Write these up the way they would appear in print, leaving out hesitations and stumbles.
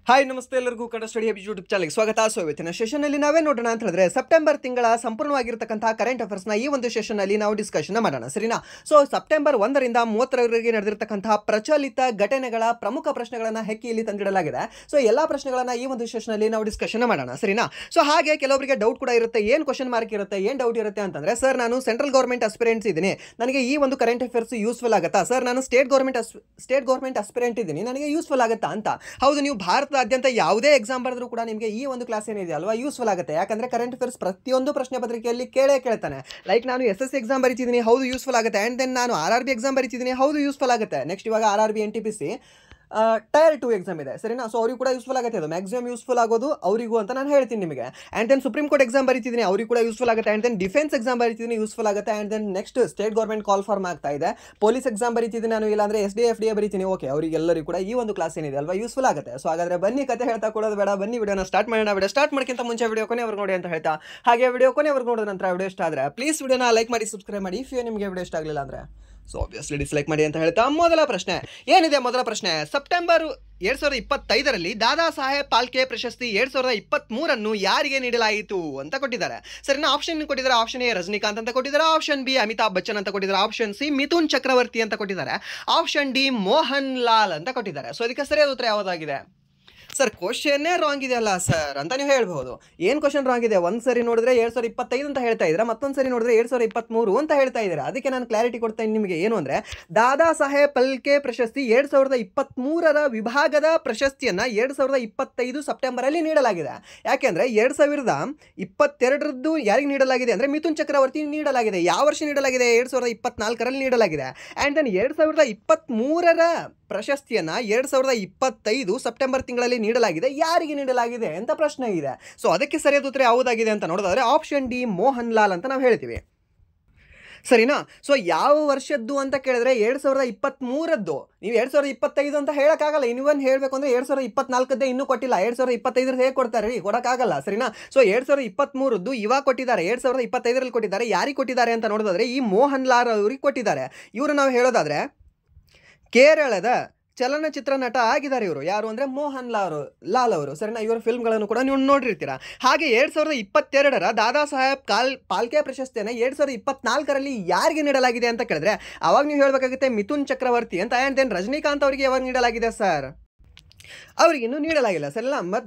Hi ನಮಸ್ತೆ ಎಲ್ಲರಿಗೂ Kannada study hub YouTube ಚಾನಲ್ಗೆ ಸ್ವಾಗತ. ಸೊ ಇವತ್ತಿನ ಸೆಷನ್ನಲ್ಲಿ ನಾವೇ ನೋಡೋಣ ಅಂತ ಹೇಳಿದ್ರೆ ಸೆಪ್ಟೆಂಬರ್ ತಿಂಗಳ ಸಂಪೂರ್ಣವಾಗಿರ್ತಕ್ಕಂಥ ಕರೆಂಟ್ ಅಫೇರ್ಸ್ನ ಈ ಒಂದು ಸೆಷನ್ನಲ್ಲಿ ನಾವು ಡಿಸ್ಕಷನ್ ಮಾಡೋಣ, ಸರಿನಾ? ಸೊ ಸೆಪ್ಟೆಂಬರ್ 1ರಿಂದ 30ರವರೆಗೆ ನಡೆದಿರ್ತಕ್ಕಂತಹ ಪ್ರಚಲಿತ ಘಟನೆಗಳ ಪ್ರಮುಖ ಪ್ರಶ್ನೆಗಳನ್ನು ಹೆಕ್ಕಿ ಇಲ್ಲಿ ತಂದಿಡಲಾಗಿದೆ. ಸೊ ಎಲ್ಲ ಪ್ರಶ್ನೆಗಳನ್ನು ಈ ಒಂದು ಸೆಷನ್ನಲ್ಲಿ ನಾವು ಡಿಸ್ಕಷನ್ ಮಾಡೋಣ, ಸರಿನಾ? ಸೊ ಹಾಗೆ ಕೆಲವರಿಗೆ ಡೌಟ್ ಕೂಡ ಇರುತ್ತೆ, ಏನು ಕ್ವಶನ್ ಮಾರ್ಕ್ ಇರುತ್ತೆ, ಏನು ಡೌಟ್ ಇರುತ್ತೆ ಅಂತಂದ್ರೆ, ಸರ್ ನಾನು ಸೆಂಟ್ರಲ್ ಗೌರ್ಮೆಂಟ್ ಅಸ್ಪಿರೆಂಟ್ಸ್ ಇದ್ದೀನಿ, ನನಗೆ ಈ ಒಂದು ಕರೆಂಟ್ ಅಫೇರ್ಸ್ ಯೂಸ್ಫುಲ್ ಆಗುತ್ತಾ? ಸರ್ ನಾನು ಸ್ಟೇಟ್ ಗೌರ್ಮೆಂಟ್ ಅಸ್ಪಿರೆಂಟ್ ಇದ್ದೀನಿ, ನನಗೆ ಯೂಸ್ಫುಲ್ ಆಗುತ್ತಾ ಅಂತ. ಹೌದು, ನೀವು ಭಾರತದಾದ್ಯಂತ ಯಾವುದೇ ಎಕ್ಸಾಮ್ ಬರೆದ್ರು ಕೂಡ ನಿಮಗೆ ಈ ಒಂದು ಕ್ಲಾಸ್ ಏನಿದೆ ಅಲ್ವಾ ಯೂಸ್ಫುಲ್ ಆಗುತ್ತೆ. ಯಾಕಂದ್ರೆ ಕರೆಂಟ್ ಅಫೇರ್ಸ್ ಪ್ರತಿಯೊಂದು ಪ್ರಶ್ನೆ ಪತ್ರಿಕೆಯಲ್ಲಿ ಕೇಳ್ತಾನೆ. ಲೈಕ್ ನಾನು SSC ಎಕ್ಸಾಮ್ ಬರೀತಿದ್ದೀನಿ, ಹೌದು ಯೂಸ್ಫುಲ್ ಆಗುತ್ತೆ. ಆ್ಯಂಡ್ ದೆನ್ ನಾನು RRB ಎಕ್ಸಾಮ್ ಬರೀತಿದ್ದೀನಿ, ಹೌದು ಯೂಸ್ಫುಲ್ ಆಗುತ್ತೆ. ನೆಕ್ಸ್ಟ್ ಇವಾಗ RRB NTPC ಟೈರ್ 2 ಎಕ್ಸಾಮ್ ಇದೆ, ಸರಿನಾ? ಸೊ ಅವ್ರಿಗೂ ಕೂಡ ಯೂಸ್ಫುಲ್ ಆಗುತ್ತೆ, ಅದು ಮ್ಯಾಕ್ಸಿಮಮ್ ಯೂಸ್ಫುಲ್ ಆಗೋದು ಅವರಿಗೂ ಅಂತ ನಾನು ಹೇಳ್ತೀನಿ ನಿಮಗೆ. And then supreme court exam ಬರೀತಿದ್ದೀನಿ, ಅವ್ರಿಗೆ ಕೂಡ ಯೂಸ್ಫುಲ್ ಆಗುತ್ತೆ. ಆ್ಯಂಡ್ ದೆನ್ ಡಿಫೆನ್ಸ್ ಎಕ್ಸಾಮ್ ಬರೀತಿದ್ದೀನಿ, ಯೂಸ್ಫುಲ್ ಆಗುತ್ತೆ. And then next state government call form ಆಗ್ತಾ ಇದೆ, ಪೊಲೀಸ್ ಎಕ್ಸಾಮ್ ಬರೀತಿದ್ದೀನಿ ನಾನು, ಇಲ್ಲಾಂದ್ರೆ SDA FDA ಬರೀತೀನಿ. ಓಕೆ, ಅವರಿಗೆಲ್ಲರಿಗೂ ಕೂಡ ಈ ಒಂದು ಕ್ಲಾಸ್ ಏನಿದೆ ಅಲ್ವಾ ಯೂಸ್ಫುಲ್ ಆಗುತ್ತೆ. ಸೊ ಹಾಗಾದ್ರೆ ಬನ್ನಿ ಕತೆ ಹೇಳ್ತಾ ಕೊಡೋದು ಬೇಡ, ಬನ್ನಿ ವಿಡಿಯೋನ ಸ್ಟಾರ್ಟ್ ಮಾಡೋಣ. ವಿಡಿಯೋ ಸ್ಟಾರ್ಟ್ ಮಾಡೋಕ್ಕಿಂತ ಮುಂಚೆ ವಿಡಿಯೋ ಕೊನೆವರೆಗೂ ನೋಡಿ ಅಂತ ಹೇಳ್ತಾ, ಹಾಗೆ ವಿಡಿಯೋ ಕೊನೆವರೆಗೂ ನೋಡಿದ ನಂತರ ವಿಡಿಯೋ ಇಷ್ಟ ಆದರೆ ಪ್ಲೀಸ್ ವಿಡಿಯೋನ ಲೈಕ್ ಮಾಡಿ, ಸಬ್ಸ್ಕ್ರೈಬ್ ಮಾಡಿ. ಇಫ್ ನಿಮಗೆ ವಿಡಿಯೋ ಇಷ್ಟ ಆಗಲಿಲ್ಲ ಅಂದರೆ ಸೊ ಆಬ್ವಿಯಸ್ಲಿ ಡಿಸ್ಲೈಕ್ ಮಾಡಿ ಅಂತ ಹೇಳ್ತಾ, ಮೊದಲ ಪ್ರಶ್ನೆ ಏನಿದೆ? ಮೊದಲ ಪ್ರಶ್ನೆ, ಸೆಪ್ಟೆಂಬರ್ 2025ರಲ್ಲಿ ದಾದಾ ಸಾಹೇಬ್ ಪಾಲ್ಕೆ ಪ್ರಶಸ್ತಿ 2023 ಯಾರಿಗೆ ನೀಡಲಾಯಿತು ಅಂತ ಕೊಟ್ಟಿದ್ದಾರೆ, ಸರಿನಾ? ಆಪ್ಷನ್ ಕೊಟ್ಟಿದ್ದಾರೆ. ಆಪ್ಷನ್ ಎ ರಜನಿಕಾಂತ್ ಅಂತ ಕೊಟ್ಟಿದ್ದಾರೆ, ಆಪ್ಷನ್ ಬಿ ಅಮಿತಾಬ್ ಬಚ್ಚನ್ ಅಂತ ಕೊಟ್ಟಿದ್ದಾರೆ, ಆಪ್ಷನ್ ಸಿ ಮಿಥುನ್ ಚಕ್ರವರ್ತಿ ಅಂತ ಕೊಟ್ಟಿದ್ದಾರೆ, ಆಪ್ಷನ್ ಡಿ ಮೋಹನ್ ಲಾಲ್ ಅಂತ ಕೊಟ್ಟಿದ್ದಾರೆ. ಸೊ ಇದಕ್ಕೆ ಸರಿಯಾದ ಉತ್ತರ ಯಾವುದಾಗಿದೆ? ಸರ್ ಕ್ವಶನ್ನೇ ರಾಂಗ್ ಇದೆಯಲ್ಲ ಸರ್ ಅಂತ ನೀವು ಹೇಳ್ಬೋದು. ಏನು ಕ್ವಶನ್ ರಾಂಗ್ ಇದೆ? ಒಂದು ಸರಿ ನೋಡಿದ್ರೆ 2025 ಅಂತ ಹೇಳ್ತಾ ಇದ್ದೀರಾ, ಮತ್ತೊಂದು ಸರಿ ನೋಡಿದ್ರೆ 2023 ಅಂತ ಹೇಳ್ತಾ ಇದ್ದೀರಾ. ಅದಕ್ಕೆ ನಾನು ಕ್ಲಾರಿಟಿ ಕೊಡ್ತೇನೆ ನಿಮಗೆ. ಏನು ಅಂದರೆ, ದಾದಾ ಸಾಹೇಬ್ ಫಾಲ್ಕೆ ಪ್ರಶಸ್ತಿ 2023ರ ವಿಭಾಗದ ಪ್ರಶಸ್ತಿಯನ್ನು 2025 ಸೆಪ್ಟೆಂಬರಲ್ಲಿ ನೀಡಲಾಗಿದೆ. ಯಾಕೆಂದರೆ 2022ರದ್ದು ಯಾರಿಗೆ ನೀಡಲಾಗಿದೆ ಅಂದರೆ ಮಿಥುನ್ ಚಕ್ರವರ್ತಿ ನೀಡಲಾಗಿದೆ. ಯಾವ ವರ್ಷ ನೀಡಲಾಗಿದೆ? 2024ರಲ್ಲಿ ನೀಡಲಾಗಿದೆ. ಆ್ಯಂಡ್ ದೆನ್ 2023ರ ಪ್ರಶಸ್ತಿಯನ್ನು 2025 ಸೆಪ್ಟೆಂಬರ್ ತಿಂಗಳಲ್ಲಿ ನೀಡಲಾಗಿದೆ. ಯಾರಿಗೆ ನೀಡಲಾಗಿದೆ ಅಂತ ಪ್ರಶ್ನೆ ಇದೆ. ಸೊ ಅದಕ್ಕೆ ಸರಿಯಾದ ಉತ್ತರ ಯಾವುದಾಗಿದೆ ಅಂತ ನೋಡೋದಾದ್ರೆ ಆಪ್ಷನ್ ಡಿ ಮೋಹನ್ ಲಾಲ್ ಅಂತ ನಾವು ಹೇಳ್ತೀವಿ, ಸರಿನಾ? ಸೊ ಯಾವ ವರ್ಷದ್ದು ಅಂತ ಕೇಳಿದ್ರೆ 2023ರದ್ದು. ನೀವು 2025 ಅಂತ ಹೇಳೋಕ್ಕಾಗಲ್ಲ. ಇನ್ನೊಂದು ಹೇಳಬೇಕು ಅಂದರೆ 2024ದ್ದೇ ಇನ್ನೂ ಕೊಟ್ಟಿಲ್ಲ, 2025 ಹೇಗೆ ಕೊಡ್ತಾರೆ ರೀ? ಕೊಡೋಕ್ಕಾಗಲ್ಲ, ಸರಿನಾ? ಸೊ 2023ರದ್ದು ಇವಾಗ ಕೊಟ್ಟಿದ್ದಾರೆ, 2025ರಲ್ಲಿ ಕೊಟ್ಟಿದ್ದಾರೆ. ಯಾರಿಗೆ ಕೊಟ್ಟಿದ್ದಾರೆ ಅಂತ ನೋಡೋದಾದ್ರೆ ಈ ಮೋಹನ್ ಲಾಲ್ ಅವ್ರಿಗೆ ಕೊಟ್ಟಿದ್ದಾರೆ. ಇವರು ನಾವು ಹೇಳೋದಾದ್ರೆ ಕೇರಳದ ಚಲನಚಿತ್ರ ನಟ ಆಗಿದ್ದಾರೆ ಇವರು. ಯಾರು ಅಂದರೆ ಮೋಹನ್ ಲಾಲ್ ಅವರು, ಸರಿನಾ? ಇವರ ಫಿಲ್ಮ್ಗಳನ್ನು ಕೂಡ ನೀವು ನೋಡಿರ್ತೀರ. ಹಾಗೆ 2022ರ ದಾದಾ ಸಾಹೇಬ್ ಪಾಲ್ಕೆ ಪ್ರಶಸ್ತಿಯನ್ನು 2024ರಲ್ಲಿ ಯಾರಿಗೆ ನೀಡಲಾಗಿದೆ ಅಂತ ಕೇಳಿದ್ರೆ ಅವಾಗ ನೀವು ಹೇಳಬೇಕಾಗುತ್ತೆ ಮಿಥುನ್ ಚಕ್ರವರ್ತಿ ಅಂತ. ಆ್ಯಂಡ್ ದೆನ್ ರಜನಿಕಾಂತ್ ಅವರಿಗೆ ಯಾವಾಗ ನೀಡಲಾಗಿದೆ ಸರ್? ಅವರಿಗೆ ಇನ್ನೂ ನೀಡಲಾಗಿಲ್ಲ, ಸರಿನಾ?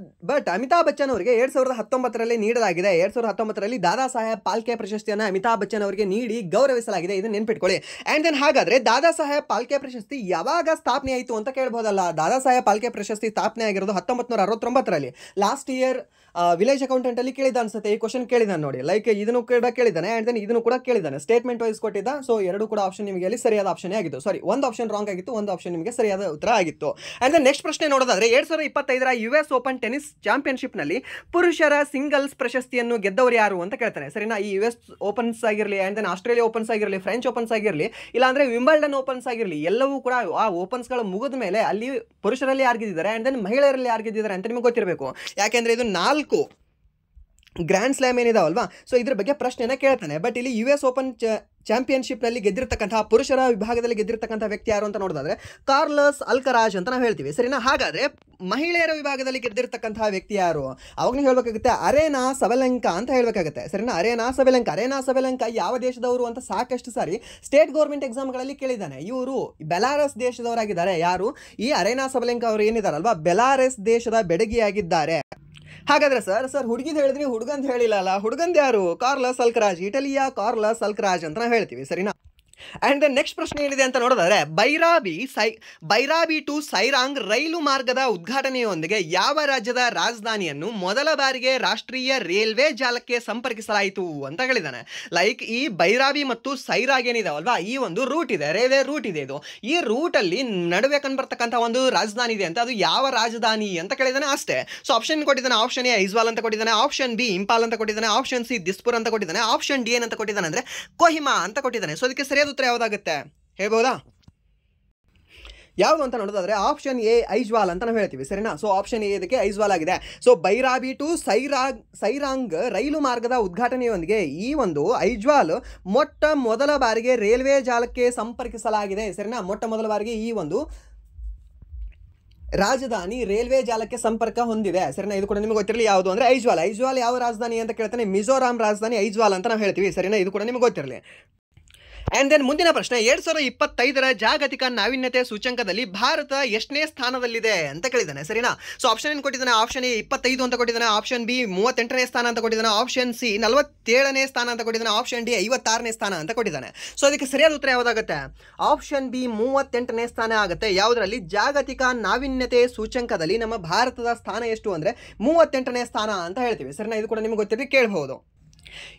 ಬಟ್ ಅಮಿತಾಬ್ ಬಚ್ಚನ್ ಅವರಿಗೆ 2019ರಲ್ಲಿ ನೀಡಲಾಗಿದೆ. 2019ರಲ್ಲಿ ದಾದಾ ಸಾಹೇಬ್ ಪಾಲ್ಕೆ ಪ್ರಶಸ್ತಿಯನ್ನು ಅಮಿತಾಬ್ ಬಚ್ಚನ್ ಅವರಿಗೆ ನೀಡಿ ಗೌರವಿಸಲಾಗಿದೆ. ಇದನ್ನು ನೆನ್ಪಿಟ್ಕೊಳ್ಳಿ. ಆ್ಯಂಡ್ ದೆನ್ ಹಾಗಾದರೆ ದಾದಾ ಸಾಹೇಬ್ ಪಾಲ್ಕೆ ಪ್ರಶಸ್ತಿ ಯಾವಾಗ ಸ್ಥಾಪನೆ ಆಯಿತು ಅಂತ ಕೇಳ್ಬೋದಲ್ಲ. ದಾದಾ ಸಾಹೇಬ್ ಪಾಲ್ಕೆ ಪ್ರಶಸ್ತಿ ಸ್ಥಾಪನೆ ಆಗಿರೋದು 1969ರಲ್ಲಿ. ಲಾಸ್ಟ್ ಇಯರ್ ವಿಲೇಜ್ ಅಕೌಂಟೆಂಟಲ್ಲಿ ಕೇಳಿದ ಅನ್ಸುತ್ತೆ ಈ ಕ್ವಶನ್ ಕೇಳಿದಾನೆ ನೋಡಿ. ಲೈಕ್ ಇದನ್ನು ಕೂಡ ಕೇಳಿದ್ದಾನೆ, ಆ್ಯಂಡ್ ದೆನ್ ಇದನ್ನು ಕೂಡ ಕೇಳಿದ್ದಾನೆ. ಸ್ಟೇಟ್ಮೆಂಟ್ ವೈಸ್ ಕೊಟ್ಟಿದ್ದ. ಸೊ ಎರಡು ಕೂಡ ಆಪ್ಷನ್ ನಿಮಗೆ ಅಲ್ಲಿ ಸರಿಯಾದ ಆಪ್ಷನ್ ಆಗಿತ್ತು. ಸಾರಿ, ಒಂದು ಆಪ್ಷನ್ ರಾಂಗ್ ಆಗಿತ್ತು, ಒಂದು ಆಪ್ಷನ್ ನಿಮಗೆ ಸರಿಯಾದ ಉತ್ತರ ಆಗಿತ್ತು. ಆ್ಯಂಡ್ ದೆನ್ ನೆಕ್ಸ್ಟ್ ಪ್ರಶ್ನೆ ನೋಡೋದಾದ್ರೆ 2025ರ US ಓಪನ್ ಟೆನಿಸ್ ಚಾಂಪಿಯನ್ಶಿಪ್ನಲ್ಲಿ ಪುರುಷರ ಸಿಂಗಲ್ಸ್ ಪ್ರಶಸ್ತಿಯನ್ನು ಗೆದ್ದವರು ಯಾರು ಅಂತ ಕೇಳ್ತಾನೆ, ಸರಿನಾ? ಈ US ಓಪನ್ಸ್ ಆಗಿರಲಿ, ಆ್ಯಂಡ್ ದೆನ್ ಆಸ್ಟ್ರೇಲಿಯಾ ಓಪನ್ಸ್ ಆಗಿರಲಿ, ಫ್ರೆಂಚ್ ಓಪನ್ಸ್ ಆಗಿರಲಿ, ಇಲ್ಲಾಂದರೆ ವಿಂಬಲ್ಡನ್ ಓಪನ್ಸ್ ಆಗಿರಲಿ, ಎಲ್ಲವೂ ಕೂಡ ಆ ಓಪನ್ಸ್ಗಳು ಮುಗಿದ ಮೇಲೆ ಅಲ್ಲಿ ಪುರುಷರಲ್ಲಿ ಯಾರು ಗೆದ್ದಿದ್ದಾರೆ ಆ್ಯಂಡ್ ದೆನ್ ಮಹಿಳೆಯರಲ್ಲಿ ಯಾರು ಗೆದ್ದಿದ್ದಾರೆ ಅಂತ ನಿಮಗೆ ಗೊತ್ತಿರಬೇಕು. ಯಾಕೆಂದರೆ ಇದು 4 ಗ್ರ್ಯಾಂಡ್ ಸ್ಲ್ಯಾಮ್ ಏನಿದಾವಲ್ವಾ, ಸೊ ಇದ್ರ ಬಗ್ಗೆ ಪ್ರಶ್ನೆನ ಕೇಳ್ತಾನೆ. ಬಟ್ ಇಲ್ಲಿ US ಓಪನ್ ಚಾಂಪಿಯನ್ಶಿಪ್ನಲ್ಲಿ ಗೆದ್ದಿರ್ತಕ್ಕಂತಹ ಪುರುಷರ ವಿಭಾಗದಲ್ಲಿ ಗೆದ್ದಿರ್ತಕ್ಕಂಥ ವ್ಯಕ್ತಿ ಯಾರು ಅಂತ ನೋಡೋದಾದ್ರೆ ಕಾರ್ಲಸ್ ಅಲ್ಕರಾಜ್ ಅಂತ ನಾವು ಹೇಳ್ತೀವಿ, ಸರಿನಾ? ಹಾಗಾದರೆ ಮಹಿಳೆಯರ ವಿಭಾಗದಲ್ಲಿ ಗೆದ್ದಿರ್ತಕ್ಕಂತಹ ವ್ಯಕ್ತಿ ಯಾರು? ಅವಾಗ ನೀವು ಹೇಳಬೇಕಾಗುತ್ತೆ ಅರೇನಾ ಸಬಲೆಂಕಾ ಅಂತ ಹೇಳಬೇಕಾಗುತ್ತೆ, ಸರಿನಾ? ಅರೇನಾ ಸಬಲೆಂಕಾ ಯಾವ ದೇಶದವರು ಅಂತ ಸಾಕಷ್ಟು ಸಾರಿ ಸ್ಟೇಟ್ ಗೌರ್ಮೆಂಟ್ ಎಕ್ಸಾಮ್ಗಳಲ್ಲಿ ಕೇಳಿದ್ದಾನೆ. ಇವರು ಬೆಲಾರಸ್ ದೇಶದವರಾಗಿದ್ದಾರೆ. ಯಾರು? ಈ ಅರೇನಾ ಸಬಲೆಂಕಾ ಅವರು ಏನಿದಾರಲ್ವಾ, ಬೆಲಾರಸ್ ದೇಶದ ಬೆಡಗಿಯಾಗಿದ್ದಾರೆ. ಹಾಗಾದ್ರೆ ಸರ್ ಹುಡುಗಿದ್ ಹೇಳಿದ್ರಿ, ಹುಡುಗಂತ ಹೇಳಿಲ್ಲ ಅಲ್ಲ. ಹುಡುಗಂದ ಯಾರು? ಕಾರ್ಲಸ್ ಅಲ್ಕರಾಜ್, ಇಟಲಿಯ ಕಾರ್ಲಸ್ ಅಲ್ಕರಾಜ್ ಅಂತ ನಾವು ಹೇಳ್ತೀವಿ, ಸರಿನಾ? ಆ್ಯಂಡ್ ದೆನ್ ನೆಕ್ಸ್ಟ್ ಪ್ರಶ್ನೆ ಏನಿದೆ ಅಂತ ನೋಡಿದ್ರೆ ಬೈರಾಬಿ ಟು ಸೈರಾಂಗ್ ರೈಲು ಮಾರ್ಗದ ಉದ್ಘಾಟನೆಯೊಂದಿಗೆ ಯಾವ ರಾಜ್ಯದ ರಾಜಧಾನಿಯನ್ನು ಮೊದಲ ಬಾರಿಗೆ ರಾಷ್ಟ್ರೀಯ ರೈಲ್ವೆ ಜಾಲಕ್ಕೆ ಸಂಪರ್ಕಿಸಲಾಯಿತು ಅಂತ ಹೇಳಿದ್ದಾನೆ. ಲೈಕ್ ಈ ಬೈರಾಬಿ ಮತ್ತು ಸೈರಾಗ್ ಏನಿದಾವಲ್ವಾ, ಈ ಒಂದು ರೂಟ್ ಇದೆ, ರೈಲ್ವೆ ರೂಟ್ ಇದೆ. ಇದು ಈ ರೂಟಲ್ಲಿ ನಡುವೆ ಕಂಡುಬರ್ತಕ್ಕಂಥ ಒಂದು ರಾಜಧಾನಿ ಇದೆ ಅಂತ, ಅದು ಯಾವ ರಾಜಧಾನಿ ಅಂತ ಕೇಳಿದಾನೆ ಅಷ್ಟೇ. ಸೊ ಆಪ್ಷನ್ ಕೊಟ್ಟಿದ್ದಾನೆ. ಆಪ್ಷನ್ ಎ ಐಜ್ವಾಲ್ ಅಂತ ಕೊಟ್ಟಿದ್ದಾನೆ, ಆಪ್ಷನ್ ಬಿ ಇಂಪಾಲ್ ಅಂತ ಕೊಟ್ಟಿದ್ದಾನೆ, ಆಪ್ಷನ್ ಸಿ ದಿಸ್ಪುರ್ ಅಂತ ಕೊಟ್ಟಿದ್ದಾನೆ, ಆಪ್ಷನ್ ಡಿ ಏನಂತ ಕೊಟ್ಟಿದ್ದಾನೆ ಅಂದರೆ ಕೊಹಿಮಾ ಅಂತ ಕೊಟ್ಟಿದ್ದಾನೆ. ಸೊ ಅದಕ್ಕೆ ಸರಿಯಾದ ಉತ್ತರ ಯಾವುದಾಗುತ್ತೆ ಹೇಳ್ಬೋದಾ? ಯಾವುದು ಅಂತ ನೋಡೋದಾದ್ರೆ ಆಪ್ಷನ್ ಎ ಐಜ್ವಾಲ್ ಅಂತ ನಾವು ಹೇಳ್ತೀವಿ, ಸರಿನಾ? ಸೊ ಆಪ್ಷನ್ ಎ ಇದಕ್ಕೆ ಐಜ್ವಾಲ್ ಆಗಿದೆ. ಸೊ ಬೈರಾಬಿ ಟು ಸೈರಾಂಗ್ ರೈಲು ಮಾರ್ಗದ ಉದ್ಘಾಟನೆಯೊಂದಿಗೆ ಈ ಒಂದು ಐಜ್ವಾಲ್ ಮೊದಲ ಬಾರಿಗೆ ರೈಲ್ವೆ ಜಾಲಕ್ಕೆ ಸಂಪರ್ಕಿಸಲಾಗಿದೆ, ಸರಿನಾ? ಮೊದಲ ಬಾರಿಗೆ ಈ ಒಂದು ರಾಜಧಾನಿ ರೈಲ್ವೆ ಜಾಲಕ್ಕೆ ಸಂಪರ್ಕ ಹೊಂದಿದೆ. ಸರಿನಾ, ಇದು ಕೂಡ ನಿಮಗೆ ಗೊತ್ತಿರಲಿ. ಯಾವುದು ಅಂದರೆ ಐಜ್ವಾಲ್. ಐಜ್ವಾಲ್ ಯಾವ ರಾಜಧಾನಿ ಅಂತ ಕೇಳ್ತಾನೆ, ಮಿಜೋರಾಂ ರಾಜಧಾನಿ ಐಜ್ವಾಲ್ ಅಂತ ನಾವು ಹೇಳ್ತೀವಿ. ಸರಿನಾ, ಇದು ಕೂಡ ನಿಮಗೆ ಗೊತ್ತಿರಲಿ. ಆ್ಯಂಡ್ ದೆನ್ ಮುಂದಿನ ಪ್ರಶ್ನೆ, 2025ರ ಜಾಗತಿಕ ನಾವೀನ್ಯತೆ ಸೂಚ್ಯಂಕದಲ್ಲಿ ಭಾರತ ಎಷ್ಟನೇ ಸ್ಥಾನದಲ್ಲಿದೆ ಅಂತ ಕೇಳಿದ್ದಾನೆ. ಸರಿನಾ, ಸೊ ಆಪ್ಷನ್ ಏನು ಕೊಟ್ಟಿದ್ದಾನೆ? ಆಪ್ಷನ್ ಎ 25 ಅಂತ ಕೊಟ್ಟಿದ್ದಾನೆ, ಆಪ್ಷನ್ ಬಿ 38ನೇ ಸ್ಥಾನ ಅಂತ ಕೊಟ್ಟಿದ್ದಾನೆ, ಆಪ್ಷನ್ ಸಿ 47ನೇ ಸ್ಥಾನ ಅಂತ ಕೊಟ್ಟಿದ್ದಾನೆ, ಆಪ್ಷನ್ ಡಿ 56ನೇ ಸ್ಥಾನ ಅಂತ ಕೊಟ್ಟಿದ್ದಾನೆ. ಸೊ ಅದಕ್ಕೆ ಸರಿಯಾದ ಉತ್ತರ ಯಾವುದಾಗುತ್ತೆ? ಆಪ್ಷನ್ ಬಿ 38ನೇ ಸ್ಥಾನ ಆಗುತ್ತೆ. ಯಾವುದರಲ್ಲಿ? ಜಾಗತಿಕ ನಾವೀನ್ಯತೆ ಸೂಚ್ಯಂಕದಲ್ಲಿ ನಮ್ಮ ಭಾರತದ ಸ್ಥಾನ ಎಷ್ಟು ಅಂದರೆ 38ನೇ ಸ್ಥಾನ ಅಂತ ಹೇಳ್ತೀವಿ. ಸರಿನಾ, ಇದು ಕೂಡ ನಿಮಗೆ ಗೊತ್ತಿರಲಿ, ಕೇಳಬಹುದು.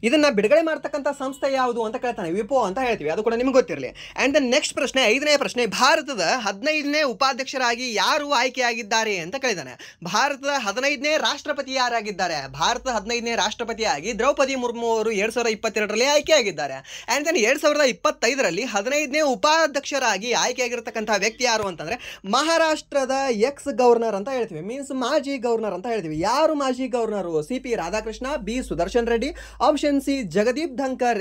ಇದನ್ನ ಬಿಡುಗಡೆ ಮಾಡ್ತಕ್ಕಂಥ ಸಂಸ್ಥೆ ಯಾವುದು ಅಂತ ಕೇಳ್ತಾನೆ, ವಿಪೋ ಅಂತ ಹೇಳ್ತೀವಿ. ಅದು ಕೂಡ ನಿಮ್ಗೆ ಗೊತ್ತಿರಲಿ. ಆ್ಯಂಡ್ ದೆನ್ ನೆಕ್ಸ್ಟ್ ಪ್ರಶ್ನೆ, 5ನೇ ಪ್ರಶ್ನೆ, ಭಾರತದ 15ನೇ ಉಪಾಧ್ಯಕ್ಷರಾಗಿ ಯಾರು ಆಯ್ಕೆಯಾಗಿದ್ದಾರೆ ಅಂತ ಕೇಳಿದಾನೆ. ಭಾರತದ 15ನೇ ರಾಷ್ಟ್ರಪತಿ ಯಾರಾಗಿದ್ದಾರೆ? ಭಾರತದ 15ನೇ ರಾಷ್ಟ್ರಪತಿಯಾಗಿ ದ್ರೌಪದಿ ಮುರ್ಮು ಅವರು 2022ರಲ್ಲಿ ಆಯ್ಕೆಯಾಗಿದ್ದಾರೆ. ಆ್ಯಂಡ್ ದೆನ್ 2025ರಲ್ಲಿ 15ನೇ ಉಪಾಧ್ಯಕ್ಷರಾಗಿ ಆಯ್ಕೆಯಾಗಿರ್ತಕ್ಕಂಥ ವ್ಯಕ್ತಿ ಯಾರು ಅಂತಂದ್ರೆ ಮಹಾರಾಷ್ಟ್ರದ ಎಕ್ಸ್ ಗವರ್ನರ್ ಅಂತ ಹೇಳ್ತೀವಿ, ಮೀನ್ಸ್ ಮಾಜಿ ಗವರ್ನರ್ ಅಂತ ಹೇಳ್ತೀವಿ. ಯಾರು ಮಾಜಿ governor? CP. Radhakrishna, B. Sudarshan Reddy, option C Jagdeep Dhankhar.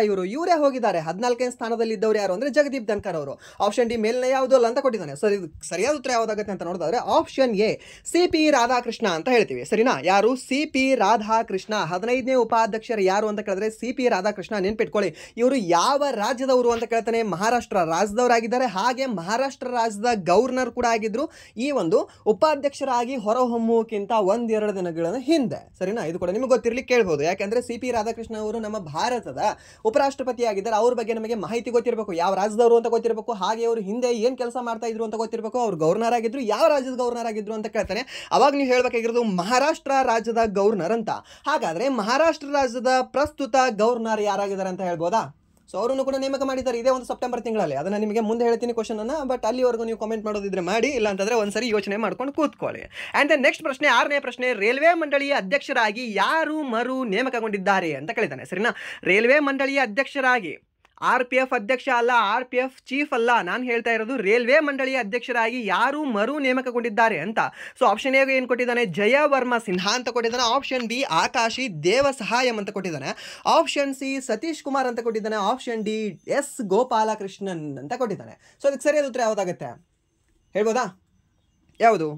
ಇವರೇ ಹೋಗಿದ್ದಾರೆ. 14ನೇ ಸ್ಥಾನದಲ್ಲಿ ಇದ್ದವರು ಯಾರು ಅಂದ್ರೆ ಜಗದೀಪ್ ಧನ್ಕರ್ ಅವರು. ಆಪ್ಷನ್ ಡಿ ಮೇಲಿನ ಯಾವುದು ಅಲ್ಲ ಅಂತ ಕೊಟ್ಟಿದ್ದಾನೆ. ಸರಿ, ಸರಿಯಾದ ಉತ್ತರ ಯಾವುದಾಗುತ್ತೆ ಅಂತ ನೋಡಿದ್ರೆ ಆಪ್ಷನ್ ಎ ಸಿ.ಪಿ. ರಾಧಾಕೃಷ್ಣ ಅಂತ ಹೇಳ್ತೀವಿ. ಸರಿನಾ, ಯಾರು? ಸಿ.ಪಿ. ರಾಧಾಕೃಷ್ಣ. 15ನೇ ಉಪಾಧ್ಯಕ್ಷರು ಯಾರು ಅಂತ ಕೇಳಿದ್ರೆ ಸಿ.ಪಿ. ರಾಧಾಕೃಷ್ಣ. ನೆನ್ಪಿಟ್ಕೊಳ್ಳಿ, ಇವರು ಯಾವ ರಾಜ್ಯದವರು ಅಂತ ಕೇಳ್ತಾನೆ? ಮಹಾರಾಷ್ಟ್ರ ರಾಜ್ಯದವರಾಗಿದ್ದಾರೆ. ಹಾಗೆ ಮಹಾರಾಷ್ಟ್ರ ರಾಜ್ಯದ ಗವರ್ನರ್ ಕೂಡ ಆಗಿದ್ರು ಈ ಒಂದು ಉಪಾಧ್ಯಕ್ಷರಾಗಿ ಹೊರಹೊಮ್ಮುವುದಕ್ಕಿಂತ 1-2 ದಿನಗಳ ಹಿಂದೆ. ಸರಿನಾ, ಇದು ಕೂಡ ನಿಮಗೆ ಗೊತ್ತಿರಲಿ, ಕೇಳಬಹುದು. ಯಾಕೆಂದ್ರೆ ಸಿ.ಪಿ. ರಾಧಾಕೃಷ್ಣ ಅವರು ನಮ್ಮ ಭಾರತದ ಉಪರಾಷ್ಟ್ರಪತಿ ಆಗಿದ್ದಾರೆ. ಅವ್ರ ಬಗ್ಗೆ ನಮಗೆ ಮಾಹಿತಿ ಗೊತ್ತಿರಬೇಕು, ಯಾವ ರಾಜ್ಯದವರು ಅಂತ ಗೊತ್ತಿರಬೇಕು, ಹಾಗೆ ಅವರು ಹಿಂದೆ ಏನು ಕೆಲಸ ಮಾಡ್ತಾ ಇದ್ರು ಅಂತ ಗೊತ್ತಿರಬೇಕು, ಅವ್ರು ಗವರ್ನರ್ ಆಗಿದ್ರು, ಯಾವ ರಾಜ್ಯದ ಗವರ್ನರ್ ಆಗಿದ್ರು ಅಂತ ಕೇಳ್ತಾನೆ. ಅವಾಗ ನೀವು ಹೇಳಬೇಕಾಗಿರೋದು ಮಹಾರಾಷ್ಟ್ರ ರಾಜ್ಯದ ಗವರ್ನರ್ ಅಂತ. ಹಾಗಾದ್ರೆ ಮಹಾರಾಷ್ಟ್ರ ರಾಜ್ಯದ ಪ್ರಸ್ತುತ ಗವರ್ನರ್ ಯಾರಾಗಿದ್ದಾರೆ ಅಂತ ಹೇಳ್ಬೋದಾ? ಸೊ ಅವರನ್ನು ಕೂಡ ನೇಮಕ ಮಾಡಿದ್ದಾರೆ ಇದೇ ಒಂದು ಸೆಪ್ಟೆಂಬರ್ ತಿಂಗಳಲ್ಲಿ. ಅದನ್ನು ನಿಮಗೆ ಮುಂದೆ ಹೇಳ್ತೀನಿ ಕ್ವಶನ್ ಅನ್ನು. ಬಟ್ ಅಲ್ಲಿವರೆಗೂ ನೀವು ಕಾಮೆಂಟ್ ಮಾಡೋದಿದ್ರೆ ಮಾಡಿ, ಇಲ್ಲ ಅಂತಂದ್ರೆ ಒಂದ್ಸರಿ ಯೋಚನೆ ಮಾಡ್ಕೊಂಡು ಕೂತ್ಕೊಳ್ಳಿ. ಆ್ಯಂಡ್ ದೆನ್ ನೆಕ್ಸ್ಟ್ ಪ್ರಶ್ನೆ, 6ನೇ ಪ್ರಶ್ನೆ, ರೈಲ್ವೆ ಮಂಡಳಿಯ ಅಧ್ಯಕ್ಷರಾಗಿ ಯಾರು ಮರು ನೇಮಕಗೊಂಡಿದ್ದಾರೆ ಅಂತ ಕೇಳಿದ್ದಾನೆ. ಸರಿನಾ, ರೈಲ್ವೆ ಮಂಡಳಿಯ ಅಧ್ಯಕ್ಷರಾಗಿ RPF ಅಧ್ಯಕ್ಷ ಅಲ್ಲ, RPF ಚೀಫ್ ಅಲ್ಲ, ನಾನು ಹೇಳ್ತಾ ಇರೋದು ರೈಲ್ವೆ ಮಂಡಳಿಯ ಅಧ್ಯಕ್ಷರಾಗಿ ಯಾರು ಮರು ನೇಮಕಗೊಂಡಿದ್ದಾರೆ ಅಂತ. ಸೊ ಆಪ್ಷನ್ ಎ ಏನು ಕೊಟ್ಟಿದ್ದಾನೆ? ಜಯವರ್ಮ ಸಿನ್ಹಾ ಅಂತ ಕೊಟ್ಟಿದ್ದಾನೆ. ಆಪ್ಷನ್ ಬಿ ಆಕಾಶಿ ದೇವ ಸಹಾಯಂ ಅಂತ ಕೊಟ್ಟಿದ್ದಾನೆ. ಆಪ್ಷನ್ ಸಿ ಸತೀಶ್ ಕುಮಾರ್ ಅಂತ ಕೊಟ್ಟಿದ್ದಾನೆ. ಆಪ್ಷನ್ ಡಿ ಎಸ್ ಗೋಪಾಲಕೃಷ್ಣನ್ ಅಂತ ಕೊಟ್ಟಿದ್ದಾನೆ. ಸೊ ಅದಕ್ಕೆ ಸರಿಯಾದ ಉತ್ತರ ಯಾವುದಾಗುತ್ತೆ ಹೇಳ್ಬೋದಾ? ಯಾವುದು?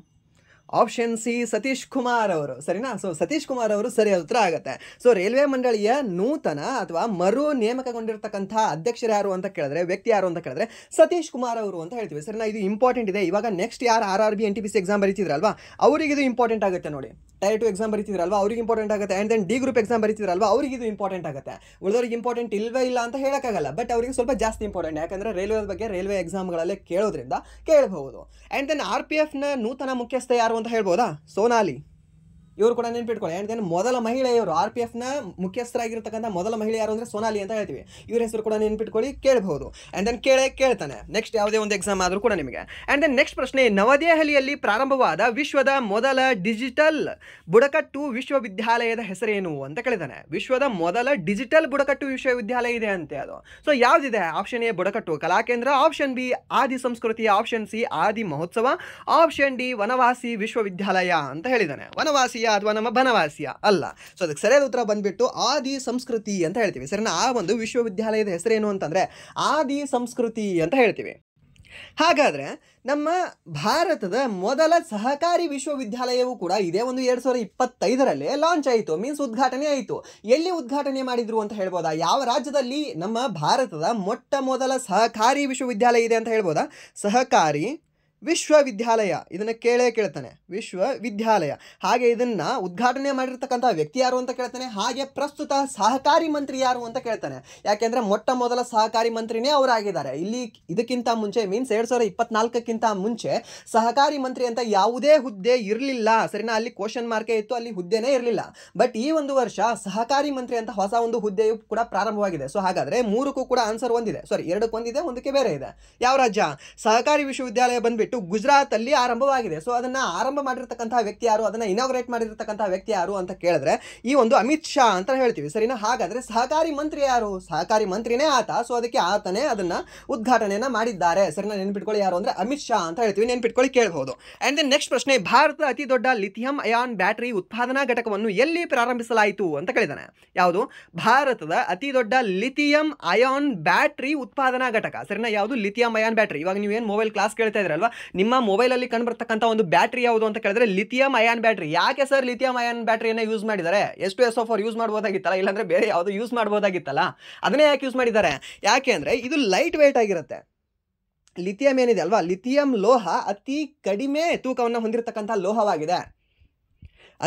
ಆಪ್ಷನ್ ಸಿ ಸತೀಶ್ ಕುಮಾರ್ ಅವರು. ಸರಿನಾ, ಸೊ ಸತೀಶ್ ಕುಮಾರ್ ಅವರು ಸರಿಯಾದ ಉತ್ತರ ಆಗುತ್ತೆ. ಸೊ ರೈಲ್ವೆ ಮಂಡಳಿಯ ನೂತನ ಅಥವಾ ಮರು ನೇಮಕಗೊಂಡಿರ್ತಕ್ಕಂಥ ಅಧ್ಯಕ್ಷರು ಯಾರು ಅಂತ ಕೇಳಿದ್ರೆ, ವ್ಯಕ್ತಿ ಯಾರು ಅಂತ ಕೇಳಿದ್ರೆ ಸತೀಶ್ ಕುಮಾರ್ ಅವರು ಅಂತ ಹೇಳ್ತೀವಿ. ಸರಿನಾ, ಇದು ಇಂಪಾರ್ಟೆಂಟ್ ಇದೆ. ಇವಾಗ ನೆಕ್ಸ್ಟ್ ಯಾರು RRB NTPC ಎಕ್ಸಾಮ್ ಬರೀತಿದ್ರಲ್ವಾ, ಅವರಿಗೆ ಇದು ಇಂಪಾರ್ಟೆಂಟ್ ಆಗುತ್ತೆ ನೋಡಿ. ಟೈರ್ 2 ಎಕ್ಸಾಮ್ ಬರೀತಿದ್ರಲ್ವಾ, ಅವ್ರಿಗೆ ಇಂಪಾರ್ಟೆಂಟ್ ಆಗುತ್ತೆ. And then D group exam ಬರೀತಿದ್ರಲ್ವಾ, ಅವ್ರಿಗೆ ಇದು ಇಂಪಾರ್ಟೆಂಟ್ ಆಗುತ್ತೆ. ಉಳಿದವ್ರಿಗೆ ಇಂಪಾರ್ಟೆಂಟ್ ಇಲ್ವೇ ಇಲ್ಲ ಅಂತ ಹೇಳೋಕ್ಕಾಗಲ್ಲ, ಬಟ್ ಅವರಿಗೆ ಸ್ವಲ್ಪ ಜಾಸ್ತಿ ಇಂಪಾರ್ಟೆಂಟ್. ಯಾಕಂದರೆ ರೈಲ್ವೆ ಬಗ್ಗೆ ರೈಲ್ವೆ ಎಕ್ಸಾಮ್ಗಳಲ್ಲೇ ಕೇಳೋದ್ರಿಂದ ಕೇಳಬಹುದು. ಆ್ಯಂಡ್ ದೆನ್ RPFನ ನೂತನ ಮುಖ್ಯಸ್ಥ ಯಾರು ಅಂತ ಹೇಳ್ಬೋದಾ? ಸೋನಾಲಿ. ಇವರು ಕೂಡ ನೆನ್ಪಿಟ್ಕೊಳ್ಳಿ. ಆ್ಯಂಡ್ ದೆನ್ ಮೊದಲ ಮಹಿಳೆಯವರು RPFನ ಮುಖ್ಯಸ್ಥರಾಗಿರ್ತಕ್ಕಂಥ ಮೊದಲ ಮಹಿಳೆ ಯಾರು ಅಂದರೆ ಸೋನಾಲಿ ಅಂತ ಹೇಳ್ತೀವಿ. ಇವ್ರ ಹೆಸರು ಕೂಡ ನೆನ್ಪಿಟ್ಕೊಳ್ಳಿ, ಕೇಳಬಹುದು. ಆ್ಯಂಡ್ ದೆನ್ ಕೇಳ್ತಾನೆ ನೆಕ್ಸ್ಟ್ ಯಾವುದೇ ಒಂದು ಎಕ್ಸಾಮ್ ಆದರೂ ಕೂಡ ನಿಮಗೆ. ಆ್ಯಂಡ್ ದೆನ್ ನೆಕ್ಸ್ಟ್ ಪ್ರಶ್ನೆ, ನವದೆಹಲಿಯಲ್ಲಿ ಪ್ರಾರಂಭವಾದ ವಿಶ್ವದ ಮೊದಲ ಡಿಜಿಟಲ್ ಬುಡಕಟ್ಟು ವಿಶ್ವವಿದ್ಯಾಲಯದ ಹೆಸರೇನು ಅಂತ ಕೇಳಿದಾನೆ. ವಿಶ್ವದ ಮೊದಲ ಡಿಜಿಟಲ್ ಬುಡಕಟ್ಟು ವಿಶ್ವವಿದ್ಯಾಲಯ ಇದೆ ಅಂತೆ ಅದು. ಸೊ ಯಾವುದಿದೆ? ಆಪ್ಷನ್ ಎ ಬುಡಕಟ್ಟು ಕಲಾಕೇಂದ್ರ, ಆಪ್ಷನ್ ಬಿ ಆದಿ ಸಂಸ್ಕೃತಿ, ಆಪ್ಷನ್ ಸಿ ಆದಿ ಮಹೋತ್ಸವ, ಆಪ್ಷನ್ ಡಿ ವನವಾಸಿ ವಿಶ್ವವಿದ್ಯಾಲಯ ಅಂತ ಹೇಳಿದ್ದಾನೆ. ವನವಾಸಿಯ ಅಥವಾ ನಮ್ಮ ಬನವಾಸಿಯ ಅಲ್ಲ. ಸೊ ಅದಕ್ಕೆ ಸರಿಯಾದ ಉತ್ತರ ಬಂದ್ಬಿಟ್ಟು ಆದಿ ಸಂಸ್ಕೃತಿ ಅಂತ ಹೇಳ್ತೀವಿ. ಸರಿನಾ, ಆ ಒಂದು ವಿಶ್ವವಿದ್ಯಾಲಯದ ಹೆಸರೇನು ಅಂತಂದ್ರೆ ಆದಿ ಸಂಸ್ಕೃತಿ ಅಂತ ಹೇಳ್ತೀವಿ. ಹಾಗಾದ್ರೆ ನಮ್ಮ ಭಾರತದ ಮೊದಲ ಸಹಕಾರಿ ವಿಶ್ವವಿದ್ಯಾಲಯವು ಕೂಡ ಇದೇ ಒಂದು 2025ರಲ್ಲಿ ಲಾಂಚ್ ಆಯಿತು, ಮೀನ್ಸ್ ಉದ್ಘಾಟನೆ ಆಯಿತು. ಎಲ್ಲಿ ಉದ್ಘಾಟನೆ ಮಾಡಿದ್ರು ಅಂತ ಹೇಳ್ಬೋದಾ? ಯಾವ ರಾಜ್ಯದಲ್ಲಿ ನಮ್ಮ ಭಾರತದ ಮೊಟ್ಟ ಮೊದಲ ಸಹಕಾರಿ ವಿಶ್ವವಿದ್ಯಾಲಯ ಇದೆ ಅಂತ ಹೇಳ್ಬೋದಾ? ಸಹಕಾರಿ ವಿಶ್ವವಿದ್ಯಾಲಯ, ಇದನ್ನು ಕೇಳ್ತಾನೆ, ವಿಶ್ವವಿದ್ಯಾಲಯ. ಹಾಗೆ ಇದನ್ನು ಉದ್ಘಾಟನೆ ಮಾಡಿರ್ತಕ್ಕಂಥ ವ್ಯಕ್ತಿ ಯಾರು ಅಂತ ಕೇಳ್ತಾನೆ. ಹಾಗೆ ಪ್ರಸ್ತುತ ಸಹಕಾರಿ ಮಂತ್ರಿ ಯಾರು ಅಂತ ಕೇಳ್ತಾನೆ. ಯಾಕೆಂದರೆ ಮೊಟ್ಟ ಮೊದಲ ಸಹಕಾರಿ ಮಂತ್ರಿನೇ ಅವರಾಗಿದ್ದಾರೆ. ಇಲ್ಲಿ ಇದಕ್ಕಿಂತ ಮುಂಚೆ ಮೀನ್ಸ್ 2024ಕ್ಕಿಂತ ಮುಂಚೆ ಸಹಕಾರಿ ಮಂತ್ರಿ ಅಂತ ಯಾವುದೇ ಹುದ್ದೆ ಇರಲಿಲ್ಲ. ಸರಿನಾ, ಅಲ್ಲಿ ಕ್ವಶನ್ ಮಾರ್ಕೇ ಇತ್ತು, ಅಲ್ಲಿ ಹುದ್ದೆನೇ ಇರಲಿಲ್ಲ. ಬಟ್ ಈ ಒಂದು ವರ್ಷ ಸಹಕಾರಿ ಮಂತ್ರಿ ಅಂತ ಹೊಸ ಒಂದು ಹುದ್ದೆಯು ಕೂಡ ಪ್ರಾರಂಭವಾಗಿದೆ. ಸೊ ಹಾಗಾದರೆ 3ಕ್ಕೂ ಕೂಡ ಆನ್ಸರ್ ಒಂದಿದೆ, 2ಕ್ಕೆ ಒಂದಿದೆ, 1ಕ್ಕೆ ಬೇರೆ ಇದೆ. ಯಾವ ರಾಜ್ಯ? ಸಹಕಾರಿ ವಿಶ್ವವಿದ್ಯಾಲಯ ಬಂದ್ಬಿಟ್ಟು ಗುಜರಾತ್ ಅಲ್ಲಿ ಆರಂಭವಾಗಿದೆ. ಸೊ ಅದನ್ನ ಆರಂಭ ಮಾಡಿರ್ತಕ್ಕಂಥ ವ್ಯಕ್ತಿ ಯಾರು, ಅದನ್ನ ಇನಾಗ್ರೇಟ್ ಮಾಡಿರ್ತಕ್ಕಂಥ ವ್ಯಕ್ತಿ ಯಾರು ಅಂತ ಕೇಳಿದ್ರೆ ಈ ಒಂದು ಅಮಿತ್ ಶಾ ಅಂತ ಹೇಳ್ತೀವಿ. ಸರಿನಾ, ಹಾಗಾದ್ರೆ ಸಹಕಾರಿ ಮಂತ್ರಿ ಯಾರು? ಸಹಕಾರಿ ಮಂತ್ರಿನೇ ಆತ. ಸೊ ಅದಕ್ಕೆ ಆತನೇ ಅದನ್ನ ಉದ್ಘಾಟನೆಯನ್ನ ಮಾಡಿದ್ದಾರೆ. ಸರಿನಾ, ನೆನ್ಪಿಟ್ಕೊಳ್ಳಿ, ಯಾರು ಅಂದ್ರೆ ಅಮಿತ್ ಶಾ ಅಂತ ಹೇಳ್ತೀವಿ. ನೆನ್ಪಿಟ್ಕೊಳ್ಳಿ, ಕೇಳಬಹುದು. ಅಂಡ್ ದೆನ್ ನೆಕ್ಸ್ಟ್ ಪ್ರಶ್ನೆ, ಭಾರತದ ಅತಿ ದೊಡ್ಡ ಲಿಥಿಯಂ ಅಯಾನ್ ಬ್ಯಾಟರಿ ಉತ್ಪಾದನಾ ಘಟಕವನ್ನು ಎಲ್ಲಿ ಪ್ರಾರಂಭಿಸಲಾಯಿತು ಅಂತ ಕೇಳಿದಾನೆ. ಯಾವುದು? ಭಾರತದ ಅತಿ ದೊಡ್ಡ ಲಿಥಿಯಂ ಅಯಾನ್ ಬ್ಯಾಟರಿ ಉತ್ಪಾದನಾ ಘಟಕ. ಸರಿನಾ, ಯಾವುದು? Lithium ion battery. ಇವಾಗ ನೀವೇನು ಮೊಬೈಲ್ ಕ್ಲಾಸ್ ಕೇಳ್ತಾ ಇದ್ರಲ್ವಾ, ನಿಮ್ಮ ಮೊಬೈಲಲ್ಲಿ ಕಂಡುಬರ್ತಕ್ಕಂಥ ಒಂದು ಬ್ಯಾಟ್ರಿ ಯಾವುದು ಅಂತ ಕೇಳಿದ್ರೆ ಲಿಥಿಯಂ ಅಯಾನ್ ಬ್ಯಾಟ್ರಿ. ಯಾಕೆ ಸರ್ ಲಿಥಿಯಂ ಅಯಾನ್ ಬ್ಯಾಟ್ರಿಯನ್ನು ಯೂಸ್ ಮಾಡಿದ್ದಾರೆ? S2SO4 ಯೂಸ್ ಮಾಡ್ಬೋದಾಗಿತ್ತಲ್ಲ, ಇಲ್ಲಾಂದ್ರೆ ಬೇರೆ ಯಾವುದು ಯೂಸ್ ಮಾಡ್ಬೋದಾಗಿತ್ತಲ್ಲ, ಅದನ್ನೇ ಯಾಕೆ ಯೂಸ್ ಮಾಡಿದ್ದಾರೆ? ಯಾಕೆ ಅಂದರೆ ಇದು ಲೈಟ್ ವೇಟ್ ಆಗಿರುತ್ತೆ. ಲಿಥಿಯಂ ಏನಿದೆ ಅಲ್ವಾ, ಲಿಥಿಯಂ ಲೋಹ ಅತಿ ಕಡಿಮೆ ತೂಕವನ್ನು ಹೊಂದಿರತಕ್ಕಂಥ ಲೋಹವಾಗಿದೆ.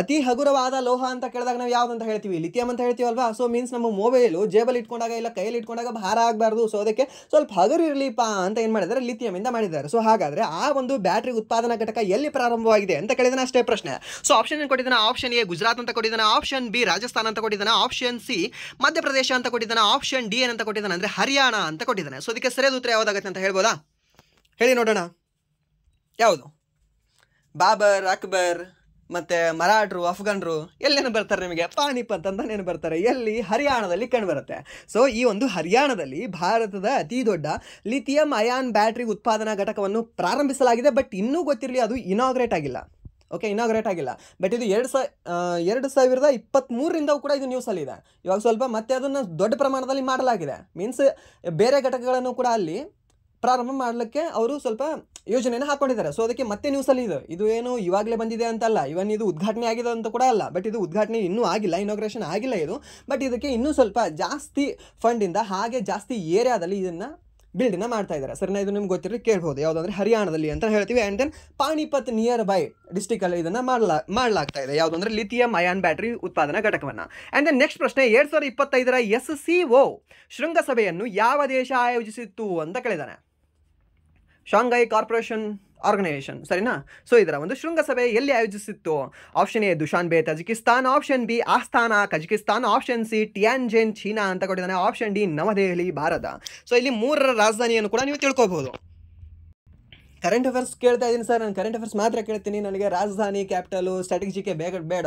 ಅತಿ ಹಗುರವಾದ ಲೋಹ ಅಂತ ಕೇಳಿದಾಗ ನಾವು ಯಾವ್ದು ಅಂತ ಹೇಳ್ತೀವಿ? ಲಿಥಿಯಂ ಅಂತ ಹೇಳ್ತೀವಲ್ವಾ. ಸೊ ಮೀನ್ಸ್ ನಮ್ಮ ಮೊಬೈಲು ಜೇಬಲ್ಲಿ ಇಟ್ಕೊಂಡಾಗ ಇಲ್ಲ ಕೈಯಲ್ಲಿ ಇಟ್ಕೊಂಡಾಗ ಭಾರ ಆಗಬಾರ್ದು, ಸೊ ಅದಕ್ಕೆ ಸ್ವಲ್ಪ ಹಗುರು ಇರಲಿಪ್ಪ ಅಂತ ಏನು ಮಾಡಿದ್ದಾರೆ, ಲಿಥಿಯಂ ಇಂದ ಮಾಡಿದ್ದಾರೆ. ಸೊ ಹಾಗಾದರೆ ಆ ಒಂದು ಬ್ಯಾಟ್ರಿ ಉತ್ಪಾದನಾ ಘಟಕ ಎಲ್ಲಿ ಪ್ರಾರಂಭವಾಗಿದೆ ಅಂತ ಕೇಳಿದ್ರೆ ಅಷ್ಟೇ ಪ್ರಶ್ನೆ. ಸೊ ಆಪ್ಷನ್ ಏನು ಕೊಟ್ಟಿದ್ದಾನೆ? ಆಪ್ಷನ್ ಎ ಗುಜರಾತ್ ಅಂತ ಕೊಟ್ಟಿದ್ದಾನೆ, ಆಪ್ಷನ್ ಬಿ ರಾಜಸ್ಥಾನ ಅಂತ ಕೊಟ್ಟಿದ್ದಾನೆ, ಆಪ್ಷನ್ ಸಿ ಮಧ್ಯಪ್ರದೇಶ ಅಂತ ಕೊಟ್ಟಿದ್ದಾನೆ, ಆಪ್ಷನ್ ಡಿ ಏನಂತ ಕೊಟ್ಟಿದ್ದಾನೆ ಅಂದರೆ ಹರಿಯಾಣ ಅಂತ ಕೊಟ್ಟಿದ್ದಾನೆ. ಸೊ ಅದಕ್ಕೆ ಸರಿಯಾದ ಉತ್ತರ ಯಾವುದಾಗುತ್ತೆ ಅಂತ ಹೇಳ್ಬೋದಾ? ಹೇಳಿ ನೋಡೋಣ. ಯಾವುದು? ಬಾಬರ್, ಅಕ್ಬರ್ ಮತ್ತು ಮರಾಠರು, ಅಫ್ಘಾನರು ಎಲ್ಲೇನು ಬರ್ತಾರೆ ನಿಮಗೆ? ಪಾನಿಪತ್ ಅಂತ ಏನು ಬರ್ತಾರೆ? ಎಲ್ಲಿ? ಹರಿಯಾಣದಲ್ಲಿ ಕಂಡುಬರುತ್ತೆ. ಸೊ ಈ ಒಂದು ಹರಿಯಾಣದಲ್ಲಿ ಭಾರತದ ಅತಿ ದೊಡ್ಡ ಲಿಥಿಯಂ ಅಯಾನ್ ಬ್ಯಾಟ್ರಿ ಉತ್ಪಾದನಾ ಘಟಕವನ್ನು ಪ್ರಾರಂಭಿಸಲಾಗಿದೆ. ಬಟ್ ಇನ್ನೂ ಗೊತ್ತಿರಲಿ, ಅದು ಇನಾಗ್ರೇಟ್ ಆಗಿಲ್ಲ. ಓಕೆ, ಇನಾಗ್ರೇಟ್ ಆಗಿಲ್ಲ. ಬಟ್ ಇದು 2023ರಿಂದ ಕೂಡ ಇದು ನ್ಯೂಸಲ್ಲಿದೆ. ಇವಾಗ ಸ್ವಲ್ಪ ಮತ್ತೆ ಅದನ್ನು ದೊಡ್ಡ ಪ್ರಮಾಣದಲ್ಲಿ ಮಾಡಲಾಗಿದೆ. ಮೀನ್ಸ್ ಬೇರೆ ಘಟಕಗಳನ್ನು ಕೂಡ ಅಲ್ಲಿ ಪ್ರಾರಂಭ ಮಾಡಲಿಕ್ಕೆ ಅವರು ಸ್ವಲ್ಪ ಯೋಜನೆಯನ್ನು ಹಾಕೊಂಡಿದ್ದಾರೆ. ಸೊ ಅದಕ್ಕೆ ಮತ್ತೆ ನ್ಯೂಸಲ್ಲಿ ಇದು ಏನು ಇವಾಗಲೇ ಬಂದಿದೆ ಅಂತಲ್ಲ, ಇವನ್ ಇದು ಉದ್ಘಾಟನೆ ಆಗಿದೆ ಅಂತ ಕೂಡ ಅಲ್ಲ. ಬಟ್ ಇದು ಉದ್ಘಾಟನೆ ಇನ್ನೂ ಆಗಿಲ್ಲ, ಇನಾಗ್ರೇಷನ್ ಆಗಿಲ್ಲ ಇದು. ಬಟ್ ಇದಕ್ಕೆ ಇನ್ನೂ ಸ್ವಲ್ಪ ಜಾಸ್ತಿ ಫಂಡಿಂದ ಹಾಗೆ ಜಾಸ್ತಿ ಏರಿಯಾದಲ್ಲಿ ಇದನ್ನು ಬಿಲ್ಡನ್ನು ಮಾಡ್ತಾ ಇದ್ದಾರೆ. ಸರಿನಾ? ಇದು ನಿಮ್ಗೆ ಗೊತ್ತಿರಲಿ ಕೇಳ್ಬೋದು. ಯಾವುದಂದ್ರೆ ಹರಿಯಾಣದಲ್ಲಿ ಅಂತ ಹೇಳ್ತೀವಿ. And then Panipat near by ಡಿಸ್ಟಿಕಲ್ಲಿ ಇದನ್ನು ಮಾಡಲಾಗ್ತಾ ಇದೆ. ಯಾವುದಂದ್ರೆ ಲಿಥಿಯಂ ಅಯಾನ್ ಬ್ಯಾಟ್ರಿ ಉತ್ಪಾದನಾ ಘಟಕವನ್ನು. ಆ್ಯಂಡ್ ದೆನ್ ನೆಕ್ಸ್ಟ್ ಪ್ರಶ್ನೆ, 2025ರ SCO ಶೃಂಗಸಭೆಯನ್ನು ಯಾವ ದೇಶ ಆಯೋಜಿಸಿತ್ತು ಅಂತ ಕೇಳಿದ್ದಾನೆ? ಶಾಂಘೈ ಕಾರ್ಪೊರೇಷನ್ ಆರ್ಗನೈಸೇಷನ್, ಸರಿನಾ? ಸೊ ಇದರ ಒಂದು ಶೃಂಗಸಭೆ ಎಲ್ಲಿ ಆಯೋಜಿಸಿತ್ತು? Option A Dushanbe Tajikistan, option B Astana Kazakhstan, option C Tianjin China ಅಂತ ಕೊಟ್ಟಿದ್ದಾನೆ, option D Navadehali Bharat. So ಇಲ್ಲಿ 3ರ ರಾಜಧಾನಿಯನ್ನು ಕೂಡ ನೀವು ತಿಳ್ಕೊಬಹುದು. ಕರೆಂಟ್ ಅಫೇರ್ಸ್ ಕೇಳ್ತಾ ಇದ್ದೀನಿ ಸರ್, ನಾನು ಕರೆಂಟ್ ಅಫೇರ್ಸ್ ಮಾತ್ರ ಕೇಳ್ತೀನಿ, ನನಗೆ ರಾಜಧಾನಿ ಕ್ಯಾಪಿಟಲು ಸ್ಟ್ರಾಟಜಿಗೆ ಬೇಡ.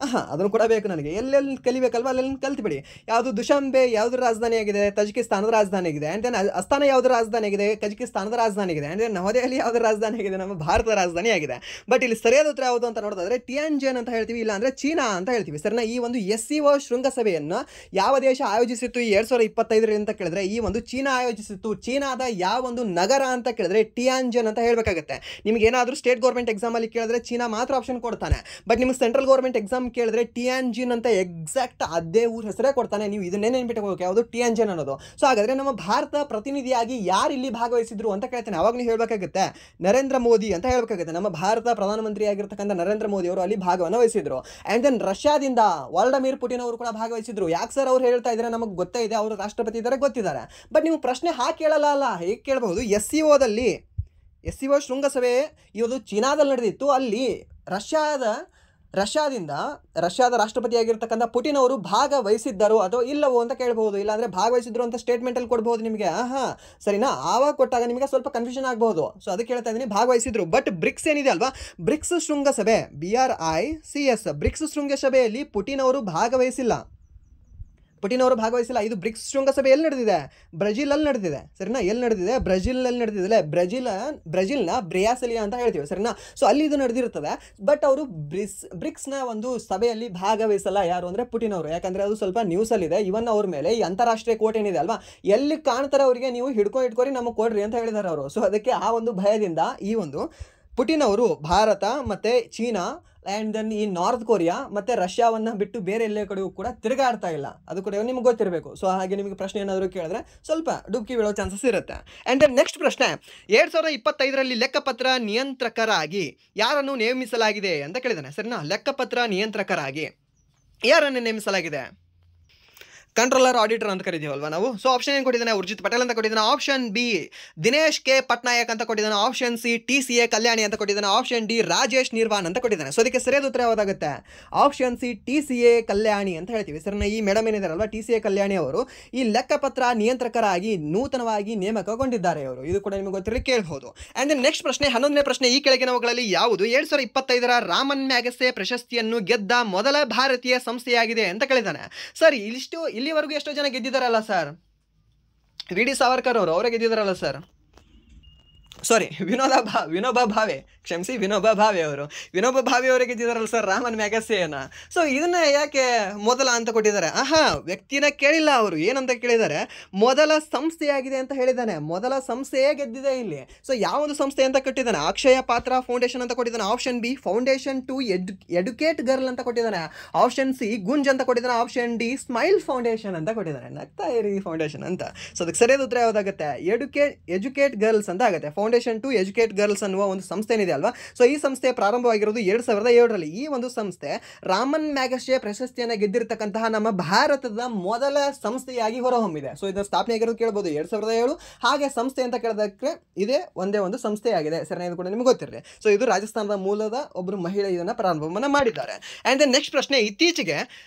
ಅದನ್ನು ಕೂಡ ಬೇಕು ನನಗೆ. ಎಲ್ಲೆಲ್ಲಿ ಕಲಿಬೇಕಲ್ವ ಅಲ್ಲೆಲ್ಲಿ ಕಲ್ತ್ಬಿಡಿ. ಯಾವುದು ದುಶಾನ್ಬೆ ಯಾವುದು ರಾಜಧಾನಿ ಆಗಿದೆ? ತಜಿಕಿಸ್ತಾನದ ರಾಜಧಾನಿ ಆಗಿದೆ. ಆ್ಯಂಡ್ ದೆನ್ ಅಸ್ಥಾನ ಯಾವುದು ರಾಜಧಾನಿ ಆಗಿದೆ? ಕಜಕಿಸ್ತಾನದ ರಾಜಧಾನಿ ಆಗಿದೆ. ಆ್ಯಂಡ್ ದೆನ್ ನವದೆಹಲಿ ಯಾವುದು ರಾಜಧಾನಿ ಆಗಿದೆ? ನಮ್ಮ ಭಾರತದ ರಾಜಧಾನಿ ಆಗಿದೆ. ಬಟ್ ಇಲ್ಲಿ ಸರಿಯಾದ ಉತ್ತರ ಯಾವುದು ಅಂತ ನೋಡೋದಾದ್ರೆ ಟಿಯಾನ್ಜೆನ್ ಅಂತ ಹೇಳ್ತೀವಿ, ಇಲ್ಲ ಅಂದರೆ ಚೀನಾ ಅಂತ ಹೇಳ್ತೀವಿ. ಸರಿನಾ? ಈ ಒಂದು SCO ಶೃಂಗಸಭೆಯನ್ನು ಯಾವ ದೇಶ ಆಯೋಜಿಸಿತ್ತು 2025 ಅಂತ ಕೇಳಿದ್ರೆ ಈ ಒಂದು ಚೀನಾ ಆಯೋಜಿಸಿತ್ತು. ಚೀನಾದ ಯಾವ ಒಂದು ನಗರ ಅಂತ ಕೇಳಿದ್ರೆ ಟಿಯಾನ್ಜೆನ್ ಅಂತ ಹೇಳಬೇಕಾಗುತ್ತೆ. ನಿಮ್ಗೆ ಏನಾದರೂ ಸ್ಟೇಟ್ ಗೌರ್ಮೆಂಟ್ ಎಕ್ಸಾಮಲ್ಲಿ ಕೇಳಿದ್ರೆ ಚೀನಾ ಮಾತ್ರ ಆಪ್ಷನ್ ಕೊಡ್ತಾನೆ. ಬಟ್ ನಿಮ್ಗೆ ಸೆಂಟ್ರಲ್ ಗೌರ್ಮೆಂಟ್ ಎಕ್ಸಾಮ್ ಕೇಳಿದ್ರೆ ಟಿಯಾನ್ಜಿನ್ ಅಂತ ಎಕ್ಸಾಕ್ಟ್ ಅದೇ ಊರ ಹೆಸರೇ ಕೊಡ್ತಾನೆ. ನೀವು ಇದನ್ನೇ ನೆನ್ಪಿಟ್ಕೋಬೇಕು, ಯಾವುದು ಟಿಯಾನ್ಜಿನ್ ಅನ್ನೋದು. ಸೊ ಹಾಗಾದ್ರೆ ನಮ್ಮ ಭಾರತ ಪ್ರತಿನಿಧಿಯಾಗಿ ಯಾರು ಇಲ್ಲಿ ಭಾಗವಹಿಸಿದ್ರು ಅಂತ ಕೇಳ್ತೇನೆ. ಅವಾಗ ನೀವು ಹೇಳಬೇಕಾಗುತ್ತೆ ನರೇಂದ್ರ ಮೋದಿ ಅಂತ ಹೇಳಬೇಕಾಗುತ್ತೆ. ನಮ್ಮ ಭಾರತ ಪ್ರಧಾನಮಂತ್ರಿ ಆಗಿರ್ತಕ್ಕಂಥ ನರೇಂದ್ರ ಮೋದಿ ಅವರು ಅಲ್ಲಿ ಭಾಗವನ್ನು ವಹಿಸಿದ್ರು. ಆ್ಯಂಡ್ ದೆನ್ ರಷ್ಯಾದಿಂದ ವ್ಲಾದಿಮಿರ್ ಪುಟಿನ್ ಅವರು ಕೂಡ ಭಾಗವಹಿಸಿದ್ರು. ಯಾಕೆ ಸರ್ ಅವ್ರು ಹೇಳ್ತಾ ಇದ್ದಾರೆ? ನಮಗೆ ಗೊತ್ತೇ ಇದೆ, ಅವರು ರಾಷ್ಟ್ರಪತಿ ಇದ್ದಾರೆ, ಗೊತ್ತಿದ್ದಾರೆ. ಬಟ್ ನೀವು ಪ್ರಶ್ನೆ ಹಾಕಿ ಕೇಳಲ್ಲ. ಹೇಗೆ ಕೇಳಬಹುದು? SCO ಶೃಂಗಸಭೆ ಇವತ್ತು ಚೀನಾದಲ್ಲಿ ನಡೆದಿತ್ತು. ಅಲ್ಲಿ ರಷ್ಯಾದ ರಾಷ್ಟ್ರಪತಿಯಾಗಿರ್ತಕ್ಕಂಥ ಪುಟಿನ್ ಅವರು ಭಾಗವಹಿಸಿದ್ದರು ಅಥವಾ ಇಲ್ಲವೋ ಅಂತ ಕೇಳಬಹುದು. ಇಲ್ಲಾಂದರೆ ಭಾಗವಹಿಸಿದ್ರು ಅಂತ ಸ್ಟೇಟ್ಮೆಂಟಲ್ಲಿ ಕೊಡ್ಬೋದು ನಿಮಗೆ. ಸರಿನಾ? ಆವಾಗ ಕೊಟ್ಟಾಗ ನಿಮಗೆ ಸ್ವಲ್ಪ ಕನ್ಫ್ಯೂಷನ್ ಆಗಬಹುದು. ಸೊ ಅದಕ್ಕೆ ಹೇಳ್ತಾ ಇದ್ದೀನಿ, ಭಾಗವಹಿಸಿದ್ರು. ಬಟ್ ಬ್ರಿಕ್ಸ್ ಏನಿದೆ ಅಲ್ವಾ, ಬ್ರಿಕ್ಸ್ ಶೃಂಗಸಭೆ BRICS ಬ್ರಿಕ್ಸ್ ಶೃಂಗಸಭೆಯಲ್ಲಿ ಪುಟಿನ್ ಅವರು ಭಾಗವಹಿಸಿಲ್ಲ. ಇದು ಬ್ರಿಕ್ಸ್ ಶೃಂಗಸಭೆ ಎಲ್ಲಿ ನಡೆದಿದೆ? ಬ್ರೆಜಿಲಲ್ಲಿ ನಡೆದಿದೆ. ಸರಿನಾ? ಎಲ್ಲಿ ನಡೆದಿದೆ? ಬ್ರೆಜಿಲಲ್ಲಿ ನಡೆದಿದೆ. ಬ್ರೆಜಿಲ್ನ ಬ್ರಿಯಾಸಿಲಿಯಾ ಅಂತ ಹೇಳ್ತೀವಿ. ಸರಿನಾ? ಸೊ ಅಲ್ಲಿ ಇದು ನಡೆದಿರ್ತದೆ. ಬಟ್ ಅವರು ಬ್ರಿಕ್ಸ್ನ ಒಂದು ಸಭೆಯಲ್ಲಿ ಭಾಗವಹಿಸಲ್ಲ. ಯಾರು ಅಂದರೆ ಪುಟಿನ್ ಅವರು. ಯಾಕಂದರೆ ಅದು ಸ್ವಲ್ಪ ನ್ಯೂಸಲ್ಲಿದೆ. ಇವನ್ ಅವ್ರ ಮೇಲೆ ಈ ಅಂತಾರಾಷ್ಟ್ರೀಯ ಕೋರ್ಟ್ ಏನಿದೆ ಅಲ್ವಾ, ಎಲ್ಲಿ ಕಾಣ್ತಾರೆ ಅವರಿಗೆ ನೀವು ಇಟ್ಕೊರಿ ನಮಗೆ ಕೊಡ್ರಿ ಅಂತ ಹೇಳಿದ್ದಾರೆ ಅವರು. ಸೊ ಅದಕ್ಕೆ ಆ ಒಂದು ಭಯದಿಂದ ಈ ಒಂದು ಪುಟಿನ್ ಅವರು ಭಾರತ ಮತ್ತು ಚೀನಾ ಆ್ಯಂಡ್ ದೆನ್ ಈ ನಾರ್ತ್ ಕೊರಿಯಾ ಮತ್ತು ರಷ್ಯಾವನ್ನು ಬಿಟ್ಟು ಬೇರೆ ಎಲ್ಲ ಕಡೆಯೂ ಕೂಡ ತಿರುಗಾಡ್ತಾ ಇಲ್ಲ. ಅದು ಕೂಡ ನಿಮ್ಗೆ ಗೊತ್ತಿರಬೇಕು. ಸೊ ಹಾಗೆ ನಿಮಗೆ ಪ್ರಶ್ನೆ ಏನಾದರೂ ಕೇಳಿದ್ರೆ ಸ್ವಲ್ಪ ಡುಬ್ಕಿ ಬೀಳೋ ಚಾನ್ಸಸ್ ಇರುತ್ತೆ. ಆ್ಯಂಡ್ ದೆನ್ ನೆಕ್ಸ್ಟ್ ಪ್ರಶ್ನೆ, 2025ರಲ್ಲಿ ಲೆಕ್ಕಪತ್ರ ನಿಯಂತ್ರಕರಾಗಿ ಯಾರನ್ನು ನೇಮಿಸಲಾಗಿದೆ ಅಂತ ಕೇಳಿದ್ದಾನೆ. ಸರಿನಾ? ಲೆಕ್ಕಪತ್ರ ನಿಯಂತ್ರಕರಾಗಿ ಯಾರನ್ನು ನೇಮಿಸಲಾಗಿದೆ? ಕಂಟ್ರೋಲರ್ ಆಡಿಟರ್ ಅಂತ ಕರಿತೀವಲ್ವಾ ನಾವು. ಸೊ ಆಪ್ಷನ್ ಏನು ಕೊಟ್ಟಿದ್ದಾನೆ? ಉರ್ಜಿತ್ ಪಟೇಲ್ ಅಂತ ಕೊಟ್ಟಿದ್ದಾನೆ. Option B Dinesh K Patnaik ಅಂತ ಕೊಟ್ಟಿದ್ದಾನೆ. ಆಪ್ಷನ್ ಸಿ TCA ಕಲ್ಯಾಣಿ ಅಂತ ಕೊಟ್ಟಿದ್ದಾನೆ. ಆಪ್ಷನ್ ಡಿ ರಾಜೇಶ್ ನಿರ್ವಾನ್ ಅಂತ ಕೊಟ್ಟಿದ್ದಾನೆ. ಸೊ ಅದಕ್ಕೆ ಸರಿಯಾದ ಉತ್ತರ ಯಾವುದಾಗುತ್ತೆ? ಆಪ್ಷನ್ ಸಿ TCA ಕಲ್ಯಾಣಿ ಅಂತ ಹೇಳ್ತೀವಿ. ಸರಿನಾ? ಈ ಮೇಡಮ್ ಏನಿದಾರಲ್ವಾ TCA ಕಲ್ಯಾಣಿ ಅವರು ಈ ಲೆಕ್ಕಪತ್ರ ನಿಯಂತ್ರಕರಾಗಿ ನೂತನವಾಗಿ ನೇಮಕಗೊಂಡಿದ್ದಾರೆ ಅವರು. ಇದು ಕೂಡ ನಿಮಗೆ ಗೊತ್ತಿರಲಿ ಕೇಳಬಹುದು. ಆ್ಯಂಡ್ ದೆನ್ ನೆಕ್ಸ್ಟ್ ಪ್ರಶ್ನೆ, 11ನೇ ಪ್ರಶ್ನೆ, ಈ ಕೆಳಗಿನವುಗಳಲ್ಲಿ ಯಾವುದು 2025ರ ರಾಮನ್ ಮ್ಯಾಗಸೆ ಪ್ರಶಸ್ತಿಯನ್ನು ಗೆದ್ದ ಮೊದಲ ಭಾರತೀಯ ಸಂಸ್ಥೆಯಾಗಿದೆ ಅಂತ ಕೇಳಿದ್ದಾನೆ. ಸರ್ ಇಲ್ಲಿವರೆಗೂ ಎಷ್ಟೋ ಜನ ಗೆದ್ದಿದ್ದಾರಲ್ಲ ಸರ್? VD ಸಾವರ್ಕರ್ ಅವರೇ ಗೆದ್ದಿದ್ದಾರಲ್ಲ ಸರ್? ಸಾರಿ, ವಿನೋಬಾ ಭಾವೆ, ಕ್ಷಮಿಸಿ, ವಿನೋಬಾ ಭಾವೆ ಅವರು. ವಿನೋಬಾ ಭಾವೆ ಅವರಿಗೆ ಗೆದ್ದಿದಾರಲ್ಲ ಸರ್ ರಾಮನ್ ಮ್ಯಾಗಸೆಯನ್ನು. ಸೊ ಇದನ್ನ ಯಾಕೆ ಮೊದಲ ಅಂತ ಕೊಟ್ಟಿದ್ದಾರೆ? ವ್ಯಕ್ತಿನ ಕೇಳಿಲ್ಲ ಅವರು, ಏನಂತ ಕೇಳಿದ್ದಾರೆ, ಮೊದಲ ಸಂಸ್ಥೆಯಾಗಿದೆ ಅಂತ ಹೇಳಿದ್ದಾನೆ. ಮೊದಲ ಸಂಸ್ಥೆಯೇ ಗೆದ್ದಿದೆ ಇಲ್ಲಿ. ಸೊ ಯಾವೊಂದು ಸಂಸ್ಥೆ ಅಂತ ಕೊಟ್ಟಿದ್ದಾನೆ? ಅಕ್ಷಯ ಪಾತ್ರ ಫೌಂಡೇಶನ್ ಅಂತ ಕೊಟ್ಟಿದ್ದಾನೆ. Option B foundation to educate girl ಅಂತ ಕೊಟ್ಟಿದ್ದಾನೆ. ಆಪ್ಷನ್ ಸಿ ಗುಂಜ್ ಅಂತ ಕೊಟ್ಟಿದ್ದಾನೆ. ಆಪ್ಷನ್ ಡಿ ಸ್ಮೈಲ್ ಫೌಂಡೇಶನ್ ಅಂತ ಕೊಟ್ಟಿದ್ದಾನೆ. ನಗ್ತಾ ಇರಿ ಫೌಂಡೇಶನ್ ಅಂತ. ಸೊ ಅದಕ್ಕೆ ಸರಿಯಾದ ಉತ್ತರ ಯಾವುದಾಗುತ್ತೆ? ಎಜುಕೇಟ್ ಗರ್ಲ್ಸ್ ಅಂತ ಆಗುತ್ತೆ. ಫೌಂಡೇಶನ್ ಟು ಎಜುಕೇಟ್ ಗರ್ಲ್ಸ್ ಅನ್ನುವ ಒಂದು ಸಂಸ್ಥೆ ಏನಿದೆ ಅಲ್ವಾ, ಸೊ ಈ ಸಂಸ್ಥೆ ಪ್ರಾರಂಭವಾಗಿರೋದು 2007ರಲ್ಲಿ. ಈ ಒಂದು ಸಂಸ್ಥೆ ರಾಮನ್ ಮ್ಯಾಗಸೆ ಪ್ರಶಸ್ತಿಯನ್ನು ಗೆದ್ದಿರತಕ್ಕಂತಹ ನಮ್ಮ ಭಾರತದ ಮೊದಲ ಸಂಸ್ಥೆಯಾಗಿ ಹೊರಹೊಮ್ಮಿದೆ. ಸೊ ಇದರ ಸ್ಥಾಪನೆ ಆಗಿರೋದು ಕೇಳ್ಬೋದು 2007. ಹಾಗೆ ಸಂಸ್ಥೆ ಅಂತ ಕೇಳೋದಕ್ಕೆ ಇದೇ ಒಂದೇ ಒಂದು ಸಂಸ್ಥೆಯಾಗಿದೆ. ಸರಿ, ಇದು ಕೂಡ ನಿಮ್ಗೆ ಗೊತ್ತಿರಲಿ. ಸೊ ಇದು ರಾಜಸ್ಥಾನದ ಮೂಲದ ಒಬ್ಬರು ಮಹಿಳೆ ಇದನ್ನು ಪ್ರಾರಂಭವನ್ನು ಮಾಡಿದ್ದಾರೆ. ಆ್ಯಂಡ್ ದೆನ್ ನೆಕ್ಸ್ಟ್ ಪ್ರಶ್ನೆ, ಇತ್ತೀಚೆಗೆ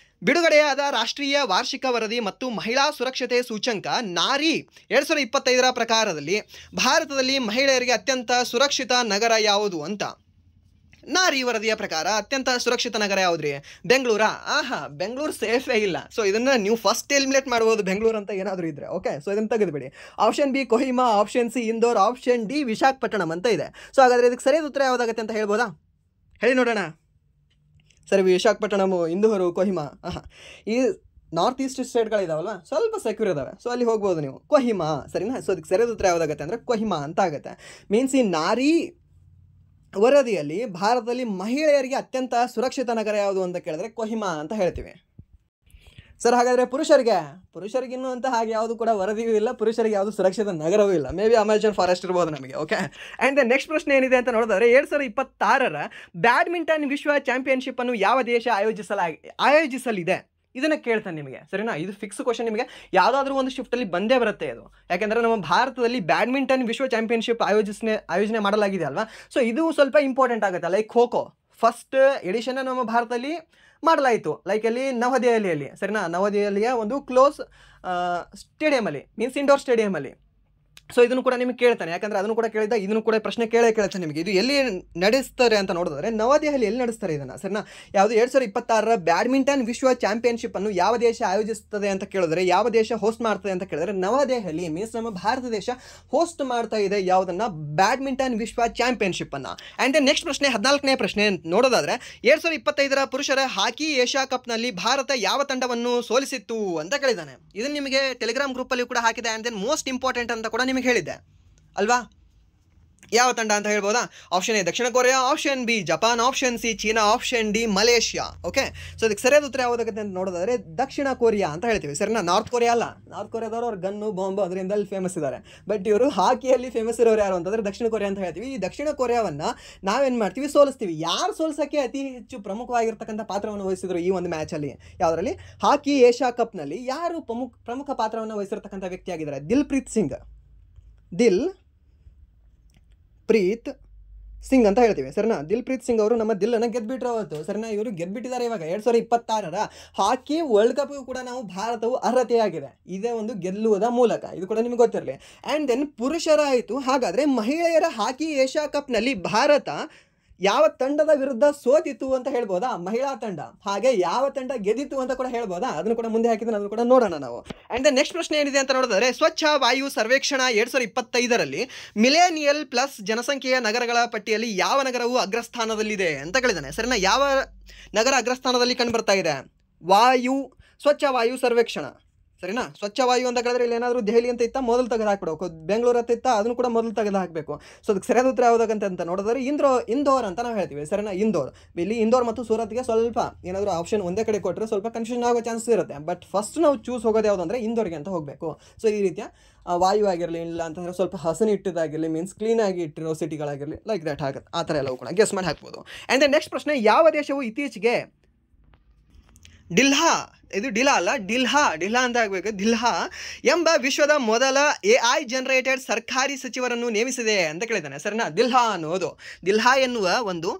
ಬಿಡುಗಡೆಯಾದ ರಾಷ್ಟ್ರೀಯ ವಾರ್ಷಿಕ ವರದಿ ಮತ್ತು ಮಹಿಳಾ ಸುರಕ್ಷತೆ ಸೂಚ್ಯಂಕ ನಾರಿ 2025ರ ಪ್ರಕಾರದಲ್ಲಿ ಭಾರತದಲ್ಲಿ ಮಹಿಳೆಯರಿಗೆ ಅತ್ಯಂತ ಸುರಕ್ಷಿತ ನಗರ ಯಾವುದು ಅಂತ. ನಾರಿ ವರದಿಯ ಪ್ರಕಾರ ಅತ್ಯಂತ ಸುರಕ್ಷಿತ ನಗರ ಯಾವುದ್ರಿ? ಬೆಂಗಳೂರಾ? ಬೆಂಗಳೂರು ಸೇಫೇ ಇಲ್ಲ. ಸೊ ಇದನ್ನು ನೀವು ಫಸ್ಟ್ ಎಲಿಮಿನೇಟ್ ಮಾಡ್ಬೋದು ಬೆಂಗಳೂರು ಅಂತ ಏನಾದರೂ ಇದ್ದರೆ. ಓಕೆ, ಸೊ ಇದನ್ನು ತೆಗೆದುಬಿಡಿ. Option B Kohima, option C Indore, option D Visakhapatnam ಅಂತ ಇದೆ. ಸೊ ಹಾಗಾದರೆ ಇದಕ್ಕೆ ಸರಿಯಾದ ಉತ್ತರ ಯಾವುದಾಗುತ್ತೆ ಅಂತ ಹೇಳ್ಬೋದಾ? ಹೇಳಿ ನೋಡೋಣ. ಸರಿ, ವಿಶಾಖಪಟ್ಟಣಮು, ಇಂದೋರು, ಕೊಹಿಮಾ. ಈ ನಾರ್ತ್ ಈಸ್ಟ್ ಸ್ಟೇಟ್ಗಳಿದಾವಲ್ವ, ಸ್ವಲ್ಪ ಸೆಕ್ಯೂರ್ ಇದಾವೆ. ಸೊ ಅಲ್ಲಿ ಹೋಗ್ಬೋದು ನೀವು. ಕೊಹಿಮಾ, ಸರಿನಾ? ಸೊ ಅದಕ್ಕೆ ಸರಿಯಾದ ಉತ್ತರ ಯಾವುದಾಗುತ್ತೆ ಅಂದರೆ ಕೊಹಿಮಾ ಅಂತ ಆಗುತ್ತೆ. ಮೀನ್ಸ್ ಈ ನಾರಿ ವರದಿಯಲ್ಲಿ ಭಾರತದಲ್ಲಿ ಮಹಿಳೆಯರಿಗೆ ಅತ್ಯಂತ ಸುರಕ್ಷಿತ ನಗರ ಯಾವುದು ಅಂತ ಕೇಳಿದ್ರೆ ಕೊಹಿಮಾ ಅಂತ ಹೇಳ್ತೀವಿ. ಸರ್ ಹಾಗಾದರೆ ಪುರುಷರಿಗಿನ್ನೂ ಅಂತ ಹಾಗೆ ಯಾವುದು ಕೂಡ ವರದಿಯೂ ಇಲ್ಲ, ಪುರುಷರಿಗೆ ಯಾವುದು ಸುರಕ್ಷಿತ ನಗರವೂ ಇಲ್ಲ. ಮೇ ಬಿ ಅಮೆಜಾನ್ ಫಾರೆಸ್ಟ್ ಇರ್ಬೋದು ನಮಗೆ. ಓಕೆ, ಆ್ಯಂಡ್ ನೆಕ್ಸ್ಟ್ ಪ್ರಶ್ನೆ ಏನಿದೆ ಅಂತ ನೋಡಿದ್ರೆ 2026ರ ಬ್ಯಾಡ್ಮಿಂಟನ್ ವಿಶ್ವ ಚಾಂಪಿಯನ್ಶಿಪ್ಪನ್ನು ಯಾವ ದೇಶ ಆಯೋಜಿಸಲಿದೆ? ಇದನ್ನು ಕೇಳ್ತಾನೆ ನಿಮಗೆ. ಸರಿನಾ? ಇದು ಫಿಕ್ಸ್ ಕ್ವಶನ್. ನಿಮಗೆ ಯಾವುದಾದ್ರೂ ಒಂದು ಶಿಫ್ಟಲ್ಲಿ ಬಂದೇ ಬರುತ್ತೆ ಇದು. ಯಾಕೆಂದರೆ ನಮ್ಮ ಭಾರತದಲ್ಲಿ ಬ್ಯಾಡ್ಮಿಂಟನ್ ವಿಶ್ವ ಚಾಂಪಿಯನ್ಶಿಪ್ ಆಯೋಜನೆ ಮಾಡಲಾಗಿದೆ ಅಲ್ವಾ. ಸೊ ಇದು ಸ್ವಲ್ಪ ಇಂಪಾರ್ಟೆಂಟ್ ಆಗುತ್ತೆ. ಲೈಕ್ ಖೋ ಫಸ್ಟ್ ಎಡಿಷನ್ ನಮ್ಮ ಭಾರತದಲ್ಲಿ ಮಾಡಲಾಯಿತು, ಲೈಕ್ ಅಲ್ಲಿ ನವದೆಹಲಿಯಲ್ಲಿ. ಸರಿನಾ? ನವದೆಹಲಿಯ ಒಂದು ಕ್ಲೋಸ್ ಸ್ಟೇಡಿಯಮಲ್ಲಿ, ಮೀನ್ಸ್ ಇಂಡೋರ್ ಸ್ಟೇಡಿಯಮಲ್ಲಿ. ಸೊ ಇದನ್ನು ಕೂಡ ನಿಮಗೆ ಕೇಳ್ತಾನೆ, ಯಾಕಂದರೆ ಅದನ್ನು ಕೂಡ ಕೇಳಿದ, ಇದನ್ನು ಕೂಡ ಪ್ರಶ್ನೆ ಕೇಳ್ತಾನೆ ನಿಮಗೆ. ಇದು ಎಲ್ಲಿ ನಡೆಸ್ತಾರೆ ಅಂತ ನೋಡಿದ್ರೆ ನವದೆಹಲಿಯಲ್ಲಿ ನಡೆಸ್ತಾರೆ ಇದನ್ನು. ಸರಿನಾ? ಯಾವುದು 2026ರ ಬ್ಯಾಡ್ಮಿಂಟನ್ ವಿಶ್ವ ಚಾಂಪಿಯನ್ಶಿಪ್ಪನ್ನು ಯಾವ ದೇಶ ಆಯೋಜಿಸ್ತದೆ ಅಂತ ಕೇಳಿದ್ರೆ, ಯಾವ ದೇಶ ಹೋಸ್ಟ್ ಮಾಡ್ತದೆ ಅಂತ ಕೇಳಿದ್ರೆ ನವದೆಹಲಿ, ಮೀನ್ಸ್ ನಮ್ಮ ಭಾರತ ದೇಶ ಹೋಸ್ಟ್ ಮಾಡ್ತಾ ಇದೆ ಯಾವುದನ್ನು? ಬ್ಯಾಡ್ಮಿಂಟನ್ ವಿಶ್ವ ಚಾಂಪಿಯನ್ಶಿಪ್ಪನ್ನು. ಆ್ಯಂಡ್ ನೆಕ್ಸ್ಟ್ ಪ್ರಶ್ನೆ, 14ನೇ ಪ್ರಶ್ನೆ ನೋಡೋದಾದರೆ 2025ರ ಪುರುಷರ ಹಾಕಿ ಏಷ್ಯಾ ಕಪ್ನಲ್ಲಿ ಭಾರತ ಯಾವ ತಂಡವನ್ನು ಸೋಲಿಸಿತ್ತು ಅಂತ ಕೇಳಿದ್ದಾನೆ. ಇದನ್ನು ನಿಮಗೆ ಟೆಲಿಗ್ರಾಮ್ ಗ್ರೂಪಲ್ಲಿ ಕೂಡ ಹಾಕಿದೆ. ಆ್ಯಂಡ್ ದೆನ್ ಮೋಸ್ಟ್ ಇಂಪಾರ್ಟೆಂಟ್ ಅಂತ ಕೂಡ ನಿಮಗೆ ಹೇಳಿದ್ದೆ ಅಲ್ವಾ? ಯಾವ ತಂಡ ಅಂತ ಹೇಳ್ಬೋದಾ? Option A Dakshina Korea, option B Japan, option C China, option D Malaysia. Okay, so ಅದಕ್ಕೆ ಸರಿಯಾದ ಉತ್ತರ ಯಾವುದಾಗುತ್ತೆ ಅಂತ ನೋಡೋದಾದ್ರೆ ದಕ್ಷಿಣ ಕೊರಿಯಾ ಅಂತ ಹೇಳ್ತೀವಿ. ಸರಿನಾ? ನಾರ್ತ್ ಕೊರಿಯಾ ಅಲ್ಲ. ನಾರ್ತ್ ಕೊರಿಯಾದವರು ಅವ್ರು ಗನ್ನು ಬಾಂಬು ಅದರಿಂದ ಅಲ್ಲಿ ಫೇಮಸ್ ಇದ್ದಾರೆ. ಬಟ್ ಇವರು ಹಾಕಿಯಲ್ಲಿ ಫೇಮಸ್ ಇರೋರು ಯಾರು ಅಂತಂದರೆ ದಕ್ಷಿಣ ಕೊರಿಯಾ ಅಂತ ಹೇಳ್ತೀವಿ. ಈ ದಕ್ಷಿಣ ಕೊರಿಯಾವನ್ನು ನಾವೇನು ಮಾಡ್ತೀವಿ? ಸೋಲಿಸ್ತೀವಿ. ಯಾರು ಸೋಲ್ಸೋಕ್ಕೆ ಅತಿ ಹೆಚ್ಚು ಪ್ರಮುಖವಾಗಿರ್ತಕ್ಕಂಥ ಪಾತ್ರವನ್ನು ವಹಿಸಿದ್ರು ಈ ಒಂದು ಮ್ಯಾಚಲ್ಲಿ? ಯಾವುದರಲ್ಲಿ? ಹಾಕಿ ಏಷ್ಯಾ ಕಪ್ನಲ್ಲಿ ಯಾರು ಪ್ರಮುಖ ಪಾತ್ರವನ್ನು ವಹಿಸಿರ್ತಕ್ಕಂಥ ವ್ಯಕ್ತಿ ಆಗಿದ್ದಾರೆ? ದಿಲ್ಪ್ರೀತ್ ಸಿಂಗ್ ಅಂತ ಹೇಳ್ತೀವಿ. ಸರಿನಾ? ದಿಲ್ಪ್ರೀತ್ ಸಿಂಗ್ ಅವರು ನಮ್ಮ ದಿಲ್ಲನ್ನು ಗೆದ್ಬಿಟ್ರು ಅವತ್ತು. ಸರಿನಾ? ಇವರು ಗೆದ್ಬಿಟ್ಟಿದ್ದಾರೆ. ಇವಾಗ 2026ರ ಹಾಕಿ ವರ್ಲ್ಡ್ ಕಪ್ಗೂ ಕೂಡ ನಾವು ಭಾರತವು ಅರ್ಹತೆಯಾಗಿದೆ ಇದೇ ಒಂದು ಗೆಲ್ಲುವುದ ಮೂಲಕ. ಇದು ಕೂಡ ನಿಮಗೆ ಗೊತ್ತಿರಲಿ. ಆ್ಯಂಡ್ ದೆನ್ ಪುರುಷರಾಯಿತು. ಹಾಗಾದರೆ ಮಹಿಳೆಯರ ಹಾಕಿ ಏಷ್ಯಾ ಕಪ್ನಲ್ಲಿ ಭಾರತ ಯಾವ ತಂಡದ ವಿರುದ್ಧ ಸೋತಿತ್ತು ಅಂತ ಹೇಳ್ಬೋದಾ? ಮಹಿಳಾ ತಂಡ. ಹಾಗೆ ಯಾವ ತಂಡ ಗೆದ್ದಿತ್ತು ಅಂತ ಕೂಡ ಹೇಳ್ಬೋದಾ? ಅದನ್ನು ಕೂಡ ಮುಂದೆ ಹಾಕಿದ್ರೆ ಅದನ್ನು ಕೂಡ ನೋಡೋಣ ನಾವು. ಆ್ಯಂಡ್ ನೆಕ್ಸ್ಟ್ ಪ್ರಶ್ನೆ ಏನಿದೆ ಅಂತ ನೋಡಿದ್ರೆ ಸ್ವಚ್ಛ ವಾಯು ಸರ್ವೇಕ್ಷಣಾ 2025ರಲ್ಲಿ ಮಿಲೇನಿಯಲ್ ಪ್ಲಸ್ ಜನಸಂಖ್ಯೆಯ ನಗರಗಳ ಪಟ್ಟಿಯಲ್ಲಿ ಯಾವ ನಗರವು ಅಗ್ರಸ್ಥಾನದಲ್ಲಿದೆ ಅಂತ ಕೇಳಿದ್ದಾನೆ. ಸರಿನಾ? ಯಾವ ನಗರ ಅಗ್ರಸ್ಥಾನದಲ್ಲಿ ಕಂಡುಬರ್ತಾ ಇದೆ? ಸ್ವಚ್ಛ ವಾಯು ಸರ್ವೇಕ್ಷಣಾ. ಸರಿನಾ? ಸ್ವಚ್ಛ ವಾಯು ಅಂತ ಕೇಳಿದ್ರೆ ಇಲ್ಲಿ ಏನಾದರೂ ದೆಹಲಿ ಅಂತ ಇತ್ತ ಮೊದಲು ತೆಗೆದು ಹಾಕ್ಬಿಡಬೇಕು, ಬೆಂಗಳೂರು ಅಂತ ಇತ್ತ ಅದನ್ನು ಕೂಡ ಮೊದಲು ತೆಗೆದು ಹಾಕಬೇಕು. ಸೊ ಅದಕ್ಕೆ ಸರಿಯಾದ ಉತ್ತರ ಯಾವುದಾಗಂತ ನೋಡಿದ್ರೆ ಇಂದೋರ್ ಅಂತ ನಾವು ಹೇಳ್ತೀವಿ. ಸರಿನಾ? ಇಲ್ಲಿ ಇಂದೋರ್ ಮತ್ತು ಸೂರತ್ಗೆ ಸ್ವಲ್ಪ ಏನಾದರೂ ಆಪ್ಷನ್ ಒಂದೇ ಕಡೆ ಕೊಟ್ಟರೆ ಸ್ವಲ್ಪ ಕನ್ಫ್ಯೂಷನ್ ಆಗೋ ಚಾನ್ಸಸ್ ಇರುತ್ತೆ. ಬಟ್ ಫಸ್ಟ್ ನಾವು ಚೂಸ್ ಹೋಗೋದು ಯಾವುದಂದರೆ ಇಂದೋರ್ಗೆ ಅಂತ ಹೋಗಬೇಕು. ಸೊ ಈ ರೀತಿಯ ವಾಯು ಆಗಿರಲಿ, ಇಲ್ಲ ಅಂತಂದರೆ ಸ್ವಲ್ಪ ಹಸನು ಇಟ್ಟಿದ್ದಾಗಿರಲಿ, ಮೀನ್ಸ್ ಕ್ಲೀನಾಗಿ ಇಟ್ಟಿರೋ ಸಿಟಿಗಳಾಗಿರಲಿ, ಲೈಕ್ ದಟ್ ಆಗುತ್ತೆ. ಆ ಥರ ಎಲ್ಲವೂ ಕೂಡ ಗೆಸ್ ಮಾಡಿ ಹಾಕ್ಬೋದು. ಆ್ಯಂಡ್ ನೆಕ್ಸ್ಟ್ ಪ್ರಶ್ನೆ, ಯಾವ ದೇಶವು ಇತ್ತೀಚೆಗೆ ಡಿಲ್ಹಾ ಅಂತ ಆಗಬೇಕು, ಡಿಲ್ಹಾ ಎಂಬ ವಿಶ್ವದ ಮೊದಲ AI ಜನರೇಟೆಡ್ ಸರ್ಕಾರಿ ಸಚಿವರನ್ನು ನೇಮಿಸಿದೆ ಅಂತ ಕೇಳಿದ್ದಾನೆ. ಸರಿನಾ? ಡಿಲ್ಹಾ ಎನ್ನುವ ಒಂದು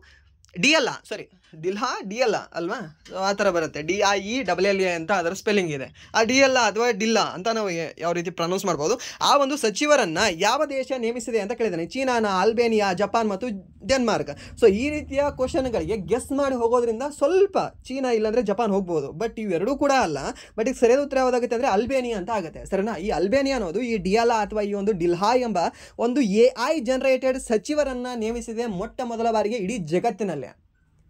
ದಿಲ್ಹಾ DL ಅಲ್ವಾ? ಸೊ ಆ ಥರ ಬರುತ್ತೆ, DIELLA ಅಂತ ಅದರ ಸ್ಪೆಲ್ಲಿಂಗ್ ಇದೆ. ಆ DL ಅಥವಾ ಡಿಲ್ಲಾ ಅಂತ ನಾವು ಯಾವ ರೀತಿ ಪ್ರೊನೌನ್ಸ್ ಮಾಡ್ಬೋದು. ಆ ಒಂದು ಸಚಿವರನ್ನು ಯಾವ ದೇಶ ನೇಮಿಸಿದೆ ಅಂತ ಕೇಳಿದ್ದಾನೆ. ಚೀನಾನ, ಅಲ್ಬೇನಿಯಾ, ಜಪಾನ್ ಮತ್ತು ಡೆನ್ಮಾರ್ಕ್. ಸೊ ಈ ರೀತಿಯ ಕ್ವಶನ್ಗಳಿಗೆ ಗೆಸ್ ಮಾಡಿ ಹೋಗೋದ್ರಿಂದ ಸ್ವಲ್ಪ ಚೀನಾ ಇಲ್ಲಾಂದರೆ ಜಪಾನ್ ಹೋಗ್ಬೋದು, ಬಟ್ ಇವೆರಡೂ ಕೂಡ ಅಲ್ಲ. ಬಟ್ ಈಗ ಸರಿಯಾದ ಉತ್ತರ ಯಾವುದಾಗುತ್ತೆ ಅಂದರೆ ಅಲ್ಬೇನಿಯಾ ಅಂತ ಆಗುತ್ತೆ, ಸರಿನಾ? ಈ ಅಲ್ಬೇನಿಯಾ ಅನ್ನೋದು ಈ ಡಿಯಾಲಾ ಅಥವಾ ಈ ಒಂದು ಡಿಲ್ಹಾ ಎಂಬ ಒಂದು AI ಜನರೇಟೆಡ್ ಸಚಿವರನ್ನು ನೇಮಿಸಿದೆ ಮೊಟ್ಟ ಮೊದಲ ಬಾರಿಗೆ ಇಡೀ ಜಗತ್ತಿನಲ್ಲೇ,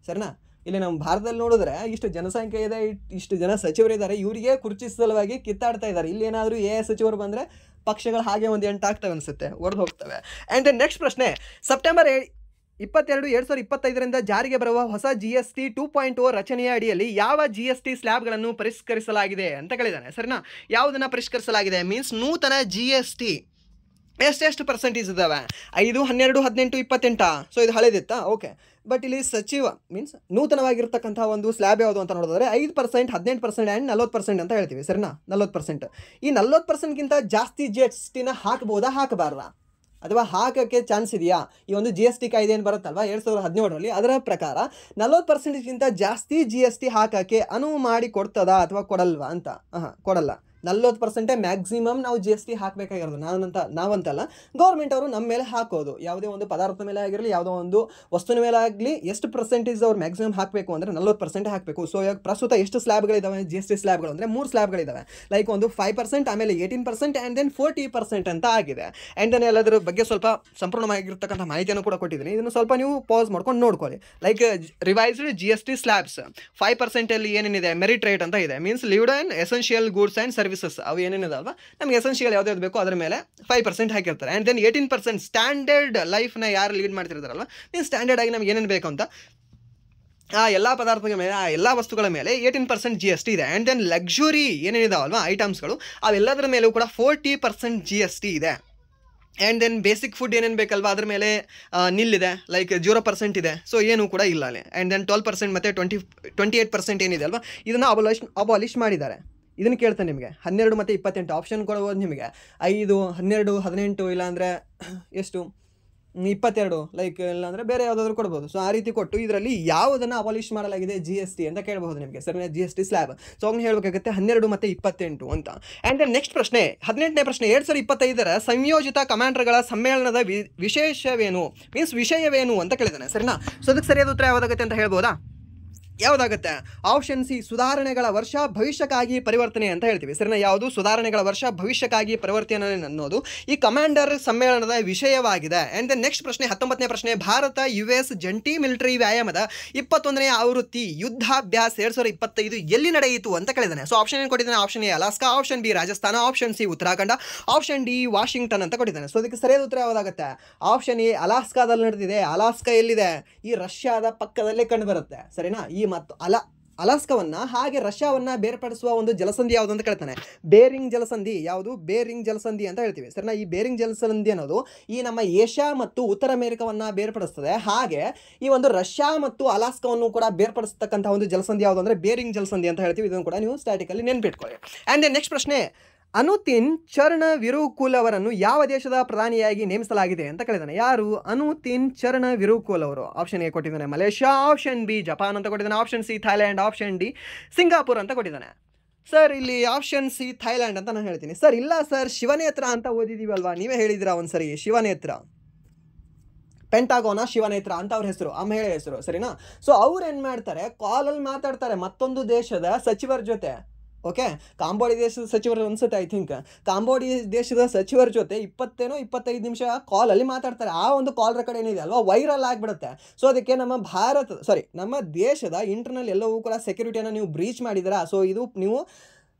ಸರಿನಾ? ಇಲ್ಲಿ ನಮ್ಮ ಭಾರತದಲ್ಲಿ ನೋಡಿದ್ರೆ ಇಷ್ಟು ಜನಸಂಖ್ಯೆ ಇದೆ, ಇಷ್ಟು ಜನ ಸಚಿವರಿದ್ದಾರೆ, ಇವರಿಗೆ ಕುರ್ಚಿ ಸಲುವಾಗಿ ಕಿತ್ತಾಡ್ತಾ ಇದ್ದಾರೆ. ಇಲ್ಲಿ ಏನಾದರೂ AI ಸಚಿವರು ಬಂದರೆ ಪಕ್ಷಗಳು ಹಾಗೆ ಒಂದು 8 ಆಗ್ತವೆ ಅನಿಸುತ್ತೆ, ಒಡೆದು ಹೋಗ್ತವೆ. ಆ್ಯಂಡ್ ನೆಕ್ಸ್ಟ್ ಪ್ರಶ್ನೆ, ಸೆಪ್ಟೆಂಬರ್ 22, 2025 ಜಾರಿಗೆ ಬರುವ ಹೊಸ GST 2.0 ರಚನೆಯ ಅಡಿಯಲ್ಲಿ ಯಾವ GST ಸ್ಲ್ಯಾಬ್ಗಳನ್ನು ಪರಿಷ್ಕರಿಸಲಾಗಿದೆ ಅಂತ ಕೇಳಿದ್ದಾನೆ, ಸರಿನಾ? ಯಾವುದನ್ನು ಪರಿಷ್ಕರಿಸಲಾಗಿದೆ ಮೀನ್ಸ್ ನೂತನ GST ಎಷ್ಟು ಪರ್ಸೆಂಟೇಜ್ ಇದ್ದಾವೆ? 5, 12, 18, 28. ಸೊ ಇದು ಹಳೇದಿತ್ತಾ? ಓಕೆ. ಬಟ್ ಇಲ್ಲಿ ಸಚಿವ ಮೀನ್ಸ್ ನೂತನವಾಗಿರ್ತಕ್ಕಂಥ ಒಂದು ಸ್ಲ್ಯಾಬ್ ಯಾವುದು ಅಂತ ನೋಡಿದ್ರೆ 5%, 18% ಆ್ಯಂಡ್ 40% ಅಂತ ಹೇಳ್ತೀವಿ, ಸರಿನಾ? 40%. ಈ 40%ಗಿಂತ ಜಾಸ್ತಿ GSTನ ಹಾಕ್ಬೋದಾ, ಹಾಕಬಾರ್ದಾ, ಅಥವಾ ಹಾಕೋಕ್ಕೆ ಚಾನ್ಸ್ ಇದೆಯಾ? ಈ ಒಂದು GST ಕಾಯ್ದೆ ಏನು ಬರುತ್ತಲ್ವ 2017ರಲ್ಲಿ, ಅದರ ಪ್ರಕಾರ 40%ಗಿಂತ ಜಾಸ್ತಿ GST ಹಾಕೋಕ್ಕೆ ಅನುವು ಮಾಡಿ ಕೊಡ್ತದಾ ಅಥವಾ ಕೊಡಲ್ವಾ ಅಂತ? ಕೊಡಲ್ಲ. 40% ಮ್ಯಾಕ್ಸಿಮಮ್ ನಾವು GST ಹಾಕಬೇಕಾಗಿರೋದು. ನಾವಂತಲ್ಲ, ಗೌರ್ಮೆಂಟ್ ಅವರು ನಮ್ಮ ಮೇಲೆ ಹಾಕೋದು, ಯಾವುದೇ ಒಂದು ಪದಾರ್ಥ ಮೇಲೆ ಆಗಿರಲಿ, ಯಾವುದೋ ಒಂದು ವಸ್ತುವಿನ ಮೇಲೆ ಆಗಲಿ, ಎಷ್ಟು ಪರ್ಸೆಂಟೇಜ್ ಅವ್ರು ಮ್ಯಾಕ್ಸಿಮಮ್ ಹಾಕಬೇಕು ಅಂದರೆ 40% ಹಾಕಬೇಕು. ಸೊ ಇವಾಗ ಪ್ರಸ್ತುತ ಎಷ್ಟು ಸ್ಲ್ಯಾಬ್ಗಳಿದ್ದಾವೆ GST ಸ್ಲ್ಯಾಬ್ಗಳು ಅಂದರೆ 3 ಸ್ಲ್ಯಾಬ್ಗಳಿದ್ದಾವೆ. ಲೈಕ್ ಒಂದು 5%, ಆಮೇಲೆ 18% ಆ್ಯಂಡ್ ದೆನ್ 40% ಅಂತ ಆಗಿದೆ. ಆ್ಯಂಡ್ ದೆನ್ ಎಲ್ಲದರ ಬಗ್ಗೆ ಸ್ವಲ್ಪ ಸಂಪೂರ್ಣವಾಗಿರ್ತಕ್ಕಂಥ ಮಾಹಿತಿಯನ್ನು ಕೂಡ ಕೊಟ್ಟಿದ್ದೀನಿ. ಇದನ್ನು ಸ್ವಲ್ಪ ನೀವು ಪಾಸ್ ಮಾಡ್ಕೊಂಡು ನೋಡ್ಕೊಳ್ಳಿ. ಲೈಕ್ ರಿವೈಸ್ಡ್ GST ಸ್ಲ್ಯಾಬ್ಸ್ 5%ಅಲ್ಲಿ ಏನೇನಿದೆ, ಮೆರಿಟ್ ರೇಟ್ ಅಂತ ಇದೆ, means lived and essential goods and services, ಅವು ಏನೇನಿದಾವ ನಮಗೆ ಎಸೆನ್ಷಿಯಲ್ ಯಾವ್ದು ಬೇಕೋ ಅದರ ಮೇಲೆ 5% ಹಾಕಿರ್ತಾರೆ. ಆ್ಯಂಡ್ ದೆನ್ 18% ಸ್ಟ್ಯಾಂಡರ್ಡ್ ಲೈಫ್ನ ಯಾರು ಲೀಡ್ ಮಾಡ್ತಿರ್ತಾರಲ್ವ, ನೀವು ಸ್ಟ್ಯಾಂಡರ್ಡ್ ಆಗಿ ನಮ್ಗೆ ಏನೇನು ಬೇಕು ಅಂತ ಆ ಎಲ್ಲ ಪದಾರ್ಥಗಳ ಮೇಲೆ, ಆ ಎಲ್ಲ ವಸ್ತುಗಳ ಮೇಲೆ 18% GST ಇದೆ. ಆ್ಯಂಡ್ ದೆನ್ ಲಕ್ಸುರಿ ಏನೇನಿದಾವಲ್ವ ಐಟಮ್ಸ್ಗಳು, ಅವೆಲ್ಲದರ ಮೇಲೂ ಕೂಡ 40% GST ಇದೆ. ಆ್ಯಂಡ್ ದೆನ್ ಬೇಸಿಕ್ ಫುಡ್ ಏನೇನು ಬೇಕಲ್ವ ಅದ್ರ ಮೇಲೆ ನಿಲ್ಲಿದೆ, ಲೈಕ್ 0% ಇದೆ. ಸೊ ಏನೂ ಕೂಡ ಇಲ್ಲ ಅಲ್ಲಿ. ಆ್ಯಂಡ್ ದೆನ್ 12% ಮತ್ತು 28% ಏನಿದೆ ಅಲ್ವಾ, ಇದನ್ನು ಅಬಾಲಿಷ್ ಮಾಡಿದ್ದಾರೆ. ಇದನ್ನು ಕೇಳ್ತಾನೆ ನಿಮಗೆ 12 ಮತ್ತು 28 ಆಪ್ಷನ್ ಕೊಡ್ಬೋದು ನಿಮಗೆ. 5, 12, 18 ಇಲ್ಲಾಂದರೆ ಎಷ್ಟು 22, ಲೈಕ್ ಇಲ್ಲಾಂದರೆ ಬೇರೆ ಯಾವುದಾದ್ರೂ ಕೊಡ್ಬೋದು. ಸೊ ಆ ರೀತಿ ಕೊಟ್ಟು ಇದರಲ್ಲಿ ಯಾವುದನ್ನು ಅಬಾಲಿಷ್ ಮಾಡಲಾಗಿದೆ GST ಅಂತ ಕೇಳ್ಬೋದು ನಿಮಗೆ, ಸರಿನಾ? GST slab. ಸೊ ಅವ್ನು ಹೇಳಬೇಕಾಗುತ್ತೆ 12 ಮತ್ತು 28 ಅಂತ. ಆ್ಯಂಡ್ ದೆನ್ ನೆಕ್ಸ್ಟ್ ಪ್ರಶ್ನೆ, 18ನೇ ಪ್ರಶ್ನೆ, 2025 ಸಂಯೋಜಿತ ಕಮಾಂಡರ್ಗಳ ಸಮ್ಮೇಳನದ ವಿಶೇಷವೇನು ಮೀನ್ಸ್ ವಿಷಯವೇನು ಅಂತ ಕೇಳಿದ್ದಾನೆ, ಸರಿನಾ? ಸೊ ಅದಕ್ಕೆ ಸರಿಯಾದ ಉತ್ತರ ಯಾವುದಾಗುತ್ತೆ ಅಂತ ಹೇಳ್ಬೋದಾ? ಯಾವುದಾಗುತ್ತೆ? ಆಪ್ಷನ್ ಸಿ, ಸುಧಾರಣೆಗಳ ವರ್ಷ ಭವಿಷ್ಯಕ್ಕಾಗಿ ಪರಿವರ್ತನೆ ಅಂತ ಹೇಳ್ತೀವಿ, ಸರಿನಾ? ಯಾವುದು? ಸುಧಾರಣೆಗಳ ವರ್ಷ ಭವಿಷ್ಯಕ್ಕಾಗಿ ಪರಿವರ್ತನೆ ಅನ್ನೋದು ಈ ಕಮಾಂಡರ್ ಸಮ್ಮೇಳನದ ವಿಷಯವಾಗಿದೆ. ಆ್ಯಂಡ್ ದೆನ್ ನೆಕ್ಸ್ಟ್ ಪ್ರಶ್ನೆ, 19ನೇ ಪ್ರಶ್ನೆ, ಭಾರತ US ಜಂಟಿ ಮಿಲಿಟರಿ ವ್ಯಾಯಾಮದ 21ನೇ ಆವೃತ್ತಿ ಯುದ್ಧಾಭ್ಯಾಸ 2025 ಎಲ್ಲಿ ನಡೆಯಿತು ಅಂತ ಕೇಳಿದ್ದಾನೆ. ಸೊ ಆಪ್ಷನ್ ಏನು ಕೊಟ್ಟಿದ್ದಾನೆ? Option A Alaska, option B Rajasthan, option C Uttarakhand, option D Washington ಅಂತ ಕೊಟ್ಟಿದ್ದಾನೆ. ಸೊ ಅದಕ್ಕೆ ಸರಿಯಾದ ಉತ್ತರ ಯಾವುದಾಗುತ್ತೆ? ಆಪ್ಷನ್ ಎ ಅಲಾಸ್ಕಾದಲ್ಲಿ ನಡೆದಿದೆ. ಅಲಾಸ್ಕಾ ಎಲ್ಲಿದೆ? ಈ ರಷ್ಯಾದ ಪಕ್ಕದಲ್ಲೇ ಕಂಡು ಬರುತ್ತೆ, ಸರಿನಾ? ಈ ಮತ್ತು ಅಲಾಸ್ಕಾವನ್ನು ಹಾಗೆ ರಷ್ಯಾವನ್ನು ಬೇರ್ಪಡಿಸುವ ಒಂದು ಜಲಸಂಧಿ ಯಾವುದು ಅಂತ ಕೇಳ್ತಾನೆ. ಬೇರಿಂಗ್ ಜಲಸಂಧಿ. ಯಾವುದು? ಬೇರಿಂಗ್ ಜಲಸಂಧಿ ಅಂತ ಹೇಳ್ತೀವಿ, ಸರಿನಾ? ಈ ಬೇರಿಂಗ್ ಜಲಸಂಧಿ ಅನ್ನೋದು ಈ ನಮ್ಮ ಏಷ್ಯಾ ಮತ್ತು ಉತ್ತರ ಅಮೆರಿಕವನ್ನು ಬೇರ್ಪಡಿಸ್ತದೆ. ಹಾಗೆ ಈ ಒಂದು ರಷ್ಯಾ ಮತ್ತು ಅಲಾಸ್ಕಾವನ್ನು ಕೂಡ ಬೇರ್ಪಡಿಸ್ತಕ್ಕಂಥ ಒಂದು ಜಲಸಂಧಿ ಯಾವುದು ಅಂದರೆ ಬೇರಿಂಗ್ ಜಲಸಂಧಿ ಅಂತ ಹೇಳ್ತೀವಿ. ಇದನ್ನು ಕೂಡ ನೀವು ಸ್ಟ್ಯಾಟಿಕಲ್ಲಿ ನೆನ್ಪಿಟ್ಕೊಳ್ಳಿ. ಆ್ಯಂಡ್ ದೆನ್ ನೆಕ್ಸ್ಟ್ ಪ್ರಶ್ನೆ, ಅನುತಿನ್ ಚರ್ಣವಿರುಕುಲ್ ಅವರನ್ನು ಯಾವ ದೇಶದ ಪ್ರಧಾನಿಯಾಗಿ ನೇಮಿಸಲಾಗಿದೆ ಅಂತ ಕೇಳಿದಾನೆ. ಯಾರು? ಅನುತಿನ್ ಚರ್ಣವಿರುಕುಲ್ ಅವರು. ಆಪ್ಷನ್ ಎ ಕೊಟ್ಟಿದ್ದಾನೆ ಮಲೇಷ್ಯಾ, ಆಪ್ಷನ್ ಬಿ ಜಪಾನ್ ಅಂತ ಕೊಟ್ಟಿದ್ದಾನೆ, option C Thailand, option D Singapore ಅಂತ ಕೊಟ್ಟಿದ್ದಾನೆ. ಸರ್ ಇಲ್ಲಿ ಆಪ್ಷನ್ ಸಿ ಥೈಲ್ಯಾಂಡ್ ಅಂತ ನಾನು ಹೇಳ್ತೀನಿ. ಸರ್ ಇಲ್ಲ ಸರ್, ಶಿವನೇತ್ರ ಅಂತ ಓದಿದ್ದೀವಲ್ವಾ, ನೀವೇ ಹೇಳಿದಿರಾ ಒಂದ್ಸರಿ, ಶಿವನೇತ್ರ, ಪೆಂಟಾಗೋನ ಶಿವನೇತ್ರ ಅಂತ ಅವ್ರ ಹೆಸರು, ಆ ಮಹಿಳೆ ಹೆಸರು, ಸರಿನಾ? ಸೊ ಅವ್ರು ಏನು ಮಾಡ್ತಾರೆ, ಕಾಲಲ್ಲಿ ಮಾತಾಡ್ತಾರೆ ಮತ್ತೊಂದು ದೇಶದ ಸಚಿವರ ಜೊತೆ. ಓಕೆ, ಕಾಂಬೋಡಿಯಾ ದೇಶದ ಸಚಿವರು ಅನ್ಸುತ್ತೆ, ಐ ಥಿಂಕ್ ಕಾಂಬೋಡಿಯಾ ದೇಶದ ಸಚಿವರ ಜೊತೆ 20-25 ನಿಮಿಷ ಕಾಲಲ್ಲಿ ಮಾತಾಡ್ತಾರೆ. ಆ ಒಂದು ಕಾಲ್ ರೆಕಾರ್ಡ್ ಏನಿದೆ ಅಲ್ವಾ, ವೈರಲ್ ಆಗಿಬಿಡುತ್ತೆ. ಸೊ ಅದಕ್ಕೆ ನಮ್ಮ ದೇಶದ ಇಂಟರ್ನಲ್ ಎಲ್ಲವೂ ಕೂಡ ಸೆಕ್ಯೂರಿಟಿಯನ್ನು ನೀವು ಬ್ರೀಚ್ ಮಾಡಿದ್ದೀರಾ, ಸೊ ಇದು ನೀವು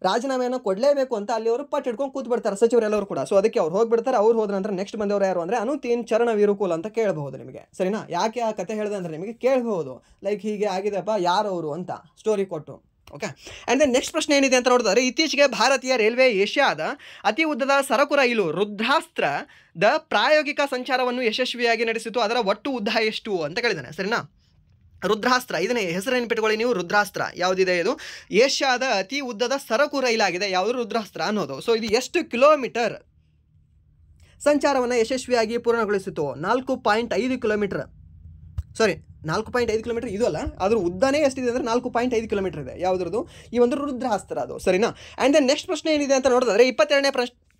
ರಾಜೀನಾಮೆಯನ್ನು ಕೊಡಲೇಬೇಕು ಅಂತ ಅಲ್ಲಿ ಅವರು ಪಟ್ಟು ಹಿಡ್ಕೊಂಡು ಕೂತ್ಬಿಡ್ತಾರೆ ಸಚಿವರೆಲ್ಲರೂ ಕೂಡ. ಸೊ ಅದಕ್ಕೆ ಅವ್ರು ಹೋಗ್ಬಿಡ್ತಾರೆ. ಅವ್ರು ಹೋದ ನಂತರ ನೆಕ್ಸ್ಟ್ ಬಂದವರು ಯಾರು ಅಂದರೆ ಅನುತಿನ್ ಚರ್ಣವಿರುಕುಲ್ ಅಂತ ಕೇಳಬಹುದು ನಿಮಗೆ, ಸರಿನಾ? ಯಾಕೆ ಆ ಕತೆ ಹೇಳಿದೆ ಅಂದರೆ ನಿಮಗೆ ಕೇಳಬಹುದು, ಲೈಕ್ ಹೀಗೆ ಆಗಿದೆಪ್ಪ ಯಾರವರು ಅಂತ ಸ್ಟೋರಿ ಕೊಟ್ಟು. ಓಕೆ, ಆ್ಯಂಡ್ ದೆನ್ ನೆಕ್ಸ್ಟ್ ಪ್ರಶ್ನೆ ಏನಿದೆ ಅಂತ ನೋಡಿದ್ರೆ, ಇತ್ತೀಚೆಗೆ ಭಾರತೀಯ ರೈಲ್ವೆ ಏಷ್ಯಾದ ಅತಿ ಉದ್ದದ ಸರಕು ರೈಲು ರುದ್ರಾಸ್ತ್ರದ ಪ್ರಾಯೋಗಿಕ ಸಂಚಾರವನ್ನು ಯಶಸ್ವಿಯಾಗಿ ನಡೆಸಿತು. ಅದರ ಒಟ್ಟು ಉದ್ದ ಎಷ್ಟು ಅಂತ ಕೇಳಿದ್ದಾನೆ, ಸರಿನಾ? ರುದ್ರಾಸ್ತ್ರ, ಇದನ್ನೇ ಹೆಸರು ನೆನಪಿಟ್ಕೊಳ್ಳಿ ನೀವು. ರುದ್ರಾಸ್ತ್ರ ಯಾವುದಿದೆ? ಇದು ಏಷ್ಯಾದ ಅತಿ ಉದ್ದದ ಸರಕು ರೈಲಾಗಿದೆ. ಯಾವುದು? ರುದ್ರಾಸ್ತ್ರ ಅನ್ನೋದು. ಸೊ ಇದು ಎಷ್ಟು ಕಿಲೋಮೀಟರ್ ಸಂಚಾರವನ್ನು ಯಶಸ್ವಿಯಾಗಿ ಪೂರ್ಣಗೊಳಿಸಿತು? 4.5 ಕಿಲೋಮೀಟರ್, ಸಾರಿ 4.5 ಕಿಲೋಮೀಟರ್ ಇದು ಅಲ್ಲ, ಅದ್ರ ಉದ್ದನೇ ಎಷ್ಟಿದೆ ಅಂದರೆ 4.5 ಕಿಲೋಮೀಟರ್ ಇದೆ. ಯಾವುದ್ರದ್ದು? ಈ ಒಂದು ರುದ್ರಹಸ್ತರ ಅದು, ಸರಿನಾ? ಆ್ಯಂಡ್ ದೆನ್ ನೆಕ್ಸ್ಟ್ ಪ್ರಶ್ನೆ ಏನಿದೆ ಅಂತ ನೋಡಿದ್ರೆ 22ನೇ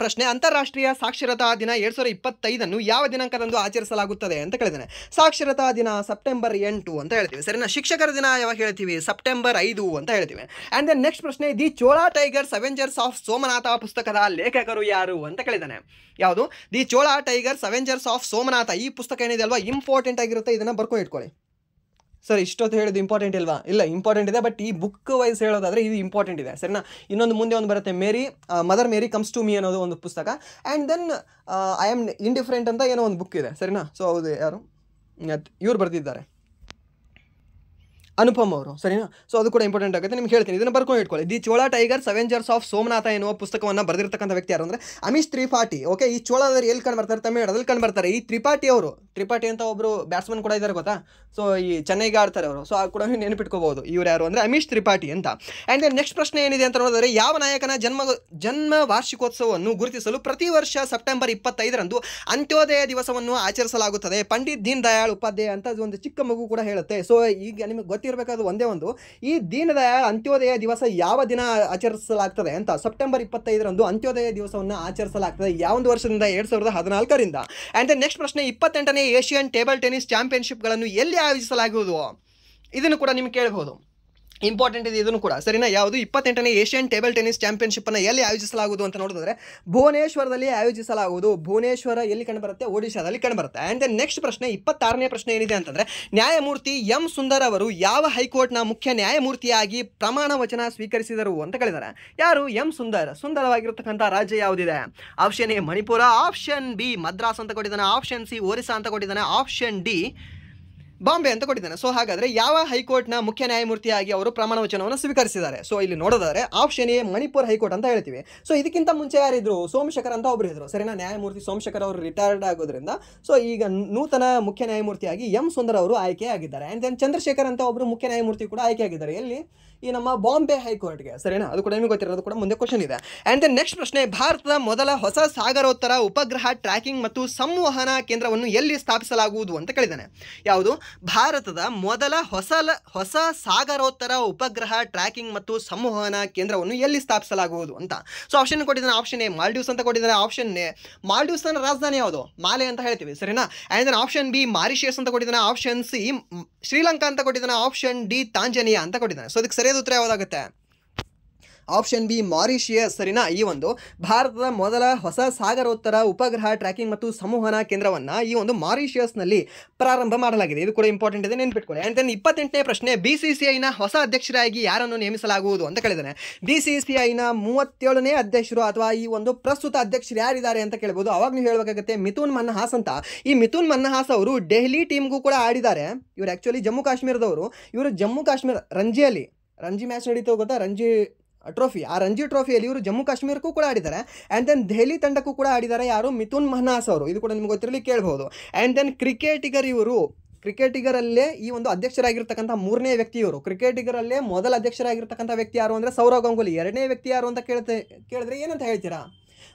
ಪ್ರಶ್ನೆ, ಅಂತಾರಾಷ್ಟ್ರೀಯ ಸಾಕ್ಷರತಾ ದಿನ 2025 ಯಾವ ದಿನಾಂಕದಂದು ಆಚರಿಸಲಾಗುತ್ತದೆ ಅಂತ ಕೇಳಿದ್ದೇನೆ. ಸಾಕ್ಷರತಾ ದಿನ ಸೆಪ್ಟೆಂಬರ್ 8 ಅಂತ ಹೇಳ್ತೀವಿ, ಸರಿನಾ? ಶಿಕ್ಷಕರ ದಿನ ಯಾವಾಗ ಹೇಳ್ತೀವಿ? ಸೆಪ್ಟೆಂಬರ್ 5 ಅಂತ ಹೇಳ್ತೀವಿ. ಆ್ಯಂಡ್ ದೆನ್ ನೆಕ್ಸ್ಟ್ ಪ್ರಶ್ನೆ, the Chola tigers avengers of Somnath ಪುಸ್ತಕದ ಲೇಖಕರು ಯಾರು ಅಂತ ಕೇಳಿದ್ದಾನೆ. ಯಾವುದು? The Chola tigers avengers of Somnath. ಈ ಪುಸ್ತಕ ಏನಿದೆ ಅಲ್ವಾ, ಇಂಪಾರ್ಟೆಂಟ್ ಆಗಿರುತ್ತೆ, ಇದನ್ನು ಬರ್ಕೊಂಡು ಇಟ್ಕೊಳ್ಳಿ. ಸರ್ ಇಷ್ಟೊತ್ತು ಹೇಳಿದ್ದು ಇಂಪಾರ್ಟೆಂಟ್ ಇಲ್ವಾ? ಇಲ್ಲ, ಇಂಪಾರ್ಟೆಂಟ್ ಇದೆ, ಬಟ್ ಈ ಬುಕ್ ವೈಸ್ ಹೇಳೋದಾದರೆ ಇದು ಇಂಪಾರ್ಟೆಂಟ್ ಇದೆ, ಸರಿನಾ? ಇನ್ನೊಂದು ಮುಂದೆ ಒಂದು ಬರುತ್ತೆ, Mother Mary comes to me ಅನ್ನೋದು ಒಂದು ಪುಸ್ತಕ. And then I am indifferent ಅಂತ ಏನೋ ಒಂದು ಬುಕ್ ಇದೆ, ಸರಿನಾ? ಸೊ ಹೌದು, ಯಾರು ಇವ್ರು ಬರೆದಿದ್ದಾರೆ, ಅನುಪಮ್ ಅವರು, ಸರಿನಾ? ಸೊ ಅದು ಕೂಡ ಇಂಪಾರ್ಟೆಂಟ್ ಆಗುತ್ತೆ, ನಿಮ್ಗೆ ಹೇಳ್ತೀನಿ, ಇದನ್ನು ಬರ್ಕೊಂಡು ಇಟ್ಕೊಳ್ಳಿ. The Chola tigers avengers of Somnath ಎನ್ನುವ ಪುಸ್ತಕವನ್ನು ಬರೆದಿರ್ತಕ್ಕಂಥ ವ್ಯಕ್ತಿ ಯಾರು ಅಂದರೆ ಅಮಿಶ್ ತ್ರಿಪಾಠಿ. ಓಕೆ, ಈ ಚೋಳಾದಲ್ಲಿ ಎಲ್ಲಿ ಕಂಡು ಬರ್ತಾರೆ? ತಮಿಳ್ನಾಡಲ್ಲಿ ಕಂಡು ಬರ್ತಾರೆ. ಈ ತ್ರಿಪಾಠಿ ಅಂತ ಒಬ್ಬರು ಬ್ಯಾಟ್ಸ್ಮನ್ ಕೂಡ ಇದ್ದಾರೆ, ಗೊತ್ತಾ? ಸೊ ಈ ಚೆನ್ನೈಗೆ ಆಡ್ತಾರೆ ಅವರು, ಸೊ ಆ ಕೂಡ ನೆನಪಿಟ್ಕೋಬಹುದು. ಇವ್ರು ಯಾರು ಅಂದರೆ ಅಮಿಶ್ ತ್ರಿಪಾಠಿ ಅಂತ. ಆ್ಯಂಡ್ ದೆನ್ ನೆಕ್ಸ್ಟ್ ಪ್ರಶ್ನೆ ಏನಿದೆ ಅಂತ ನೋಡಿದ್ರೆ, ಯಾವ ನಾಯಕನ ಜನ್ಮ ವಾರ್ಷಿಕೋತ್ಸವವನ್ನು ಗುರುತಿಸಲು ಪ್ರತಿ ವರ್ಷ ಸೆಪ್ಟೆಂಬರ್ 25ರಂದು ಅಂತ್ಯೋದಯ ದಿವಸವನ್ನು ಆಚರಿಸಲಾಗುತ್ತದೆ? ಪಂಡಿತ್ ದೀನ್ ದಯಾಳ್ ಉಪಾಧ್ಯಾಯ ಅಂತ ಒಂದು ಚಿಕ್ಕ ಮಗು ಕೂಡ ಹೇಳುತ್ತೆ. ಸೊ ಈಗ ನಿಮಗೆ ಗೊತ್ತಿರಬೇಕಾದ ಒಂದೇ ಒಂದು, ಈ ದೀನ್ ದಯಾಳ್ ಅಂತ್ಯೋದಯ ದಿವಸ ಯಾವ ದಿನ ಆಚರಿಸಲಾಗ್ತದೆ ಅಂತ. ಸೆಪ್ಟೆಂಬರ್ 25ರಂದು ಅಂತ್ಯೋದಯ ದಿವಸವನ್ನು ಆಚರಿಸಲಾಗ್ತದೆ. ಯಾವೊಂದು ವರ್ಷದಿಂದ? 2014ರಿಂದ. ಆ್ಯಂಡ್ ದೆನ್ ನೆಕ್ಸ್ಟ್ ಪ್ರಶ್ನೆ, 28ನೇ ಏಷ್ಯನ್ ಟೇಬಲ್ ಟೆನ್ನಿಸ್ ಚಾಂಪಿಯನ್ಶಿಪ್ಗಳನ್ನು ಎಲ್ಲಿ ಆಯೋಜಿಸಲಾಗುವುದು? ಇದನ್ನು ಕೂಡ ನಿಮ್ಗೆ ಕೇಳಬಹುದು, ಇಂಪಾರ್ಟೆಂಟ್ ಇದೆ ಇದನ್ನು ಕೂಡ, ಸರಿನಾ? ಯಾವುದು? 28ನೇ ಏಷ್ಯನ್ ಟೇಬಲ್ ಟೆನ್ನಿಸ್ ಚಾಂಪಿಯನ್ಶಿಪ್ಪನ್ನು ಎಲ್ಲಿ ಆಯೋಜಿಸಲಾಗುವುದು ಅಂತ ನೋಡಿದ್ರೆ ಭುವನೇಶ್ವರದಲ್ಲಿ ಆಯೋಜಿಸಲಾಗುವುದು. ಭುವನೇಶ್ವರ ಎಲ್ಲಿ ಕಂಡುಬರುತ್ತೆ? ಒಡಿಶಾದಲ್ಲಿ ಕಂಡುಬರುತ್ತೆ. ಆ್ಯಂಡ್ ದೆನ್ ನೆಕ್ಸ್ಟ್ ಪ್ರಶ್ನೆ, 26ನೇ ಪ್ರಶ್ನೆ ಏನಿದೆ ಅಂತಂದರೆ, ನ್ಯಾಯಮೂರ್ತಿ ಎಂ ಸುಂದರ್ ಅವರು ಯಾವ ಹೈಕೋರ್ಟ್ನ ಮುಖ್ಯ ನ್ಯಾಯಮೂರ್ತಿಯಾಗಿ ಪ್ರಮಾಣ ವಚನ ಸ್ವೀಕರಿಸಿದರು ಅಂತ ಕೇಳಿದ್ದಾರೆ. ಯಾರು? ಎಂ ಸುಂದರ್. ಸುಂದರವಾಗಿರತಕ್ಕಂಥ ರಾಜ್ಯ ಯಾವುದಿದೆ? Option A Manipur, option B Madras ಅಂತ ಕೊಟ್ಟಿದ್ದಾನೆ, ಆಪ್ಷನ್ ಸಿ ಒರಿಸ್ಸಾ ಅಂತ ಕೊಟ್ಟಿದ್ದಾನೆ, ಆಪ್ಷನ್ ಡಿ ಬಾಂಬೆ ಅಂತ ಕೊಟ್ಟಿದ್ದಾನೆ. ಸೊ ಹಾಗಾದರೆ ಯಾವ ಹೈಕೋರ್ಟ್ನ ಮುಖ್ಯ ನ್ಯಾಯಮೂರ್ತಿಯಾಗಿ ಅವರು ಪ್ರಮಾಣ ವಚನವನ್ನು ಸ್ವೀಕರಿಸಿದ್ದಾರೆ? ಸೊ ಇಲ್ಲಿ ನೋಡೋದಾದರೆ ಆಪ್ಷನ್ ಎ ಮಣಿಪುರ್ ಹೈಕೋರ್ಟ್ ಅಂತ ಹೇಳ್ತೀವಿ. ಸೊ ಇದಕ್ಕಿಂತ ಮುಂಚೆ ಯಾರಿದ್ರು? ಸೋಮಶೇಖರ್ ಅಂತ ಒಬ್ಬರು ಇದ್ರು, ಸರಿನಾ? ನ್ಯಾಯಮೂರ್ತಿ ಸೋಮಶೇಖರ್ ಅವರು ರಿಟೈರ್ಡ್ ಆಗೋದ್ರಿಂದ ಸೊ ಈಗ ನೂತನ ಮುಖ್ಯ ನ್ಯಾಯಮೂರ್ತಿಯಾಗಿ ಎಂ ಸುಂದರ್ ಅವರು ಆಯ್ಕೆ ಆಗಿದ್ದಾರೆ. ಆ್ಯಂಡ್ ದೆನ್ ಚಂದ್ರಶೇಖರ್ ಅಂತ ಒಬ್ಬರು ಮುಖ್ಯ ನ್ಯಾಯಮೂರ್ತಿ ಕೂಡ ಆಯ್ಕೆ ಆಗಿದ್ದಾರೆ. ಎಲ್ಲಿ? ಈ ನಮ್ಮ ಬಾಂಬೆ ಹೈಕೋರ್ಟ್ಗೆ, ಸರಿನಾ? ಅದು ಕೂಡ ನಿಮಗೆ ಗೊತ್ತಿರೋದು ಕೂಡ ಮುಂದೆ ಕ್ವಶನ್ ಇದೆ. ಆ್ಯಂಡ್ ದೆನ್ ನೆಕ್ಸ್ಟ್ ಪ್ರಶ್ನೆ, ಭಾರತದ ಮೊದಲ ಹೊಸ ಸಾಗರೋತ್ತರ ಉಪಗ್ರಹ ಟ್ರ್ಯಾಕಿಂಗ್ ಮತ್ತು ಸಂವಹನ ಕೇಂದ್ರವನ್ನು ಎಲ್ಲಿ ಸ್ಥಾಪಿಸಲಾಗುವುದು ಅಂತ ಕೇಳಿದ್ದಾನೆ. ಯಾವುದು? ಭಾರತದ ಮೊದಲ ಹೊಸ ಸಾಗರೋತ್ತರ ಉಪಗ್ರಹ ಟ್ರ್ಯಾಕಿಂಗ್ ಮತ್ತು ಸಂವಹನ ಕೇಂದ್ರವನ್ನು ಎಲ್ಲಿ ಸ್ಥಾಪಿಸಲಾಗುವುದು ಅಂತ. ಸೊ ಆಪ್ಷನ್ ಕೊಟ್ಟಿದ್ದಾನೆ, ಆಪ್ಷನ್ ಎ ಮಾಲ್ಡೀವ್ಸ್ ಅಂತ ಕೊಟ್ಟಿದ್ದಾರೆ, ಆಪ್ಷನ್ ಎ ಮಾಲ್ಡೀವ್ಸ್ನ ರಾಜಧಾನಿ ಯಾವುದು? ಮಾಲೆ ಅಂತ ಹೇಳ್ತೀವಿ, ಸರಿನಾ? And then option B Mauritius ಅಂತ ಕೊಟ್ಟಿದ್ದಾನೆ, ಆಪ್ಷನ್ ಸಿ ಶ್ರೀಲಂಕಾ ಅಂತ ಕೊಟ್ಟಿದ್ದಾನೆ, ಆಪ್ಷನ್ ಡಿ ತಾಂಜಾನಿಯಾ ಅಂತ ಕೊಟ್ಟಿದ್ದಾನೆ. ಸೊ ಅದಕ್ಕೆ ಸರಿಯಾದ ಉತ್ತರ ಯಾವುದಾಗುತ್ತೆ? ಆಪ್ಷನ್ ಬಿ ಮಾರಿಷಿಯಸ್, ಸರಿನಾ? ಈ ಒಂದು ಭಾರತದ ಮೊದಲ ಹೊಸ ಸಾಗರೋತ್ತರ ಉಪಗ್ರಹ ಟ್ರ್ಯಾಕಿಂಗ್ ಮತ್ತು ಸಂವಹನ ಕೇಂದ್ರವನ್ನು ಈ ಒಂದು ಮಾರಿಷಿಯಸ್ನಲ್ಲಿ ಪ್ರಾರಂಭ ಮಾಡಲಾಗಿದೆ. ಇದು ಕೂಡ ಇಂಪಾರ್ಟೆಂಟ್ ಇದೆ, ನೆನ್ಪಿಟ್ಕೊಳ್ಳಿ. ಆ್ಯಂಡ್ ದೆನ್ 28ನೇ ಪ್ರಶ್ನೆ, BCCIನ ಹೊಸ ಅಧ್ಯಕ್ಷರಾಗಿ ಯಾರನ್ನು ನೇಮಿಸಲಾಗುವುದು ಅಂತ ಕೇಳಿದ್ದಾನೆ. BCCIನ 37ನೇ ಅಧ್ಯಕ್ಷರು ಅಥವಾ ಈ ಒಂದು ಪ್ರಸ್ತುತ ಅಧ್ಯಕ್ಷರು ಯಾರಿದ್ದಾರೆ ಅಂತ ಕೇಳ್ಬೋದು. ಅವಾಗ ನೀವು ಹೇಳಬೇಕಾಗುತ್ತೆ ಮಿಥುನ್ ಮನ್ನಹಾಸ್ ಅಂತ. ಈ ಮಿಥುನ್ ಮನ್ನಹಾಸ್ ಅವರು ಡೆಹ್ಲಿ ಟೀಮ್ಗೂ ಕೂಡ ಆಡಿದ್ದಾರೆ. ಇವರು ಆ್ಯಕ್ಚುಲಿ ಜಮ್ಮು ಕಾಶ್ಮೀರದವರು. ಇವರು ಜಮ್ಮು ಕಾಶ್ಮೀರ ರಂಜಿ ಮ್ಯಾಚ್ ನಡೀತು ಗೊತ್ತಾ? ರಂಜಿ ಟ್ರೋಫಿ, ಆ ರಂಜಿ ಟ್ರೋಫಿಯಲ್ಲಿ ಇವರು ಜಮ್ಮು ಕಾಶ್ಮೀರಕ್ಕೂ ಕೂಡ ಆಡಿದ್ದಾರೆ. ಆ್ಯಂಡ್ ದೆನ್ ದೆಹಲಿ ತಂಡಕ್ಕೂ ಕೂಡ ಆಡಿದ್ದಾರೆ. ಯಾರು? ಮಿಥುನ್ ಮನ್ನಹಾಸ್ ಅವರು. ಇದು ಕೂಡ ನಿಮ್ಗೆ ಗೊತ್ತಿರಲಿ, ಕೇಳ್ಬೋದು. ಆ್ಯಂಡ್ ದೆನ್ ಕ್ರಿಕೆಟಿಗರಲ್ಲೇ ಈ ಒಂದು ಅಧ್ಯಕ್ಷರಾಗಿರ್ತಕ್ಕಂಥ 3ನೇ ವ್ಯಕ್ತಿ ಇವರು. ಕ್ರಿಕೆಟಿಗರಲ್ಲೇ ಮೊದಲ ಅಧ್ಯಕ್ಷರಾಗಿರ್ತಕ್ಕಂಥ ವ್ಯಕ್ತಿ ಯಾರು ಅಂದರೆ ಸೌರವ್ ಗಂಗೂಲಿ. 2ನೇ ವ್ಯಕ್ತಿ ಯಾರು ಅಂತ ಕೇಳಿದ್ರೆ ಏನಂತ ಹೇಳ್ತೀರಾ?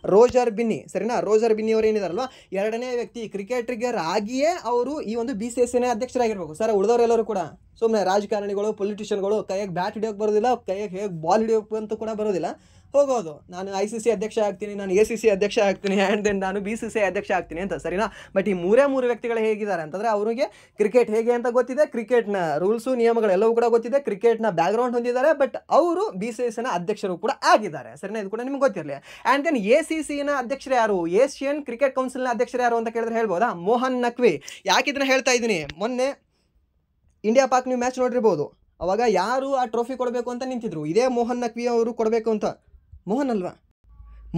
ರೋಜರ್ ಬಿನ್ನಿ, ಸರಿನಾ? ರೋಜರ್ ಬಿನ್ನಿ ಅವರು ಏನಿದಾರಲ್ವ 2ನೇ ವ್ಯಕ್ತಿ. ಕ್ರಿಕೆಟಿಗರ್ ಆಗಿಯೇ ಅವರು ಈ ಒಂದು BCCI ಅಧ್ಯಕ್ಷರಾಗಿರ್ಬೇಕು. ಸರ್ ಉಳಿದವರೆಲ್ಲರೂ ಕೂಡ ಸುಮ್ಮನೆ ರಾಜಕಾರಣಿಗಳು, ಪೊಲಿಟಿಷಿಯನ್ಗಳು, ಕೈಯಾಗಿ ಬ್ಯಾಟ್ ಹಿಡಿಯೋಕೆ ಬರೋದಿಲ್ಲ, ಕೈಯಾಗಿ ಹೇಗೆ ಬಾಲ್ ಹಿಡಿಯೋಕೆ ಅಂತೂ ಕೂಡ ಬರೋದಿಲ್ಲ. ಹೋಗೋದು, ನಾನು ICC ಅಧ್ಯಕ್ಷ ಆಗ್ತೀನಿ, ನಾನು ACC ಅಧ್ಯಕ್ಷ ಆಗ್ತೀನಿ, ಆ್ಯಂಡ್ ದೆನ್ ನಾನು BCCI ಅಧ್ಯಕ್ಷ ಆಗ್ತೀನಿ ಅಂತ, ಸರಿನಾ? ಬಟ್ ಈ ಮೂರು ವ್ಯಕ್ತಿಗಳು ಹೇಗಿದ್ದಾರೆ ಅಂತಂದರೆ ಅವರಿಗೆ ಕ್ರಿಕೆಟ್ ಹೇಗೆ ಅಂತ ಗೊತ್ತಿದೆ, ಕ್ರಿಕೆಟ್ನ ರೂಲ್ಸು ನಿಯಮಗಳೆಲ್ಲವೂ ಕೂಡ ಗೊತ್ತಿದೆ, ಕ್ರಿಕೆಟ್ನ ಬ್ಯಾಕ್ಗ್ರೌಂಡ್ ಹೊಂದಿದ್ದಾರೆ. ಬಟ್ ಅವರು BCCIನ ಅಧ್ಯಕ್ಷರು ಕೂಡ ಆಗಿದ್ದಾರೆ, ಸರಿನಾ? ಇದು ಕೂಡ ನಿಮ್ಗೆ ಗೊತ್ತಿರಲಿ. ಆ್ಯಂಡ್ ದೆನ್ ACCನ ಅಧ್ಯಕ್ಷರು ಯಾರು? ಏಷ್ಯನ್ ಕ್ರಿಕೆಟ್ ಕೌನ್ಸಿಲ್ನ ಅಧ್ಯಕ್ಷರು ಯಾರು ಅಂತ ಕೇಳಿದ್ರೆ ಹೇಳ್ಬೋದಾ? ಮೋಹನ್ ನಕ್ವಿ. ಯಾಕೆ ಇದನ್ನು ಹೇಳ್ತಾ ಇದ್ದೀನಿ? ಮೊನ್ನೆ ಇಂಡಿಯಾ ಪಾಕ್ ನೀವು ಮ್ಯಾಚ್ ನೋಡಿರ್ಬೋದು. ಅವಾಗ ಯಾರು ಆ ಟ್ರೋಫಿ ಕೊಡಬೇಕು ಅಂತ ನಿಂತಿದ್ರು? ಇದೇ ಮೋಹನ್ ನಕ್ವಿ ಅವರು ಕೊಡಬೇಕು ಅಂತ. ಮೋಹನ್ ಅಲ್ವಾ?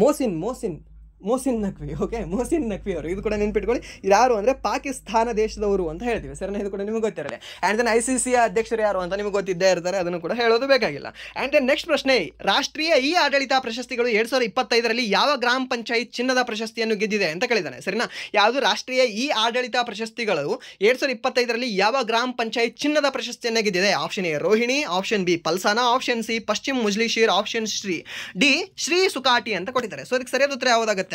ಮೋಸಿನ್ ನಕ್ವಿ. ಓಕೆ, ಮೋಸಿನ್ ನಕ್ವಿ ಅವರು. ಇದು ಕೂಡ ನೆನ್ಪಿಟ್ಕೊಳ್ಳಿ. ಯಾರು ಅಂದರೆ ಪಾಕಿಸ್ತಾನ ದೇಶದವರು ಅಂತ ಹೇಳ್ತೀವಿ, ಸರಿನಾ? ಇದು ಕೂಡ ನಿಮಗೆ ಗೊತ್ತಿರಲಿ. ಆ್ಯಂಡ್ ದೆನ್ ICCಯ ಅಧ್ಯಕ್ಷರು ಯಾರು ಅಂತ ನಿಮಗೆ ಗೊತ್ತಿದ್ದೇ ಇರ್ತಾರೆ, ಅದನ್ನು ಕೂಡ ಹೇಳೋದು ಬೇಕಾಗಿಲ್ಲ. ಆ್ಯಂಡ್ ದೆನ್ ನೆಕ್ಸ್ಟ್ ಪ್ರಶ್ನೆ, ರಾಷ್ಟ್ರೀಯ ಇ ಆಡಳಿತ ಪ್ರಶಸ್ತಿಗಳು 2025ರಲ್ಲಿ ಯಾವ ಗ್ರಾಮ ಪಂಚಾಯತ್ ಚಿನ್ನದ ಪ್ರಶಸ್ತಿಯನ್ನು ಗೆದ್ದಿದೆ ಅಂತ ಕೇಳಿದ್ದಾನೆ, ಸರಿನಾ? ಯಾವುದು? ರಾಷ್ಟ್ರೀಯ ಇ ಆಡಳಿತ ಪ್ರಶಸ್ತಿಗಳು 2025ರಲ್ಲಿ ಯಾವ ಗ್ರಾಮ ಪಂಚಾಯತ್ ಚಿನ್ನದ ಪ್ರಶಸ್ತಿಯನ್ನು ಗೆದ್ದಿದೆ? Option A Rohini, option B Palsana, option C Paschim Mujlishir, option D Shri Sukati ಅಂತ ಕೊಟ್ಟಿದ್ದಾರೆ. ಸೊ ಅದಕ್ಕೆ ಸರಿಯಾದ ಉತ್ತರ ಯಾವುದಾಗುತ್ತೆ?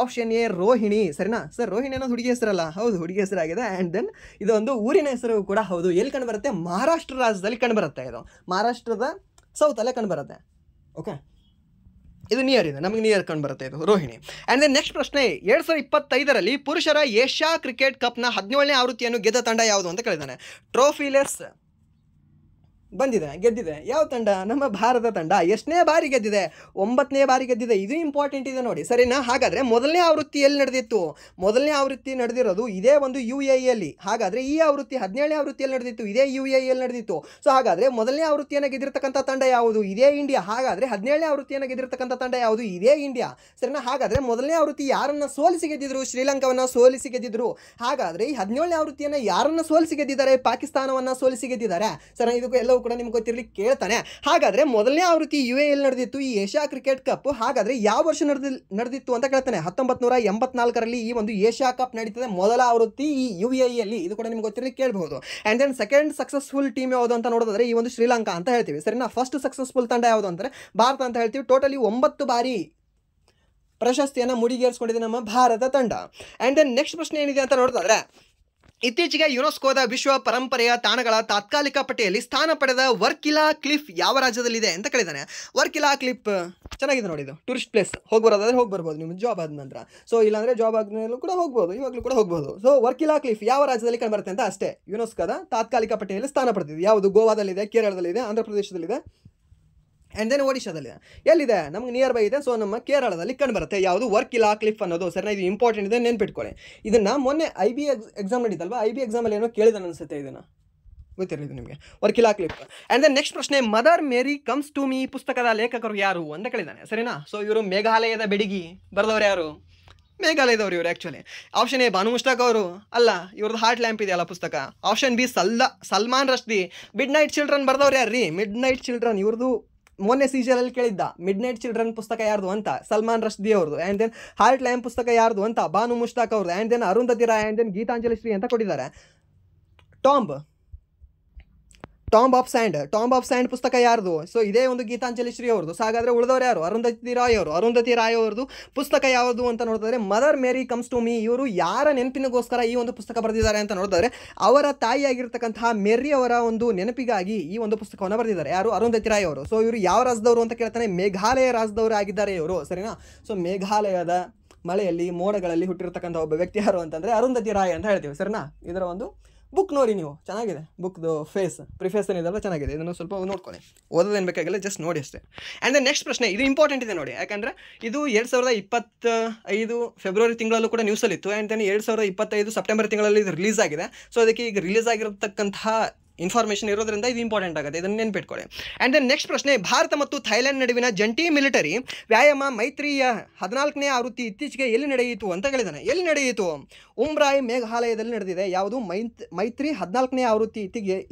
ಆಪ್ಷನ್ ಎ ರೋಹಿಣಿ, ಸರಿನಾ ಸರ್? ರೋಹಿಣಿ ಅನ್ನೋದು ಹುಡುಗಿ ಹೆಸರಲ್ಲ, ಹೌದು ಹುಡುಗಿ ಹೆಸರಾಗಿದೆ. ಆ್ಯಂಡ್ ದೆನ್ ಇದೊಂದು ಊರಿನ ಹೆಸರು ಕೂಡ ಹೌದು. ಎಲ್ಲಿ ಕಂಡು ಬರುತ್ತೆ? ಮಹಾರಾಷ್ಟ್ರ ರಾಜ್ಯದಲ್ಲಿ ಕಂಡು ಬರುತ್ತೆ. ಇದು ಮಹಾರಾಷ್ಟ್ರದ ಸೌತಲ್ಲೇ ಕಂಡು ಬರುತ್ತೆ. ಓಕೆ, ಇದು ನಿಯರ್ ಇದೆ, ನಮಗೆ ನಿಯರ್ ಕಂಡು ಬರುತ್ತೆ ಇದು ರೋಹಿಣಿ. ಆ್ಯಂಡ್ ದೆನ್ ನೆಕ್ಸ್ಟ್ ಪ್ರಶ್ನೆ, 2025ರಲ್ಲಿ ಪುರುಷರ ಏಷ್ಯಾ ಕ್ರಿಕೆಟ್ ಕಪ್ನ 17ನೇ ಆವೃತ್ತಿಯನ್ನು ಗೆದ್ದ ತಂಡ ಯಾವುದು ಅಂತ ಕೇಳಿದ್ದಾನೆ. ಟ್ರೋಫಿಲೆಸ್ ಬಂದಿದೆ, ಗೆದ್ದಿದೆ. ಯಾವ ತಂಡ? ನಮ್ಮ ಭಾರತ ತಂಡ. ಎಷ್ಟನೇ ಬಾರಿ ಗೆದ್ದಿದೆ? 9ನೇ ಬಾರಿ ಗೆದ್ದಿದೆ. ಇದು ಇಂಪಾರ್ಟೆಂಟ್ ಇದೆ ನೋಡಿ, ಸರಿನಾ? ಹಾಗಾದರೆ ಮೊದಲನೇ ಆವೃತ್ತಿ ಎಲ್ಲಿ ನಡೆದಿತ್ತು? ಮೊದಲನೇ ಆವೃತ್ತಿ ನಡೆದಿರೋದು ಇದೇ ಒಂದು UAEಯಲ್ಲಿ. ಹಾಗಾದರೆ ಈ ಆವೃತ್ತಿ 17ನೇ ಆವೃತ್ತಿಯಲ್ಲಿ ನಡೆದಿತ್ತು, ಇದೇ UAEಯಲ್ಲಿ ನಡೆದಿತ್ತು. ಸೊ ಹಾಗಾದರೆ ಮೊದಲನೇ ಆವೃತ್ತಿಯನ್ನು ಗೆದ್ದಿರ್ತಕ್ಕಂಥ ತಂಡ ಯಾವುದು? ಇದೇ ಇಂಡಿಯಾ. ಹಾಗಾದರೆ 17ನೇ ಆವೃತ್ತಿಯನ್ನು ಗೆದ್ದಿರ್ತಕ್ಕಂಥ ತಂಡ ಯಾವುದು? ಇದೇ ಇಂಡಿಯಾ, ಸರಿನಾ? ಹಾಗಾದರೆ ಮೊದಲನೇ ಆವೃತ್ತಿ ಯಾರನ್ನು ಸೋಲಿಸಿ ಗೆದ್ದಿದ್ರು? ಶ್ರೀಲಂಕಾವನ್ನು ಸೋಲಿಸಿ ಗೆದ್ದಿದ್ರು. ಹಾಗಾದರೆ ಈ 17ನೇ ಆವೃತ್ತಿಯನ್ನು ಯಾರನ್ನು ಸೋಲಿಸಿ ಗೆದ್ದಿದ್ದಾರೆ? ಪಾಕಿಸ್ತಾನವನ್ನು ಸೋಲಿಸಿ ಗೆದ್ದಿದ್ದಾರೆ, ಸರಿ? ಇದಕ್ಕೂ ಎಲ್ಲವೂ ಕೂಡ ನಿಮ್ಗೆ ಗೊತ್ತಿರಲಿ ಕೇಳ್ತಾನೆ. ಹಾಗಾದರೆ ಮೊದಲನೇ ಆವೃತ್ತಿ UAEಯಲ್ಲಿ ನಡೆದಿತ್ತು ಈ ಏಷ್ಯಾ ಕ್ರಿಕೆಟ್ ಕಪ್. ಹಾಗಾದರೆ ಯಾವ ವರ್ಷ ನಡೆದಿತ್ತು ಅಂತ ಕೇಳ್ತಾನೆ. 1984ರಲ್ಲಿ ಈ ಒಂದು ಏಷ್ಯಾ ಕಪ್ ನಡೀತದೆ, ಮೊದಲ ಆವೃತ್ತಿ ಈ UAEಯಲ್ಲಿ. ಇದು ಕೂಡ ನಿಮ್ಗೆ ಗೊತ್ತಿರಲಿ ಕೇಳಬಹುದು. And then second successful team ಯಾವುದು ಅಂತ ನೋಡಿದ್ರೆ ಈ ಒಂದು ಶ್ರೀಲಂಕಾ ಅಂತ ಹೇಳ್ತೀವಿ, ಸರಿನಾ? ಫಸ್ಟ್ ಸಕ್ಸಸ್ಫುಲ್ ತಂಡ ಯಾವುದು ಅಂದರೆ ಭಾರತ ಅಂತ ಹೇಳ್ತೀವಿ. ಟೋಟಲಿ 9 ಬಾರಿ ಪ್ರಶಸ್ತಿಯನ್ನು ಮುಡಿಗೇರಿಸಿಕೊಂಡಿದೆ ನಮ್ಮ ಭಾರತ ತಂಡ. ಆ್ಯಂಡ್ ದೆನ್ ನೆಕ್ಸ್ಟ್ ಪ್ರಶ್ನೆ ಏನಿದೆ ಅಂತ ನೋಡಿದ್ರೆ, ಇತ್ತೀಚೆಗೆ ಯುನೆಸ್ಕೋದ ವಿಶ್ವ ಪರಂಪರೆಯ ತಾಣಗಳ ತಾತ್ಕಾಲಿಕ ಪಟ್ಟಿಯಲ್ಲಿ ಸ್ಥಾನ ಪಡೆದ ವರ್ಕಿಲಾ ಕ್ಲಿಫ್ ಯಾವ ರಾಜ್ಯದಲ್ಲಿದೆ ಅಂತ ಕೇಳಿದ್ದಾನೆ. ವರ್ಕಿಲಾ ಕ್ಲಿಫ್ ಚೆನ್ನಾಗಿದೆ ನೋಡಿ, ಇದು ಟೂರಿಸ್ಟ್ ಪ್ಲೇಸ್. ಹೋಗಿ ಬರೋದಾದ್ರೆ ಹೋಗಿ ಬರ್ಬೋದು ನೀವು ಜಾಬ್ ಆದ ನಂತರ. ಸೊ ಇಲ್ಲಾಂದರೆ ಜಾಬ್ ಆದ್ಮೇಲೂ ಕೂಡ ಹೋಗ್ಬೋದು, ಇವಾಗಲೂ ಕೂಡ ಹೋಗ್ಬೋದು. ಸೊ ವರ್ಕಿಲಾ ಕ್ಲಿಫ್ ಯಾವ ರಾಜ್ಯದಲ್ಲಿ ಕಂಡುಬರುತ್ತೆ ಅಂತ ಅಷ್ಟೇ. ಯುನೆಸ್ಕೋದ ತಾತ್ಕಾಲಿಕ ಪಟ್ಟಿಯಲ್ಲಿ ಸ್ಥಾನ ಪಡೆದಿದೆ. ಯಾವುದು? ಗೋವಾದಲ್ಲಿದೆ, ಕೇರಳದಲ್ಲಿದೆ, ಆಂಧ್ರ ಪ್ರದೇಶದಲ್ಲಿದೆ, ಆ್ಯಂಡ್ ದೆನ್ ಒಡಿಶಾದಲ್ಲಿದೆ. ಎಲ್ಲಿದೆ? ನಮಗೆ ನಿಯರ್ ಬೈ ಇದೆ. ಸೊ ನಮ್ಮ ಕೇರಳದಲ್ಲಿ ಕಂಡು ಬರುತ್ತೆ. ಯಾವುದು? ವರ್ಕಿಲಾ ಕ್ಲಿಫ್ ಅನ್ನೋದು, ಸರಿನಾ? ಇದು ಇಂಪಾರ್ಟೆಂಟ್ ಇದೆ, ನೆನ್ಪಿಟ್ಕೊಳ್ಳಿ. ಇದನ್ನು ಮೊನ್ನೆ IB ಎಕ್ಸಾಮ್ ನಡೀತಲ್ವಾ, IB ಎಕ್ಸಾಮಲ್ಲಿ ಏನೋ ಕೇಳಿದಾನೆ ಅನಿಸುತ್ತೆ, ಇದನ್ನು ಗೊತ್ತಿರಲಿ ಇದು ನಿಮಗೆ, Varkala cliff. And then next ಪ್ರಶ್ನೆ, Mother Mary comes to me ಪುಸ್ತಕದ ಲೇಖಕರು ಯಾರು ಅಂತ ಕೇಳಿದ್ದಾನೆ, ಸರಿನಾ? ಸೊ ಇವರು ಮೇಘಾಲಯದ ಬೆಡಗಿ ಬರೆದವರು ಯಾರು? ಮೇಘಾಲಯದವರು ಇವರು. Actually option A Banu Mushtaq ಅವರು ಅಲ್ಲ, ಇವ್ರದ್ದು ಹಾರ್ಟ್ ಲ್ಯಾಂಪ್ ಇದೆಯಲ್ಲ ಪುಸ್ತಕ. Option B Salman Rushdie. Midnight children ಬರೆದವ್ರು ಯಾರು ರೀ? ಮಿಡ್ ನೈಟ್ ಚಿಲ್ಡ್ರನ್ ಇವ್ರದ್ದು ಮೊನ್ನೆ ಸೀಜರಲ್ಲಿ ಕೇಳಿದ್ದ. ಮಿಡ್ ನೈಟ್ ಚಿಲ್ಡ್ರನ್ ಪುಸ್ತಕ ಯಾರ್ದು ಅಂತ ಸಲ್ಮಾನ್ ರಶ್ದಿ ಅವ್ರದ್ದು. ಆ್ಯಂಡ್ ದೆನ್ ಹಾರ್ಟ್ ಲ್ಯಾಂಪ್ ಪುಸ್ತಕ ಯಾರ್ದು ಅಂತ ಬಾನು ಮುಷ್ತಾಕ್ ಅವ್ರದ್ದು. And then Arundhati Roy, and then Geetanjali Shree ಅಂತ ಕೊಟ್ಟಿದ್ದಾರೆ. ಟಾಂಬ್ ಆಫ್ ಸ್ಯಾಂಡ್ ಪುಸ್ತಕ ಯಾರ್ದು? ಸೊ ಇದೇ ಒಂದು ಗೀತಾಂಜಲಿ ಶ್ರೀ ಅವ್ರದ್ದು. ಸೊ ಹಾಗಾದರೆ ಉಳಿದವರು ಯಾರು? ಅರುಂಧತಿ ರಾಯ್ ಅವ್ರದ್ದು ಪುಸ್ತಕ ಯಾವುದು ಅಂತ ನೋಡಿದ್ರೆ Mother Mary comes to me. ಇವರು ಯಾರ ನೆನಪಿನಗೋಸ್ಕರ ಈ ಒಂದು ಪುಸ್ತಕ ಬರೆದಿದ್ದಾರೆ ಅಂತ ನೋಡಿದ್ರೆ ಅವರ ತಾಯಿಯಾಗಿರ್ತಕ್ಕಂತಹ ಮೇರಿ ಅವರ ಒಂದು ನೆನಪಿಗಾಗಿ ಈ ಒಂದು ಪುಸ್ತಕವನ್ನು ಬರೆದಿದ್ದಾರೆ. ಯಾರು? ಅರುಂಧತಿ ರಾಯ್ ಅವರು. ಸೊ ಇವರು ಯಾವ ರಾಜ್ಯದವರು ಅಂತ ಕೇಳ್ತಾನೆ. ಮೇಘಾಲಯ ರಾಜ್ಯದವರು ಆಗಿದ್ದಾರೆ ಇವರು, ಸರಿನಾ? ಸೊ ಮೇಘಾಲಯದ ಮಳೆಯಲ್ಲಿ ಮೋಡಗಳಲ್ಲಿ ಹುಟ್ಟಿರ್ತಕ್ಕಂಥ ಒಬ್ಬ ವ್ಯಕ್ತಿ ಯಾರು ಅಂತಂದರೆ ಅರುಂಧತಿ ರಾಯ್ ಅಂತ ಹೇಳ್ತೀವಿ, ಸರಿನಾ? ಇದರ ಒಂದು ಬುಕ್ ನೋಡಿ ನೀವು, ಚೆನ್ನಾಗಿದೆ ಬುಕ್ದು ಪ್ರಿಫೇಸ್ ಏನಿದೆ ಚೆನ್ನಾಗಿದೆ. ಇದನ್ನು ಸ್ವಲ್ಪ ನೋಡ್ಕೊಳ್ಳಿ, ಓದೋದೇನು ಬೇಕಾಗಿಲ್ಲ, ಜಸ್ಟ್ ನೋಡಿ ಅಷ್ಟೇ. ಆ್ಯಂಡ್ ದೆನ್ ನೆಕ್ಸ್ಟ್ ಪ್ರಶ್ನೆ, ಇದು ಇಂಪಾರ್ಟೆಂಟ್ ಇದೆ ನೋಡಿ, ಯಾಕಂದರೆ ಇದು 2025 ಫೆಬ್ರವರಿ ತಿಂಗಳಲ್ಲೂ ಕೂಡ ನ್ಯೂಸಲ್ಲಿತ್ತು. ಆ್ಯಂಡ್ ದೆನ್ 2025 ಸೆಪ್ಟೆಂಬರ್ ತಿಂಗಳಲ್ಲಿ ಇದು ರಿಲೀಸ್ ಆಗಿದೆ. ಸೊ ಅದಕ್ಕೆ ಈಗ ರಿಲೀಸ್ ಆಗಿರತಕ್ಕಂತಹ ಇನ್ಫಾರ್ಮೇಷನ್ ಇರೋದ್ರಿಂದ ಇದು ಇಂಪಾರ್ಟೆಂಟ್ ಆಗುತ್ತೆ, ಇದನ್ನು ನೆನ್ಪಿಟ್ಕೊಳ್ಳಿ. ಆ್ಯಂಡ್ ದೆನ್ ನೆಕ್ಸ್ಟ್ ಪ್ರಶ್ನೆ, ಭಾರತ ಮತ್ತು ಥೈಲ್ಯಾಂಡ್ ನಡುವಿನ ಜಂಟಿ ಮಿಲಿಟರಿ ವ್ಯಾಯಾಮ ಮೈತ್ರಿಯ 14ನೇ ಆವೃತ್ತಿ ಇತ್ತೀಚೆಗೆ ಎಲ್ಲಿ ನಡೆಯಿತು ಅಂತ ಕೇಳಿದಾನೆ. ಎಲ್ಲಿ ನಡೆಯಿತು? ಉಮ್ರಾಯ್ ಮೇಘಾಲಯದಲ್ಲಿ ನಡೆದಿದೆ. ಯಾವುದು? ಮೈತ್ರಿ 14ನೇ ಆವೃತ್ತಿ